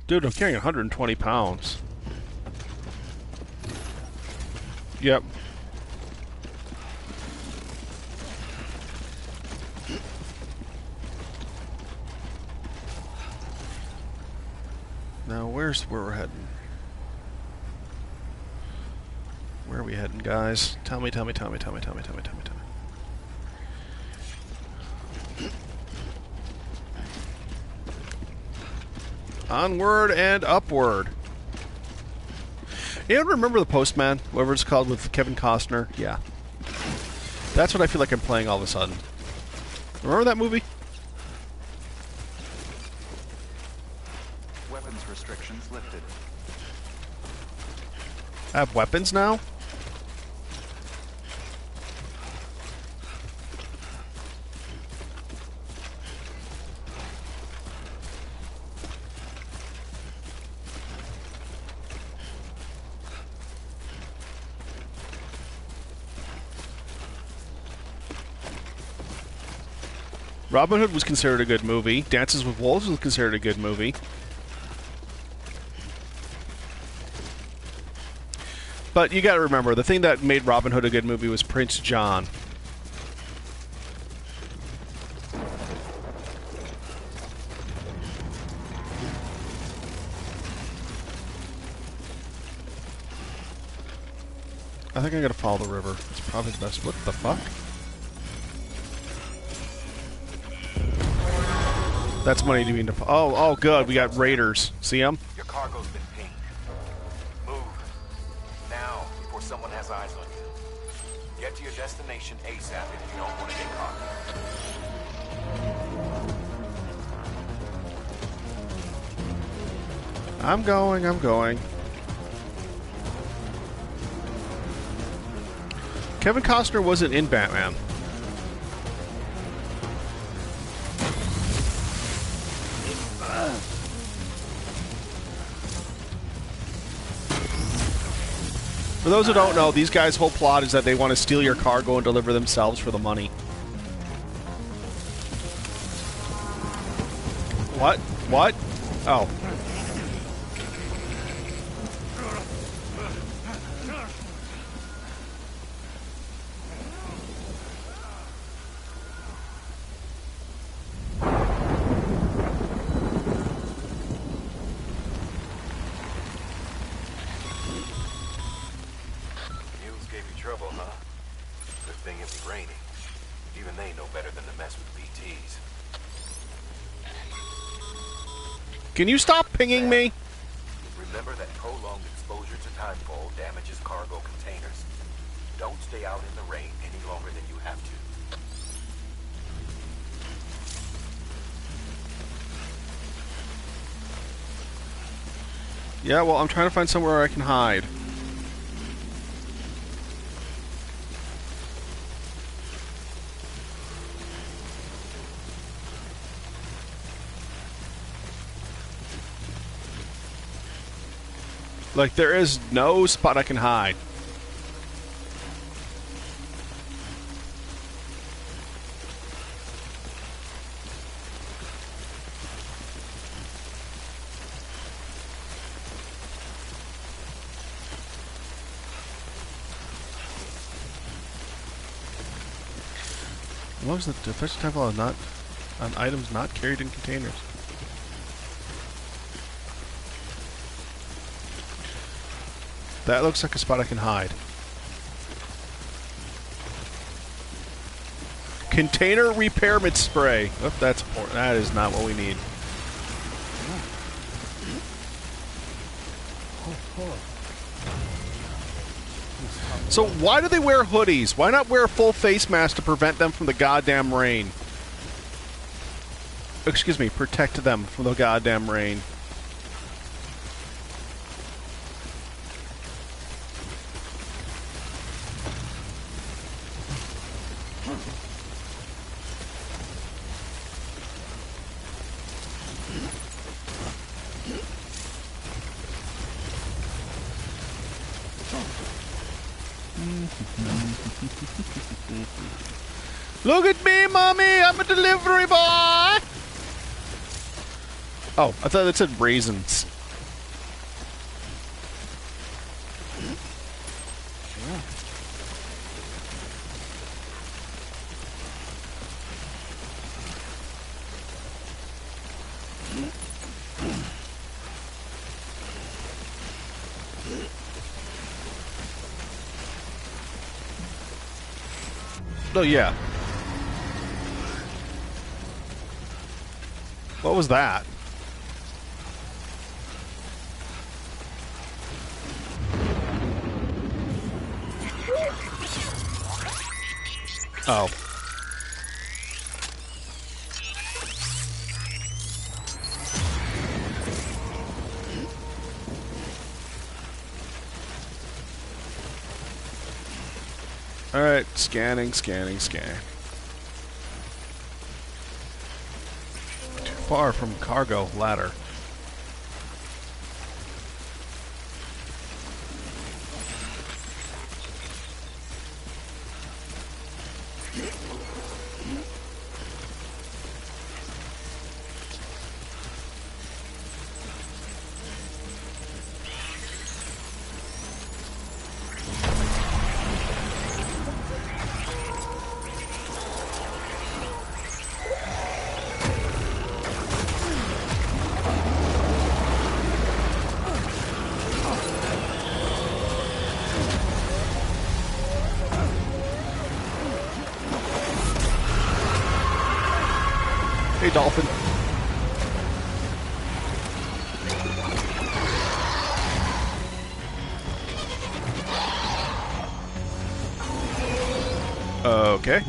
Dude, I'm carrying 120 pounds. Yep. Now, where's where we're heading? Where are we heading, guys? Tell me. Onward and upward. Anyone remember The Postman? Whatever it's called with Kevin Costner? Yeah. That's what I feel like I'm playing all of a sudden. Remember that movie? Weapons restrictions lifted. I have weapons now? Robin Hood was considered a good movie. Dances with Wolves was considered a good movie. But you gotta remember, the thing that made Robin Hood a good movie was Prince John. I think I'm gonna follow the river. It's probably the best. What the fuck? That's money to be into. Oh, good. We got raiders. See them? Your cargo's been pinged. Move. Now, before someone has eyes on you. Get to your destination ASAP if you don't want to get caught. I'm going. Kevin Costner wasn't in Batman. For those who don't know, these guys' whole plot is that they want to steal your cargo and deliver themselves for the money. What? What? Oh. Can you stop pinging me? Remember that prolonged exposure to timefall damages cargo containers. Don't stay out in the rain any longer than you have to. Yeah, well, I'm trying to find somewhere I can hide. Like, there is no spot I can hide. What was the defensive type law not on items not carried in containers? That looks like a spot I can hide. Container repairment spray. Oh, that's important. That is not what we need. So why do they wear hoodies? Why not wear a full face mask to prevent them from the goddamn rain? Excuse me, protect them from the goddamn rain. Look at me, mommy! I'm a delivery boy! Oh, I thought that said raisins. Oh, yeah. What was that? Oh. Alright, scanning. Too far from cargo ladder. Hey, Dolphin. Okay.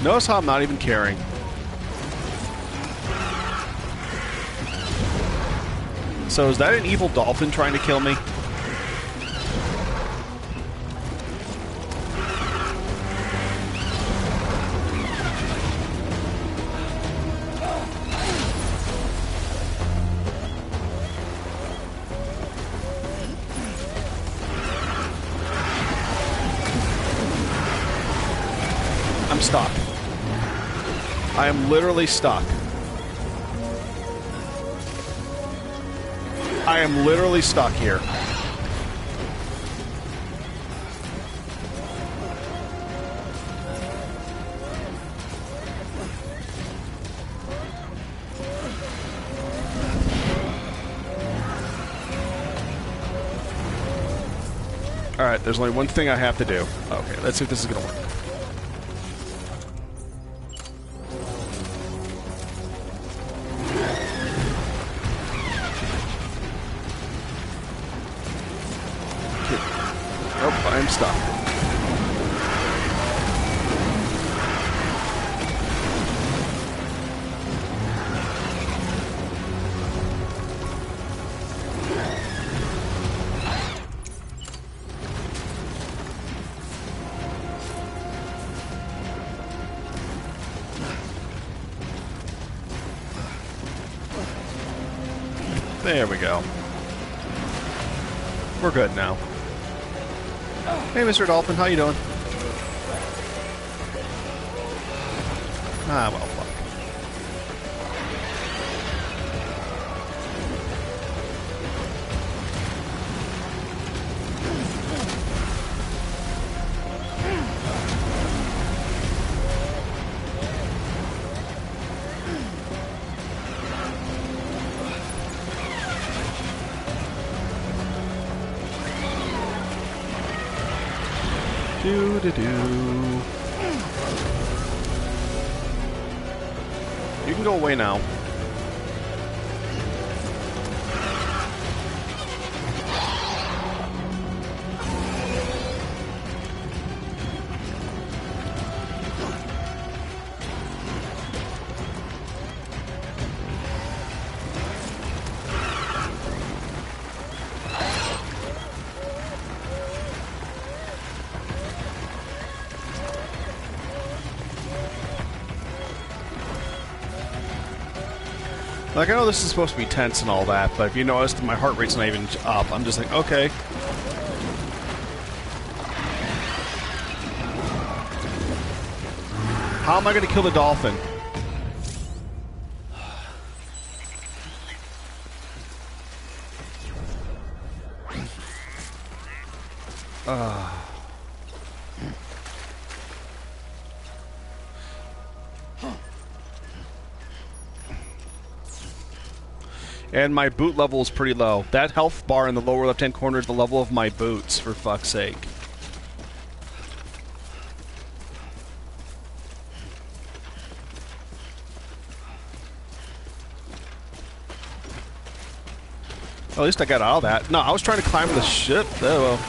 Notice how I'm not even caring. So is that an evil dolphin trying to kill me? I'm stuck. I am literally stuck. I am literally stuck here. Alright, there's only one thing I have to do. Okay, let's see if this is going to work. I'm stuck. There we go. We're good now. Hey, Mr. Dolphin, how you doing? Ah, well, fuck. Do-do-do. You can go away now. Like, I know this is supposed to be tense and all that, but if you noticed, my heart rate's not even up. I'm just like, okay. How am I going to kill the dolphin? And my boot level is pretty low. That health bar in the lower left-hand corner is the level of my boots, for fuck's sake. At least I got out of that. No, I was trying to climb the ship. Oh, well.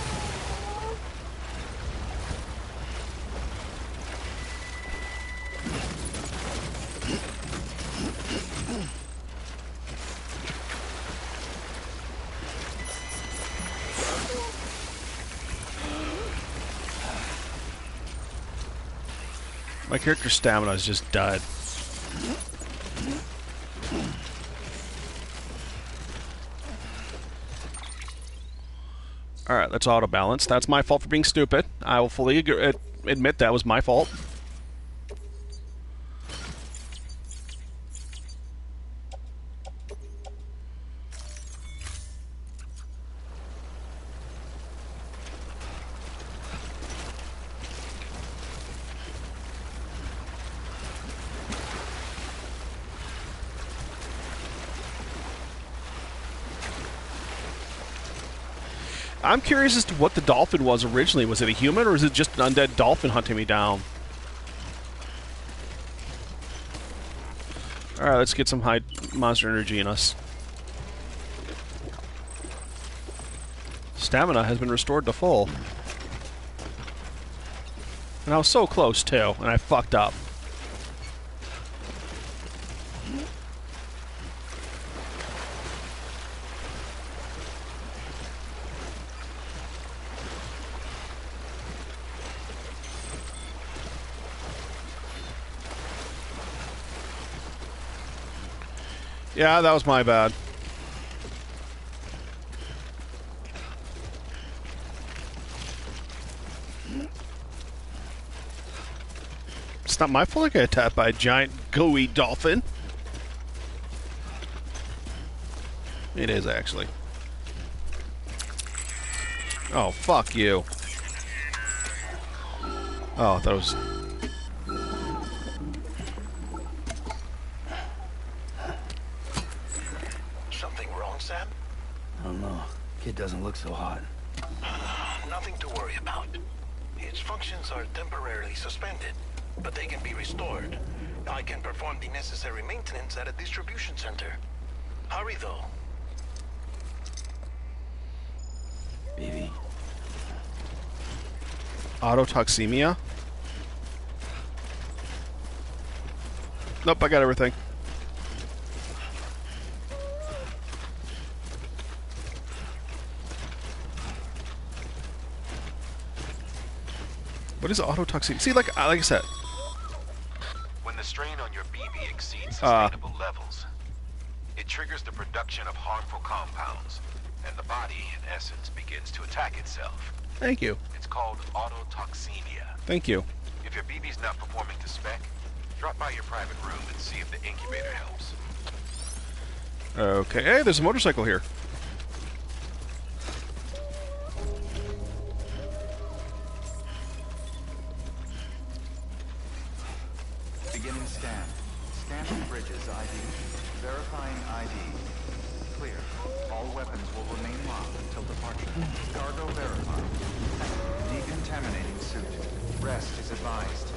My character's stamina is just dead. Alright, let's auto balance. That's my fault for being stupid. I will fully admit that was my fault. I'm curious as to what the dolphin was originally. Was it a human, or is it just an undead dolphin hunting me down? Alright, let's get some high monster energy in us. Stamina has been restored to full. And I was so close, too, and I fucked up. Yeah, that was my bad. It's not my fault I got attacked by a giant gooey dolphin. It is, actually. Oh, fuck you. Oh, I thought it was... Kid doesn't look so hot. Nothing to worry about. Its functions are temporarily suspended, but they can be restored. I can perform the necessary maintenance at a distribution center. Hurry, though. Baby. Autotoxemia? Nope, I got everything. What is autotoxemia? See, like I said. When the strain on your BB exceeds sustainable levels, it triggers the production of harmful compounds, and the body, in essence, begins to attack itself. Thank you. It's called autotoxemia. Thank you. If your BB's not performing to spec, drop by your private room and see if the incubator helps. Okay. Hey, there's a motorcycle here. Beginning scan. Scanning bridges ID. Verifying ID. Clear. All weapons will remain locked until departure. Cargo verified. Decontaminating suit. Rest is advised.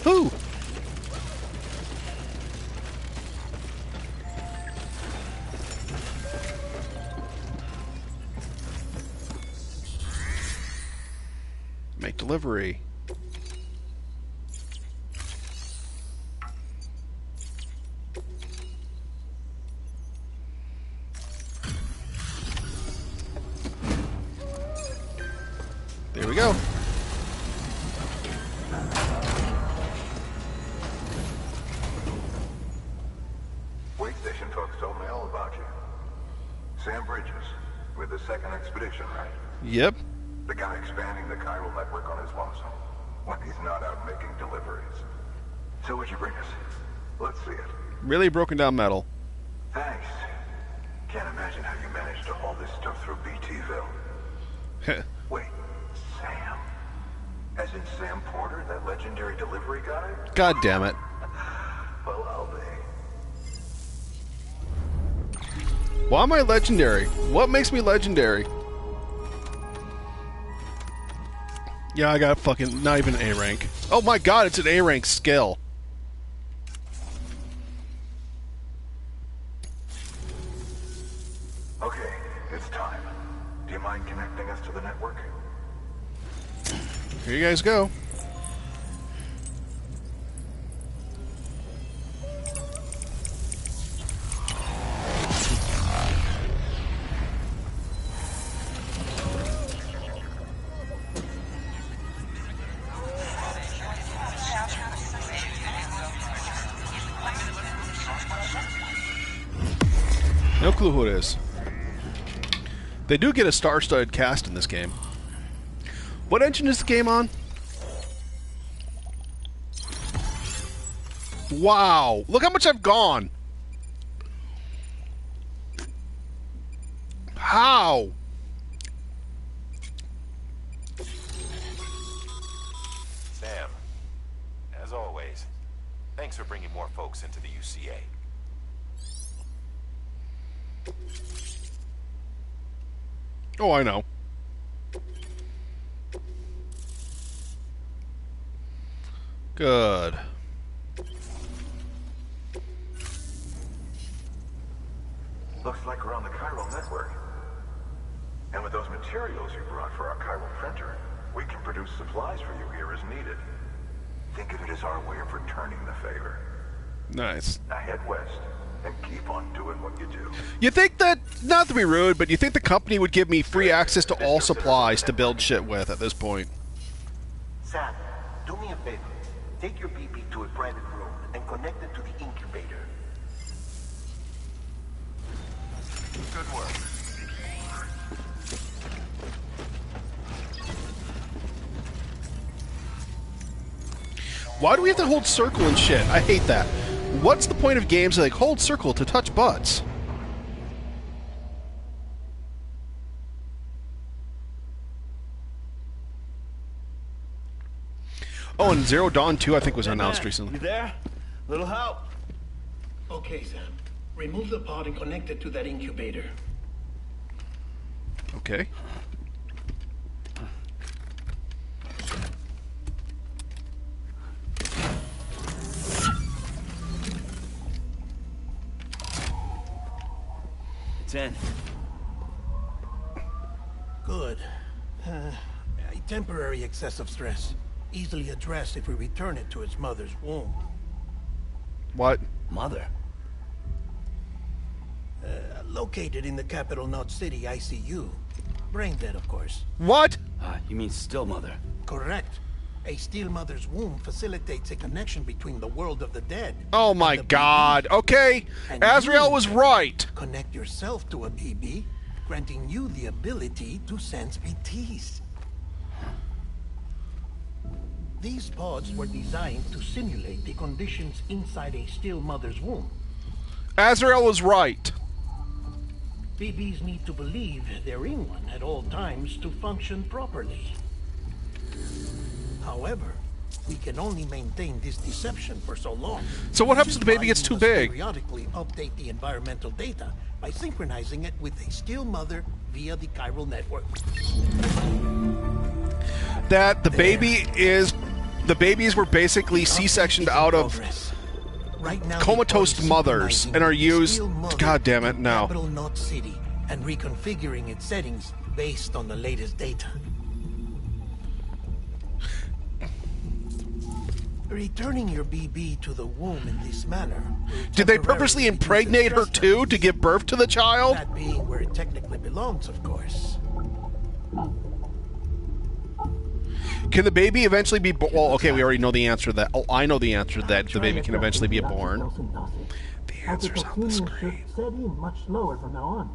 Ooh. Make delivery. There we go. Wait station folks told me all about you. Sam Bridges, with the second expedition, right? Yep. The guy expanding the chiral network on his lonesome when he's not out making deliveries. So what'd you bring us? Let's see it. Really broken down metal. Thanks. Can't imagine how you managed to haul this stuff through BTville. Wait, Sam. As in Sam Porter, that legendary delivery guy? God damn it. Well, I'll be. Why am I legendary? What makes me legendary? Yeah, I got fucking not even an A rank. Oh my god, it's an A rank skill. Okay, it's time. Do you mind connecting us to the network? Here you guys go. No clue who it is. They do get a star-studded cast in this game. What engine is the game on? Wow! Look how much I've gone! How? Sam, as always, thanks for bringing more folks into the UCA. Oh, I know. Good. Looks like we're on the chiral network. And with those materials you brought for our chiral printer, we can produce supplies for you here as needed. Think of it as our way of returning the favor. Nice. Now head west and keep on doing what you do. You think that, not to be rude, but you think the company would give me free access to all supplies to build shit with at this point? Sam, do me a favor. Take your BB to a private room and connect it to the incubator. Good work. Why do we have to hold circle and shit? I hate that. What's the point of games that like hold circle to touch butts? Oh, and Zero Dawn 2 I think was announced recently. You there? Little help? Okay, Sam. Remove the pod and connect it to that incubator. Okay. It's in. Good. A temporary excessive stress. Easily addressed if we return it to its mother's womb. What? Mother? Located in the capital Knot City ICU. Brain dead, of course. What? You mean still mother? Correct. A steel mother's womb facilitates a connection between the world of the dead. Oh my god. Okay. Azrael was right. Connect yourself to a BB, granting you the ability to sense BTs. These pods were designed to simulate the conditions inside a still mother's womb. Azrael was right. BBs need to believe they're in one at all times to function properly. However, we can only maintain this deception for so long. So what happens if the baby gets too big? Periodically update the environmental data by synchronizing it with a still mother via the chiral network. That the babies were basically C-sectioned out of Right now, comatose mothers and are used. God damn it! No. Capital Knot City and reconfiguring its settings based on the latest data. Returning your BB to the womb in this manner. Did they purposely impregnate her too to give birth to the child? That being where it technically belongs, of course. Can the baby eventually be born? Well, okay, we already know the answer to that. Oh, I know the answer to that. The baby can eventually be born. The answer's on the screen. Set in much slower from now on.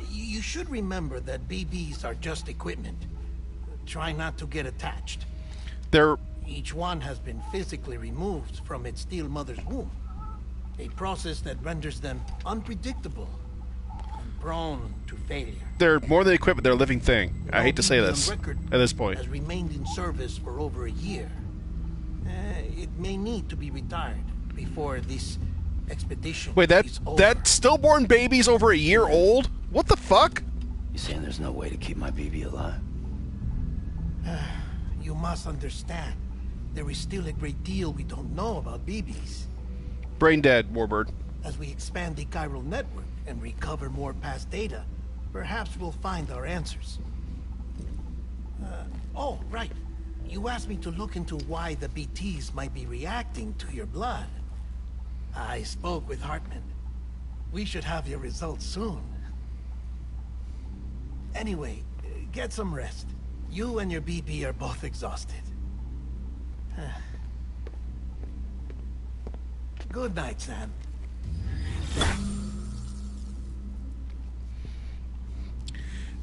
You should remember that BBs are just equipment. Try not to get attached. Each one has been physically removed from its steel mother's womb. A process that renders them unpredictable and prone to failure. They're more than equipment. They're a living thing. I hate to say this at this point. Has remained in service for over a year. It may need to be retired before this expedition. Wait, is over. that stillborn baby's over a year old? What the fuck? You saying there's no way to keep my BB alive? You must understand, there is still a great deal we don't know about BBs. Brain dead, Warbird. As we expand the chiral network and recover more past data, perhaps we'll find our answers. Oh, right. You asked me to look into why the BTs might be reacting to your blood. I spoke with Hartman. We should have your results soon. Anyway, get some rest. You and your BB are both exhausted. Good night, Sam.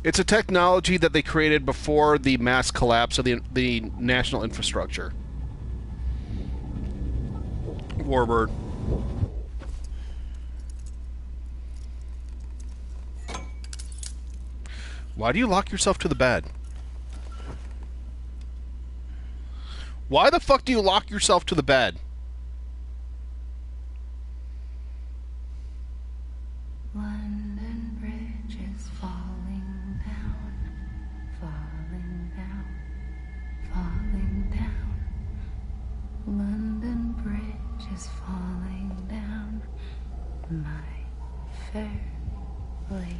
It's a technology that they created before the mass collapse of the national infrastructure. Warbird. Why do you lock yourself to the bed? Why the fuck do you lock yourself to the bed? London Bridge is falling down, falling down, falling down. London Bridge is falling down, my fair lady.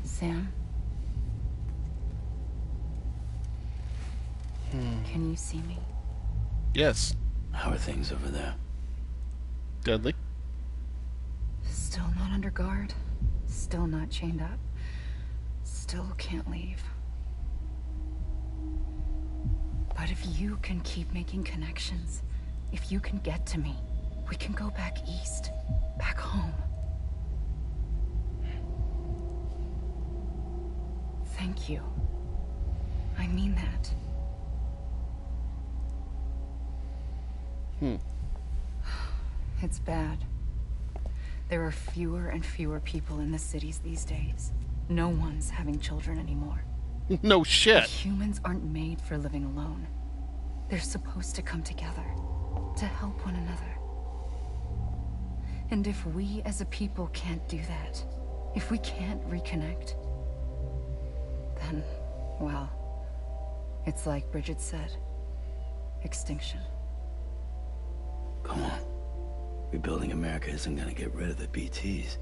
Sam? Can you see me? Yes. How are things over there? Deadly. Still not under guard. Still not chained up. Still can't leave. But if you can keep making connections, if you can get to me, we can go back east. Back home. Thank you. I mean that. It's bad. There are fewer and fewer people in the cities these days. No one's having children anymore. No shit. Humans aren't made for living alone. They're supposed to come together, to help one another. And if we as a people can't do that, if we can't reconnect, then, well, it's like Bridget said, extinction. Come on. Rebuilding America isn't gonna get rid of the BTs.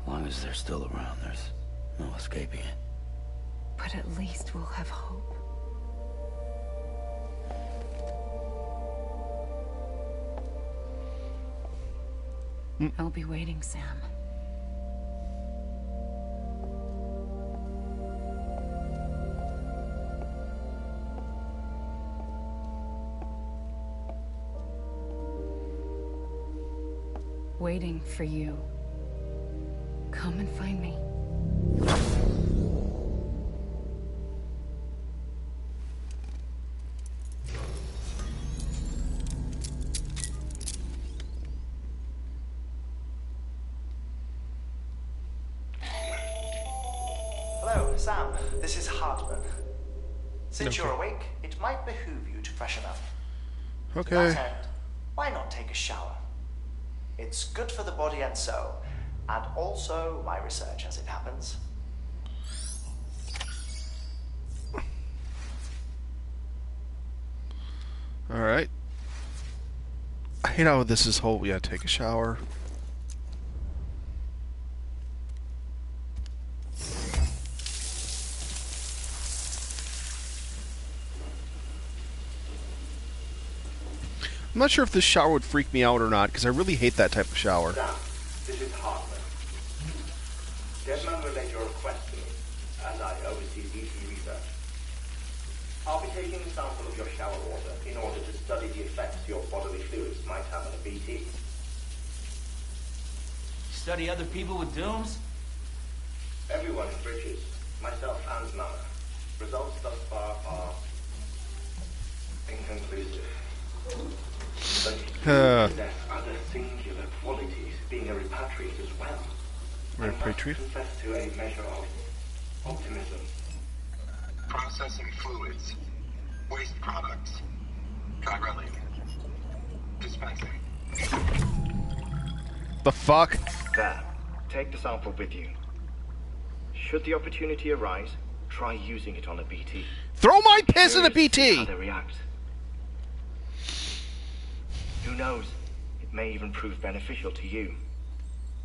As long as they're still around, there's no escaping it. But at least we'll have hope. I'll be waiting, Sam. Waiting for you. Come and find me. Hello, Sam. This is Hartman. Since you're awake, it might behoove you to freshen up. Okay. To that end, why not take a shower? It's good for the body and soul, and also my research as it happens. Alright. I hate how this is whole. Yeah, take a shower. I'm not sure if this shower would freak me out or not, because I really hate that type of shower. Sam, this is Hartman. Deadman relayed your request to me, as I oversee DC research. I'll be taking a sample of your shower water in order to study the effects your bodily fluids might have on a BT. Study other people with dooms? Everyone in Bridges, myself and Mama. Results thus far are inconclusive. But Uh. possess other singular qualities, being a repatriate as well. We're pretty confess to a measure of optimism. Processing fluids. Waste products. Chirelli. Dispensing. The fuck? There. Take the sample with you. Should the opportunity arise, try using it on a BT. Throw my piss in a Curious to see BT! how they react. Who knows? It may even prove beneficial to you.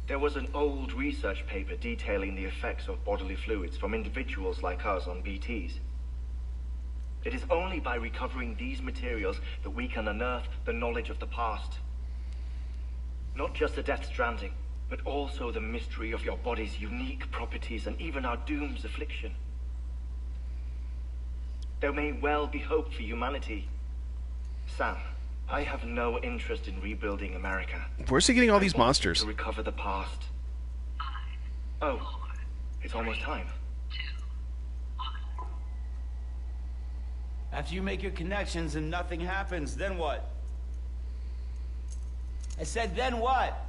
There was an old research paper detailing the effects of bodily fluids from individuals like us on BTs. It is only by recovering these materials that we can unearth the knowledge of the past. Not just the Death Stranding, but also the mystery of your body's unique properties and even our doom's affliction. There may well be hope for humanity. Sam, I have no interest in rebuilding America. Where's he getting all these monsters? To recover the past. Oh, it's almost time. After you make your connections and nothing happens, then what? I said, then what?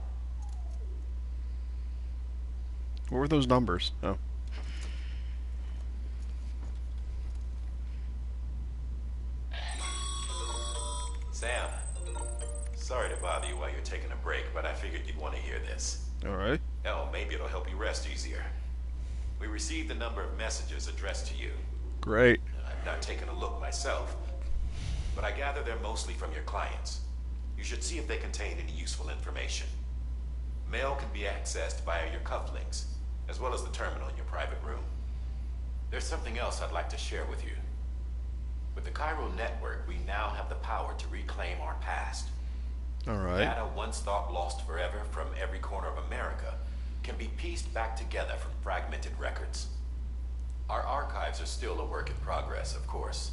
What were those numbers? Oh. Sam, sorry to bother you while you're taking a break, but I figured you'd want to hear this. Alright. Hell, maybe it'll help you rest easier. We received a number of messages addressed to you. Great. I've not taken a look myself, but I gather they're mostly from your clients. You should see if they contain any useful information. Mail can be accessed via your cufflinks, as well as the terminal in your private room. There's something else I'd like to share with you. With the chiral network, we now have the power to reclaim our past. Alright. Data once thought lost forever from every corner of America can be pieced back together from fragmented records. Our archives are still a work in progress, of course.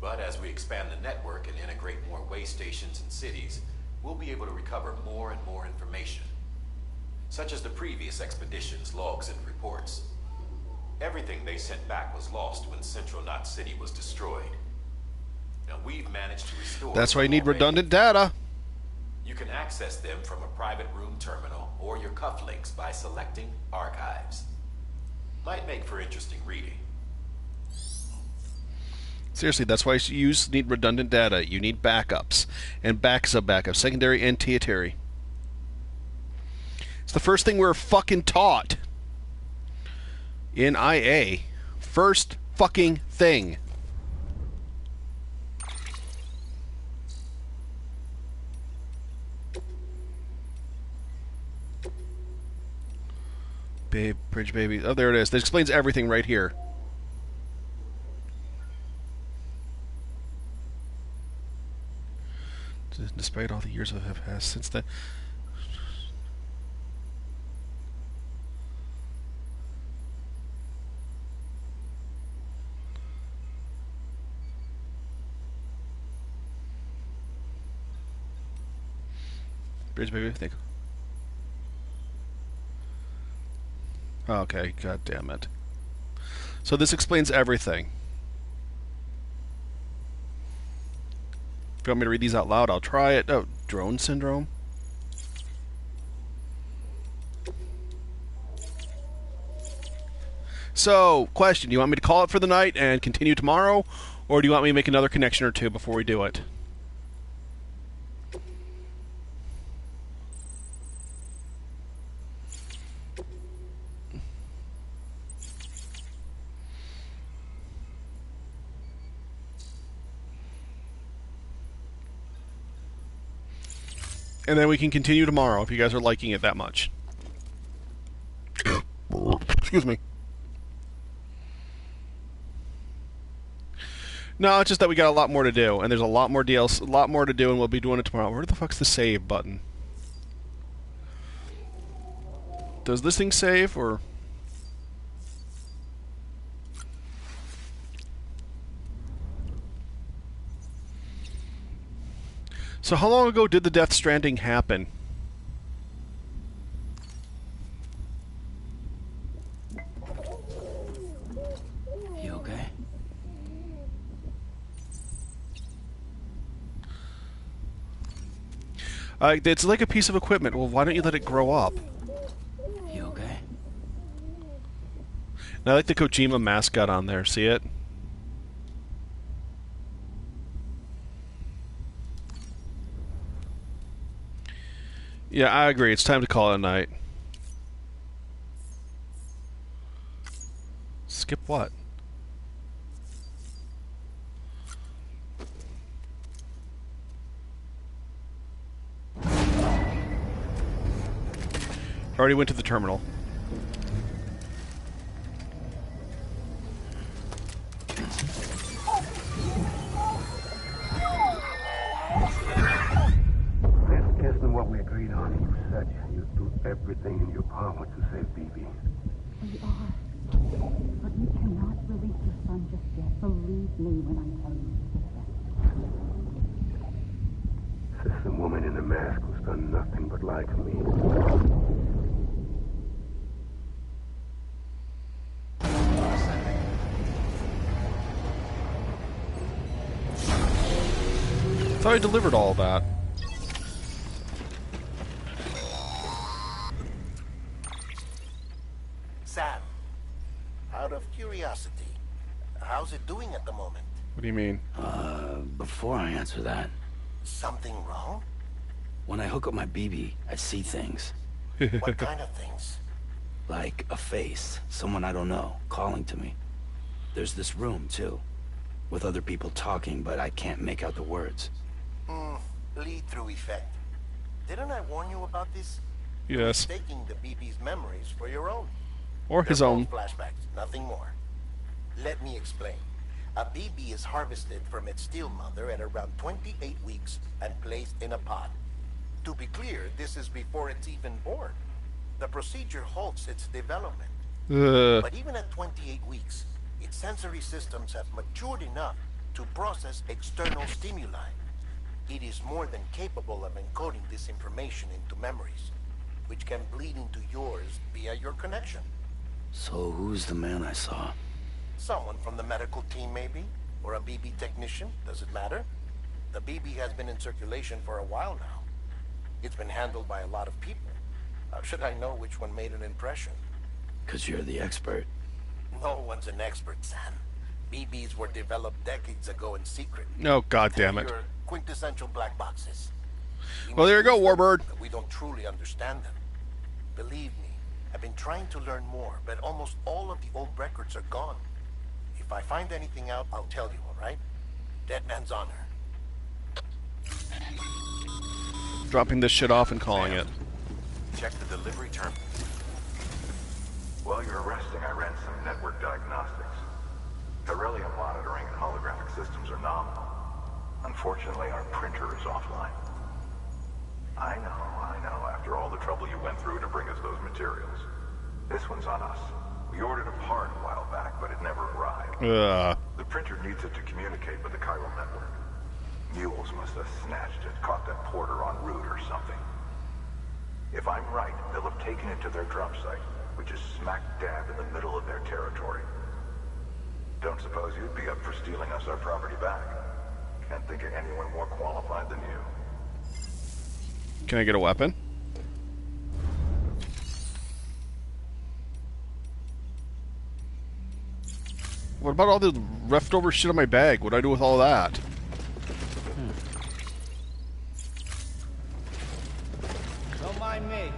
But as we expand the network and integrate more way stations and cities, we'll be able to recover more and more information, such as the previous expedition's logs and reports. Everything they sent back was lost when Central Knot City was destroyed. Now we've managed to restore... That's why you need already. redundant data. You can access them from a private room terminal or your cufflinks by selecting Archives. Might make for interesting reading. Seriously, that's why you need redundant data. You need backups. And backups, secondary and tertiary. It's the first thing we're fucking taught in IA. First fucking thing. Babe, bridge baby. Oh, there it is. That explains everything right here. Despite all the years that have passed since then. Bridge baby, thank you. Okay, god damn it. So this explains everything. If you want me to read these out loud, I'll try it. Oh, drone syndrome. So, question, do you want me to call it for the night and continue tomorrow? Or do you want me to make another connection or two before we do it? And then we can continue tomorrow if you guys are liking it that much. Excuse me. No, it's just that we got a lot more to do, and there's a lot more deals, a lot more to do, and we'll be doing it tomorrow. Where the fuck's the save button? Does this thing save, or... So how long ago did the Death Stranding happen? You okay? It's like a piece of equipment. Well, why don't you let it grow up? You okay? And I like the Kojima mascot on there. See it? Yeah, I agree. It's time to call it a night. Skip what? Already went to the terminal. This isn't what we agreed on. You said you'd do everything in your power to save BB. We are. But you cannot release your son just yet. Believe me when I tell you this. This woman in the mask who's done nothing but lie to me. I thought I delivered all of that. Sam, out of curiosity, how's it doing at the moment? What do you mean? Before I answer that, Something wrong? when I hook up my BB, I see things. What kind of things? Like a face, someone I don't know, calling to me. There's this room, too, with other people talking, but I can't make out the words. Lead-through effect. Didn't I warn you about this? Yes. Mistaking the BB's memories for your own. Or his They're own. both flashbacks, nothing more. Let me explain. A BB is harvested from its steel mother at around 28 weeks and placed in a pod. To be clear, this is before it's even born. The procedure halts its development. But even at 28 weeks, its sensory systems have matured enough to process external stimuli. It is more than capable of encoding this information into memories, which can bleed into yours via your connection. So who's the man I saw? Someone from the medical team, maybe? Or a BB technician? Does it matter? The BB has been in circulation for a while now. It's been handled by a lot of people. How should I know which one made an impression? 'Cause you're the expert. No one's an expert, Sam. BBs were developed decades ago in secret. Oh, God damn it. Your quintessential black boxes. Well, there you go, Warbird. But we don't truly understand them. Believe me, I've been trying to learn more, but almost all of the old records are gone. If I find anything out, I'll tell you, all right? Dead man's honor. Dropping this shit off and calling it. Check the delivery terminal. While you're resting, I ran some network diagnostics. Beryllium monitoring and holographic systems are nominal. Unfortunately, our printer is offline. I know. After all the trouble you went through to bring us those materials. This one's on us. We ordered a part a while back, but it never arrived. The printer needs it to communicate with the chiral network. Mules must have snatched it, caught that porter en route or something. If I'm right, they'll have taken it to their drop site, which is smack dab in the middle of their territory. Don't suppose you'd be up for stealing us our property back? Can't think of anyone more qualified than you. Can I get a weapon? What about all the leftover shit in my bag? What do I do with all that? Don't mind me.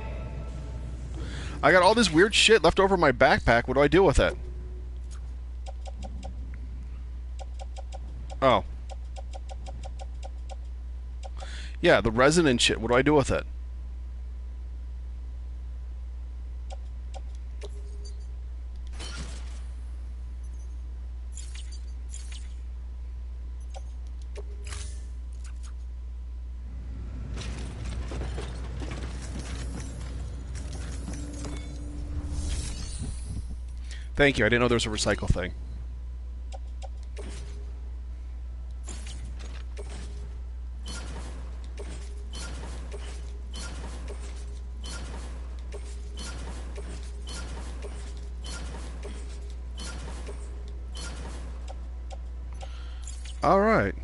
I got all this weird shit left over in my backpack. What do I do with it? Oh. Yeah, the resin and shit. What do I do with it? Thank you. I didn't know there was a recycle thing. All right.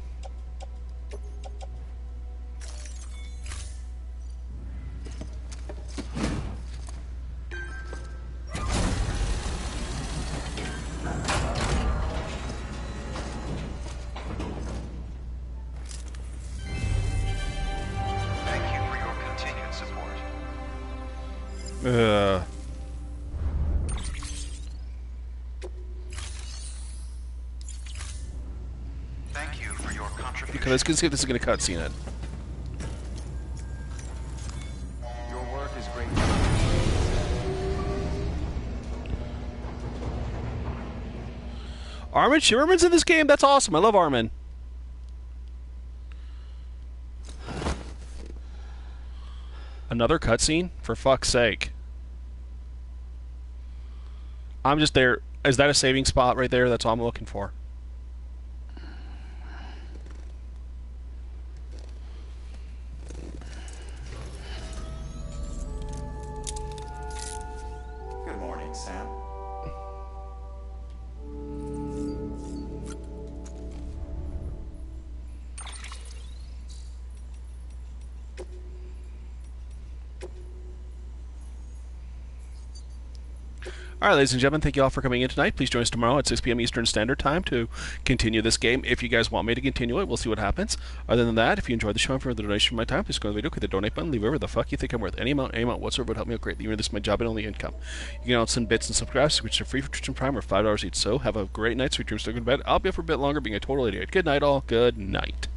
Thank you for your contribution. Okay, let's see if this is going to cutscene it. Your work is great. Armin Shimmerman's in this game? That's awesome. I love Armin. Another cutscene? For fuck's sake. I'm just there. Is that a saving spot right there? That's all I'm looking for. Good morning, Sam. Alright, ladies and gentlemen, thank you all for coming in tonight. Please join us tomorrow at 6 p.m. Eastern Standard Time to continue this game. If you guys want me to continue it, we'll see what happens. Other than that, if you enjoyed the show and for the donation of my time, please go to the video, click the donate button, leave whatever the fuck you think I'm worth. Any amount whatsoever would help me out greatly. This is my job and only income. You can also send bits and subscribes, which are free for Twitch and Prime, or $5 each. So, have a great night, sweet dreams, still go to bed. I'll be up for a bit longer, being a total idiot. Good night, all. Good night.